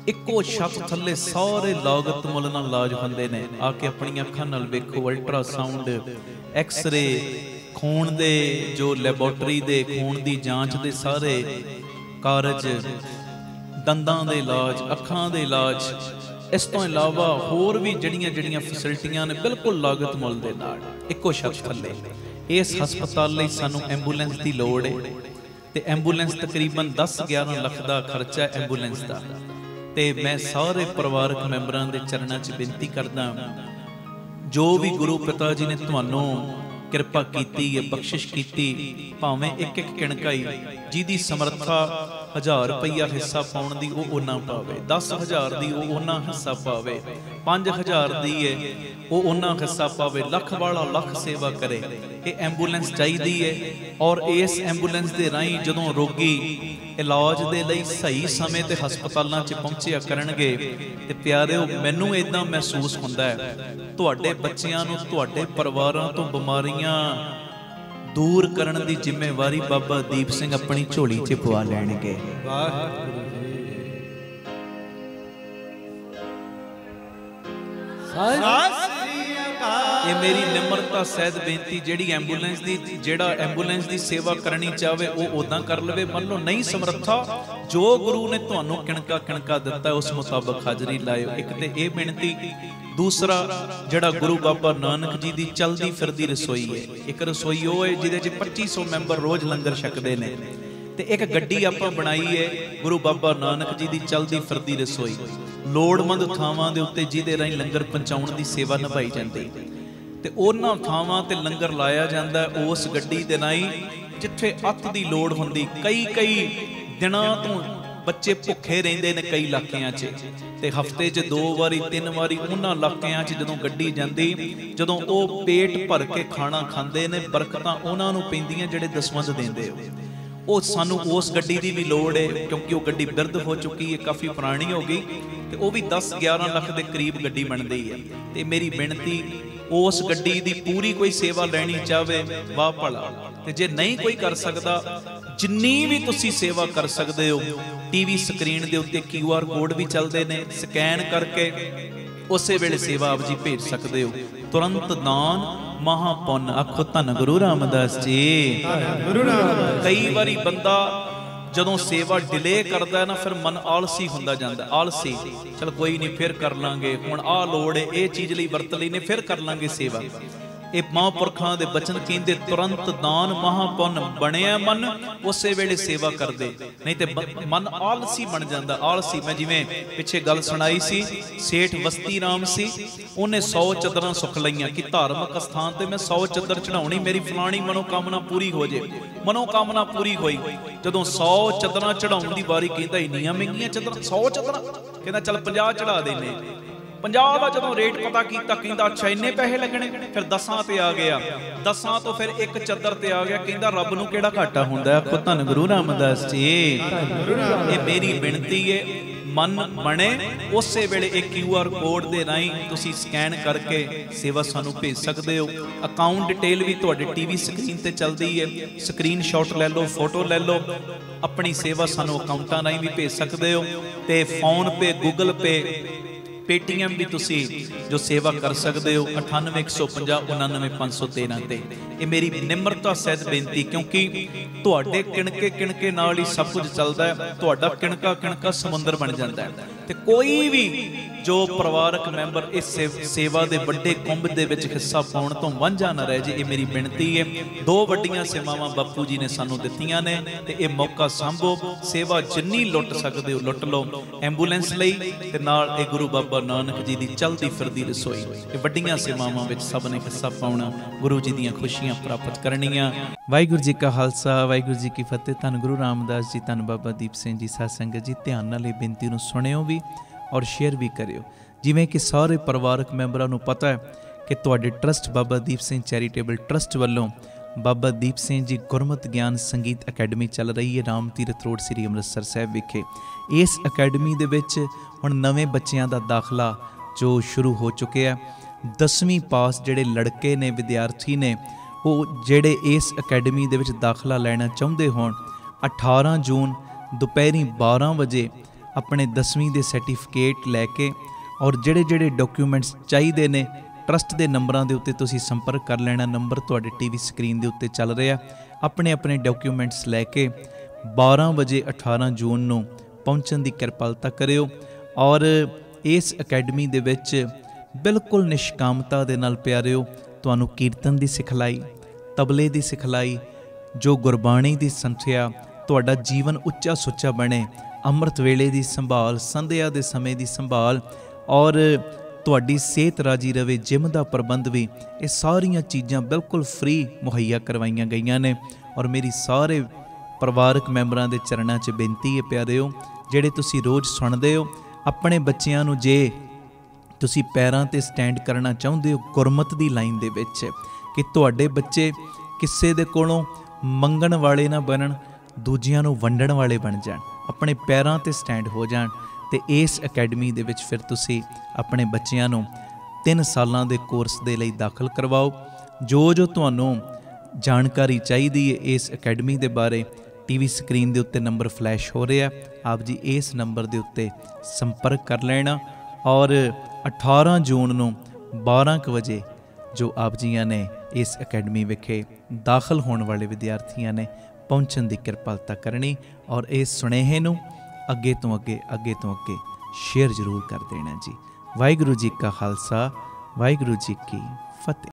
[SPEAKER 1] ਇੱਕੋ ਛੱਤ ਥੱਲੇ ਸਾਰੇ ਲਾਗਤ ਮੁੱਲ ਨਾਲ ਇਲਾਜ ਹੁੰਦੇ ਨੇ। ਆ ਕੇ ਆਪਣੀਆਂ ਅੱਖਾਂ ਨਾਲ ਵੇਖੋ, ਅਲਟਰਾਸਾਊਂਡ, ਐਕਸ-ਰੇ, ਖੂਨ ਦੇ ਜੋ ਲੈਬੋਰਟਰੀ ਦੇ ਖੂਨ ਦੀ ਜਾਂਚ ਦੇ ਸਾਰੇ ਕਾਰਜ, ਦੰਦਾਂ ਦੇ ਇਲਾਜ, ਅੱਖਾਂ ਦੇ ਇਲਾਜ, ਇਸ ਤੋਂ ਇਲਾਵਾ ਹੋਰ ਵੀ ਜਿਹੜੀਆਂ ਫੈਸਿਲਿਟੀਆਂ ਨੇ, ਬਿਲਕੁਲ ਲਾਗਤ ਮੁੱਲ ਦੇ ਨਾਲ ਇੱਕੋ ਛੱਤ ਥੱਲੇ। ਇਸ ਹਸਪਤਾਲ ਲਈ ਸਾਨੂੰ ਐਂਬੂਲੈਂਸ ਦੀ ਲੋੜ ਹੈ ਤੇ ਐਂਬੂਲੈਂਸ ਤਕਰੀਬਨ 10-11 ਲੱਖ ਦਾ ਖਰਚਾ ਐਂਬੂਲੈਂਸ ਦਾ। ਤੇ ਮੈਂ ਸਾਰੇ ਪਰਿਵਾਰਕ ਮੈਂਬਰਾਂ ਦੇ ਚਰਨਾਂ 'ਚ ਬੇਨਤੀ ਕਰਦਾ, ਜੋ ਵੀ ਗੁਰੂ ਪਿਤਾ ਜੀ ਨੇ ਤੁਹਾਨੂੰ ਕਿਰਪਾ ਕੀਤੀ ਹੈ, ਬਖਸ਼ਿਸ਼ ਕੀਤੀ, ਭਾਵੇਂ ਇੱਕ ਕਿਣਕਾਈ, ਜਿਹਦੀ ਸਮਰੱਥਾ 1000 ਰੁਪਈਆ ਹਿੱਸਾ ਪਾਉਣ ਦੀ ਉਹ ਉਹਨਾਂ ਪਾਵੇ, 10,000 ਦੀ ਉਹ ਉਹਨਾਂ ਹਿੱਸਾ ਪਾਵੇ, 5,000 ਦੀ ਹੈ ਉਹ ਉਹਨਾਂ ਹਿੱਸਾ ਪਾਵੇ, ਲੱਖ ਵਾਲਾ ਲੱਖ ਸੇਵਾ ਕਰੇ। ਇਹ ਐਂਬੂਲੈਂਸ ਚਾਹੀਦੀ ਹੈ, ਔਰ ਇਸ ਐਂਬੂਲੈਂਸ ਦੇ ਰਾਹੀਂ ਜਦੋਂ ਰੋਗੀ ਇਲਾਜ ਦੇ ਲਈ ਸਹੀ ਸਮੇਂ ਤੇ ਹਸਪਤਾਲਾਂ 'ਚ ਪਹੁੰਚਿਆ ਕਰਨਗੇ, ਤੇ ਪਿਆਰਿਓ ਮੈਨੂੰ ਇਦਾਂ ਮਹਿਸੂਸ ਹੁੰਦਾ ਹੈ, ਤੁਹਾਡੇ ਬੱਚਿਆਂ ਨੂੰ, ਤੁਹਾਡੇ ਪਰਿਵਾਰਾਂ ਤੋਂ ਬਿਮਾਰੀਆਂ ਦੂਰ ਕਰਨ ਦੀ ਜ਼ਿੰਮੇਵਾਰੀ ਬਾਬਾ ਦੀਪ ਸਿੰਘ ਆਪਣੀ ਝੋਲੀ 'ਚ ਪਵਾ ਲੈਣਗੇ।
[SPEAKER 2] ਵਾਹਿਗੁਰੂ ਜੀ।
[SPEAKER 4] ਸਤਿ
[SPEAKER 1] ਇਹ ਮੇਰੀ ਨਿਮਰਤਾ ਸਹਿਤ ਬੇਨਤੀ, ਜਿਹੜੀ ਐਂਬੂਲੈਂਸ ਦੀ ਜਿਹੜਾ ਐਂਬੂਲੈਂਸ ਦੀ ਸੇਵਾ ਕਰਨੀ ਚਾਹਵੇ ਉਹ ਉਦਾਂ ਕਰ ਲਵੇ। ਮੰਨ ਲਓ ਨਹੀਂ ਸਮਰੱਥਾ, ਜੋ ਗੁਰੂ ਨੇ ਤੁਹਾਨੂੰ ਕਿਣਕਾ ਕਿਣਕਾ ਦਿੱਤਾ ਉਸ ਮੁਤਾਬਕ ਹਾਜ਼ਰੀ ਲਾਇਓ। ਇੱਕ ਤੇ ਇਹ ਬੇਨਤੀ। ਦੂਸਰਾ, ਜਿਹੜਾ ਗੁਰੂ ਬਾਬਾ ਨਾਨਕ ਜੀ ਦੀ ਚਲਦੀ ਫਿਰਦੀ ਰਸੋਈ ਹੈ, ਇੱਕ ਰਸੋਈ ਉਹ ਹੈ ਜਿਹਦੇ 'ਚ 2500 ਮੈਂਬਰ ਰੋਜ਼ ਲੰਗਰ ਛਕਦੇ ਨੇ, ਤੇ ਇੱਕ ਗੱਡੀ ਆਪਾਂ ਬਣਾਈ ਹੈ ਗੁਰੂ ਬਾਬਾ ਨਾਨਕ ਜੀ ਦੀ ਚਲਦੀ ਫਿਰਦੀ ਰਸੋਈ, ਲੋੜਵੰਦ ਥਾਵਾਂ ਦੇ ਉੱਤੇ ਜਿਹਦੇ ਰਾਹੀਂ ਲੰਗਰ ਪਹੁੰਚਾਉਣ ਦੀ ਸੇਵਾ ਨਿਭਾਈ ਜਾਂਦੀ, ਤੇ ਉਹਨਾਂ ਥਾਵਾਂ ਤੇ ਲੰਗਰ ਲਾਇਆ ਜਾਂਦਾ ਉਸ ਗੱਡੀ ਦੇ ਰਾਹੀਂ ਜਿੱਥੇ ਅੱਤ ਦੀ ਲੋੜ ਹੁੰਦੀ। ਕਈ ਦਿਨਾਂ ਤੋਂ ਬੱਚੇ ਭੁੱਖੇ ਰਹਿੰਦੇ ਨੇ ਕਈ ਇਲਾਕਿਆਂ 'ਚ, ਤੇ ਹਫ਼ਤੇ 'ਚ 2 ਵਾਰੀ 3 ਵਾਰੀ ਉਹਨਾਂ ਇਲਾਕਿਆਂ 'ਚ ਜਦੋਂ ਗੱਡੀ ਜਾਂਦੀ, ਜਦੋਂ ਉਹ ਪੇਟ ਭਰ ਕੇ ਖਾਣਾ ਖਾਂਦੇ ਨੇ, ਬਰਕਤਾਂ ਉਹਨਾਂ ਨੂੰ ਪੈਂਦੀਆਂ ਜਿਹੜੇ ਦਸਵੰਧ ਦਿੰਦੇ ਹੋ। ਉਹ ਸਾਨੂੰ ਉਸ ਗੱਡੀ ਦੀ ਵੀ ਲੋੜ ਹੈ, ਕਿਉਂਕਿ ਉਹ ਗੱਡੀ ਬਿਰਧ ਹੋ ਚੁੱਕੀ ਹੈ, ਕਾਫੀ ਪੁਰਾਣੀ ਹੋ ਗਈ, ਤੇ ਉਹ ਵੀ 10-11 ਲੱਖ ਦੇ ਕਰੀਬ ਗੱਡੀ ਬਣਦੀ ਹੈ। ਤੇ ਮੇਰੀ ਬੇਨਤੀ, ਉਸ ਗੱਡੀ ਦੀ ਪੂਰੀ ਕੋਈ ਸੇਵਾ ਲੈਣੀ ਚਾਹਵੇ ਵਾਹ ਭਲਾ, ਤੇ ਜੇ ਨਹੀਂ ਕੋਈ ਕਰ ਸਕਦਾ, ਜਿੰਨੀ ਵੀ ਤੁਸੀਂ ਸੇਵਾ ਕਰ ਸਕਦੇ ਹੋ, ਟੀਵੀ ਸਕਰੀਨ ਦੇ ਉੱਤੇ QR ਕੋਡ ਵੀ ਚੱਲਦੇ ਨੇ, ਸਕੈਨ ਕਰਕੇ ਉਸੇ ਵੇਲੇ ਸੇਵਾ ਆਪ ਜੀ ਭੇਜ ਸਕਦੇ ਹੋ। ਤੁਰੰਤ ਦਾਨ ਮਹਾਪੁੰਨ। ਆਖੋ ਧੰਨ ਗੁਰੂ ਰਾਮਦਾਸ ਜੀ। ਕਈ ਵਾਰੀ ਬੰਦਾ ਜਦੋਂ ਸੇਵਾ ਡਿਲੇ ਕਰਦਾ ਨਾ, ਫਿਰ ਮਨ ਆਲਸੀ ਹੁੰਦਾ ਜਾਂਦਾ, ਆਲਸੀ, ਚਲ ਕੋਈ ਨਹੀਂ ਫਿਰ ਕਰ ਲਾਂਗੇ, ਹੁਣ ਆਹ ਲੋੜ ਹੈ, ਇਹ ਚੀਜ਼ ਲਈ ਵਰਤ ਲਈ ਨੇ, ਫਿਰ ਕਰ ਲਾਂਗੇ ਸੇਵਾ। ਇਹ ਮਹਾਂਪੁਰਖਾਂ ਦੇ ਬਚਨ ਕਹਿੰਦੇ, ਤੁਰੰਤ ਦਾਨ ਮਹਾਪੁੰਨ, ਬਣਿਆ ਮਨ ਉਸੇ ਵੇਲੇ ਸੇਵਾ ਕਰਦੇ, ਨਹੀਂ ਤੇ ਮਨ ਆਲਸੀ ਬਣ ਜਾਂਦਾ, ਆਲਸੀ। ਮੈਂ ਜਿਵੇਂ ਪਿੱਛੇ ਗੱਲ ਸੁਣਾਈ ਸੀ, ਸੇਠ ਵਸਤੀ ਰਾਮ ਸੀ, ਉਹਨੇ 100 ਚੱਦਰਾਂ ਸੁੱਖ ਲਈਆਂ ਕਿ ਧਾਰਮਿਕ ਸਥਾਨ ਤੇ ਮੈਂ 100 ਚੱਦਰ ਚੜਾਉਣੀ, ਮੇਰੀ ਫਲਾਣੀ ਮਨੋਕਾਮਨਾ ਪੂਰੀ ਹੋ ਜੇ। ਮਨੋਕਾਮਨਾ ਪੂਰੀ ਹੋਈ, ਜਦੋਂ 100 ਚੱਦਰਾਂ ਚੜਾਉਣ ਦੀ ਵਾਰੀ ਕਹਿੰਦਾ ਇੰਨੀਆਂ ਮਹਿੰਗੀਆਂ ਚੱਦਰਾਂ, 100 ਚੱਦਰਾਂ, ਕਹਿੰਦਾ ਚੱਲ 50 ਚੜਾ ਦੇਨੇ। 50 ਦਾ ਜਦੋਂ ਰੇਟ ਪਤਾ ਕੀਤਾ, ਕਹਿੰਦਾ ਅੱਛਾ ਇੰਨੇ ਪੈਸੇ ਲੱਗਣੇ। ਫਿਰ 10 ਤੇ ਆ ਗਿਆ, 10 ਤੋਂ ਫਿਰ ਇੱਕ ਚੱਦਰ ਤੇ ਆ ਗਿਆ, ਕਹਿੰਦਾ ਰੱਬ ਨੂੰ ਕਿਹੜਾ ਘਾਟਾ ਹੁੰਦਾ। ਆਖੋ ਧੰਨ ਗੁਰੂ ਰਾਮਦਾਸ ਜੀ। ਇਹ ਮੇਰੀ ਬੇਨਤੀ ਹੈ, ਮਨ ਬਣੇ ਉਸੇ ਵੇਲੇ ਇਹ QR ਕੋਡ ਦੇ ਰਾਹੀਂ ਤੁਸੀਂ ਸਕੈਨ ਕਰਕੇ ਸੇਵਾ ਸਾਨੂੰ ਭੇਜ ਸਕਦੇ ਹੋ। ਅਕਾਊਂਟ ਡਿਟੇਲ ਵੀ ਤੁਹਾਡੇ ਟੀਵੀ ਸਕਰੀਨ ਤੇ ਚੱਲਦੀ ਹੈ, ਸਕਰੀਨਸ਼ਾਟ ਲੈ ਲਓ, ਫੋਟੋ ਲੈ ਲਓ, ਆਪਣੀ ਸੇਵਾ ਸਾਨੂੰ ਅਕਾਊਂਟਾਂ ਰਾਹੀਂ ਵੀ ਭੇਜ ਸਕਦੇ ਹੋ। ਤੇ ਫੋਨ ਪੇ, ਗੂਗਲ ਪੇ, ਪੇਟੀਐਮ ਵੀ ਤੁਸੀਂ ਜੋ ਸੇਵਾ ਕਰ ਸਕਦੇ ਹੋ 9815099513 ਤੇ। ਇਹ ਮੇਰੀ ਨਿਮਰਤਾ ਸਹਿਤ ਬੇਨਤੀ, ਕਿਉਂਕਿ ਤੁਹਾਡੇ ਕਿਣਕੇ ਨਾਲ ਹੀ ਸਭ ਕੁਝ ਚੱਲਦਾ ਹੈ। ਤੁਹਾਡਾ ਕਿਣਕਾ ਸਮੁੰਦਰ ਬਣ ਜਾਂਦਾ ਹੈ, ਤੇ ਕੋਈ ਵੀ ਜੋ ਪਰਿਵਾਰਕ ਮੈਂਬਰ ਇਸ ਸੇਵਾ ਦੇ ਵੱਡੇ ਕੁੰਭ ਦੇ ਵਿੱਚ ਹਿੱਸਾ ਪਾਉਣ ਤੋਂ ਵਾਂਝਾ ਨਾ ਰਹਿ ਜੇ। ਇਹ ਮੇਰੀ ਬੇਨਤੀ ਹੈ। 2 ਵੱਡੀਆਂ ਸੇਵਾਵਾਂ ਬਾਪੂ ਜੀ ਨੇ ਸਾਨੂੰ ਦਿੱਤੀਆਂ ਨੇ, ਤੇ ਇਹ ਮੌਕਾ ਸਾਂਭੋ। ਸੇਵਾ ਜਿੰਨੀ ਲੁੱਟ ਸਕਦੇ ਹੋ ਲੁੱਟ ਲਓ, ਐਂਬੂਲੈਂਸ ਲਈ ਤੇ ਨਾਲ ਇਹ ਗੁਰੂ ਬਾਬਾ ਨਾਨਕ ਜੀ ਦੀ ਚਲਦੀ ਫਿਰਦੀ ਰਸੋਈ। ਇਹ ਵੱਡੀਆਂ ਸੇਵਾਵਾਂ ਵਿੱਚ ਸਭ ਨੇ ਹਿੱਸਾ ਪਾਉਣਾ, ਗੁਰੂ ਜੀ ਦੀਆਂ ਖੁਸ਼ੀਆਂ ਪ੍ਰਾਪਤ ਕਰਨੀਆਂ। ਵਾਹਿਗੁਰੂ ਜੀ ਕਾ ਖਾਲਸਾ, ਵਾਹਿਗੁਰੂ ਜੀ ਕੀ ਫਤਿਹ। ਧੰਨ ਗੁਰੂ ਰਾਮਦਾਸ ਜੀ, ਧੰਨ ਬਾਬਾ ਦੀਪ ਸਿੰਘ ਜੀ। ਸਾਧ ਸੰਗਤ ਜੀ, ਧਿਆਨ ਨਾਲ ਇਹ ਬੇਨਤੀ ਨੂੰ ਸੁਣਿਓ ਵੀ ਔਰ ਸ਼ੇਅਰ ਵੀ ਕਰਿਓ। ਜਿਵੇਂ ਕਿ ਸਾਰੇ ਪਰਿਵਾਰਕ ਮੈਂਬਰਾਂ ਨੂੰ ਪਤਾ ਹੈ ਕਿ ਤੁਹਾਡੇ trust Baba Deep Singh charitable trust ਵੱਲੋਂ ਬਾਬਾ ਦੀਪ ਸਿੰਘ ਜੀ ਗੁਰਮਤਿ ਗਿਆਨ ਸੰਗੀਤ ਅਕੈਡਮੀ ਚੱਲ ਰਹੀ ਹੈ ਰਾਮ ਤੀਰਥ ਰੋਡ ਸ੍ਰੀ ਅੰਮ੍ਰਿਤਸਰ ਸਾਹਿਬ ਵਿਖੇ। ਇਸ ਅਕੈਡਮੀ ਦੇ ਵਿੱਚ ਹੁਣ ਨਵੇਂ ਬੱਚਿਆਂ ਦਾ ਦਾਖਲਾ ਜੋ ਸ਼ੁਰੂ ਹੋ ਚੁੱਕਿਆ। 10ਵੀਂ ਪਾਸ ਜਿਹੜੇ ਲੜਕੇ ਨੇ, ਵਿਦਿਆਰਥੀ ਨੇ, ਉਹ ਜਿਹੜੇ ਇਸ ਅਕੈਡਮੀ ਦੇ ਵਿੱਚ ਦਾਖਲਾ ਲੈਣਾ ਚਾਹੁੰਦੇ ਹੋਣ, 18 ਜੂਨ ਦੁਪਹਿਰੀ 12 ਵਜੇ ਆਪਣੇ 10ਵੀਂ ਦੇ ਸਰਟੀਫਿਕੇਟ ਲੈ ਕੇ ਔਰ ਜਿਹੜੇ ਡਾਕੂਮੈਂਟਸ ਚਾਹੀਦੇ ਨੇ, ਟਰਸਟ ਦੇ ਨੰਬਰਾਂ ਦੇ ਉੱਤੇ ਤੁਸੀਂ ਸੰਪਰਕ ਕਰ ਲੈਣਾ। ਨੰਬਰ ਤੁਹਾਡੇ ਟੀਵੀ ਸਕਰੀਨ ਦੇ ਉੱਤੇ ਚੱਲ ਰਿਹਾ। ਆਪਣੇ ਡਾਕੂਮੈਂਟਸ ਲੈ ਕੇ 12 ਵਜੇ 18 ਜੂਨ ਨੂੰ ਪਹੁੰਚਣ ਦੀ ਕਿਰਪਾਲਤਾ ਕਰਿਓ। ਔਰ ਇਸ ਅਕੈਡਮੀ ਦੇ ਵਿੱਚ ਬਿਲਕੁਲ ਨਿਸ਼ਕਾਮਤਾ ਦੇ ਨਾਲ ਪਿਆਰਿਓ ਤੁਹਾਨੂੰ ਕੀਰਤਨ ਦੀ ਸਿਖਲਾਈ, ਤਬਲੇ ਦੀ ਸਿਖਲਾਈ, ਜੋ ਗੁਰਬਾਣੀ ਦੀ ਸੰਥਿਆ, ਤੁਹਾਡਾ ਜੀਵਨ ਉੱਚਾ ਸੁੱਚਾ ਬਣੇ, ਅੰਮ੍ਰਿਤ ਵੇਲੇ ਦੀ ਸੰਭਾਲ, ਸੰਧਿਆ ਦੇ ਸਮੇਂ ਦੀ ਸੰਭਾਲ, ਔਰ ਤੁਹਾਡੀ ਸਿਹਤ ਰਾਜੀ ਰਵੇ, ਜਿਮ ਦਾ ਪ੍ਰਬੰਧ ਵੀ, ਇਹ ਸਾਰੀਆਂ ਚੀਜ਼ਾਂ ਬਿਲਕੁਲ ਫ੍ਰੀ ਮੁਹੱਈਆ ਕਰਵਾਈਆਂ ਗਈਆਂ ਨੇ। ਔਰ ਮੇਰੀ ਸਾਰੇ ਪਰਿਵਾਰਕ ਮੈਂਬਰਾਂ ਦੇ ਚਰਨਾਂ 'ਚ ਬੇਨਤੀ ਹੈ ਪਿਆਰਿਓ, ਜਿਹੜੇ ਤੁਸੀਂ ਰੋਜ਼ ਸੁਣਦੇ ਹੋ, ਆਪਣੇ ਬੱਚਿਆਂ ਨੂੰ ਜੇ ਤੁਸੀਂ ਪੈਰਾਂ 'ਤੇ ਸਟੈਂਡ ਕਰਨਾ ਚਾਹੁੰਦੇ ਹੋ ਗੁਰਮਤਿ ਦੀ ਲਾਈਨ ਦੇ ਵਿੱਚ, ਕਿ ਤੁਹਾਡੇ ਬੱਚੇ ਕਿਸੇ ਦੇ ਕੋਲੋਂ ਮੰਗਣ ਵਾਲੇ ਨਾ ਬਣਨ, ਦੂਜਿਆਂ ਨੂੰ ਵੰਡਣ ਵਾਲੇ ਬਣ ਜਾਣ, ਆਪਣੇ ਪੈਰਾਂ 'ਤੇ ਸਟੈਂਡ ਹੋ ਜਾਣ। ਤੇ ਇਸ ਅਕੈਡਮੀ ਦੇ ਵਿੱਚ ਫਿਰ ਤੁਸੀਂ ਆਪਣੇ ਬੱਚਿਆਂ ਨੂੰ 3 ਸਾਲਾਂ ਦੇ ਕੋਰਸ ਦੇ ਲਈ ਦਾਖਲ ਕਰਵਾਓ। ਜੋ ਤੁਹਾਨੂੰ ਜਾਣਕਾਰੀ ਚਾਹੀਦੀ ਹੈ ਇਸ ਅਕੈਡਮੀ ਦੇ ਬਾਰੇ, ਟੀਵੀ ਸਕਰੀਨ ਦੇ ਉੱਤੇ ਨੰਬਰ ਫਲੈਸ਼ ਹੋ ਰਿਹਾ, ਆਪ ਜੀ ਇਸ ਨੰਬਰ ਦੇ ਉੱਤੇ ਸੰਪਰਕ ਕਰ ਲੈਣਾ। ਔਰ 18 ਜੂਨ ਨੂੰ 12 ਵਜੇ ਜੋ ਆਪ ਜੀਆਂ ਨੇ ਇਸ ਅਕੈਡਮੀ ਵਿਖੇ ਦਾਖਲ ਹੋਣ ਵਾਲੇ ਵਿਦਿਆਰਥੀਆਂ ਨੇ ਪਹੁੰਚਣ ਦੀ ਕਿਰਪਾਲਤਾ ਕਰਨੀ ਔਰ ਇਸ ਸੁਨੇਹੇ ਨੂੰ ਅੱਗੇ ਤੋਂ ਅੱਗੇ ਸ਼ੇਅਰ ਜ਼ਰੂਰ ਕਰ ਦੇਣਾ ਜੀ। ਵਾਹਿਗੁਰੂ ਜੀ ਕਾ ਖਾਲਸਾ, ਵਾਹਿਗੁਰੂ ਜੀ ਕੀ ਫਤਿਹ।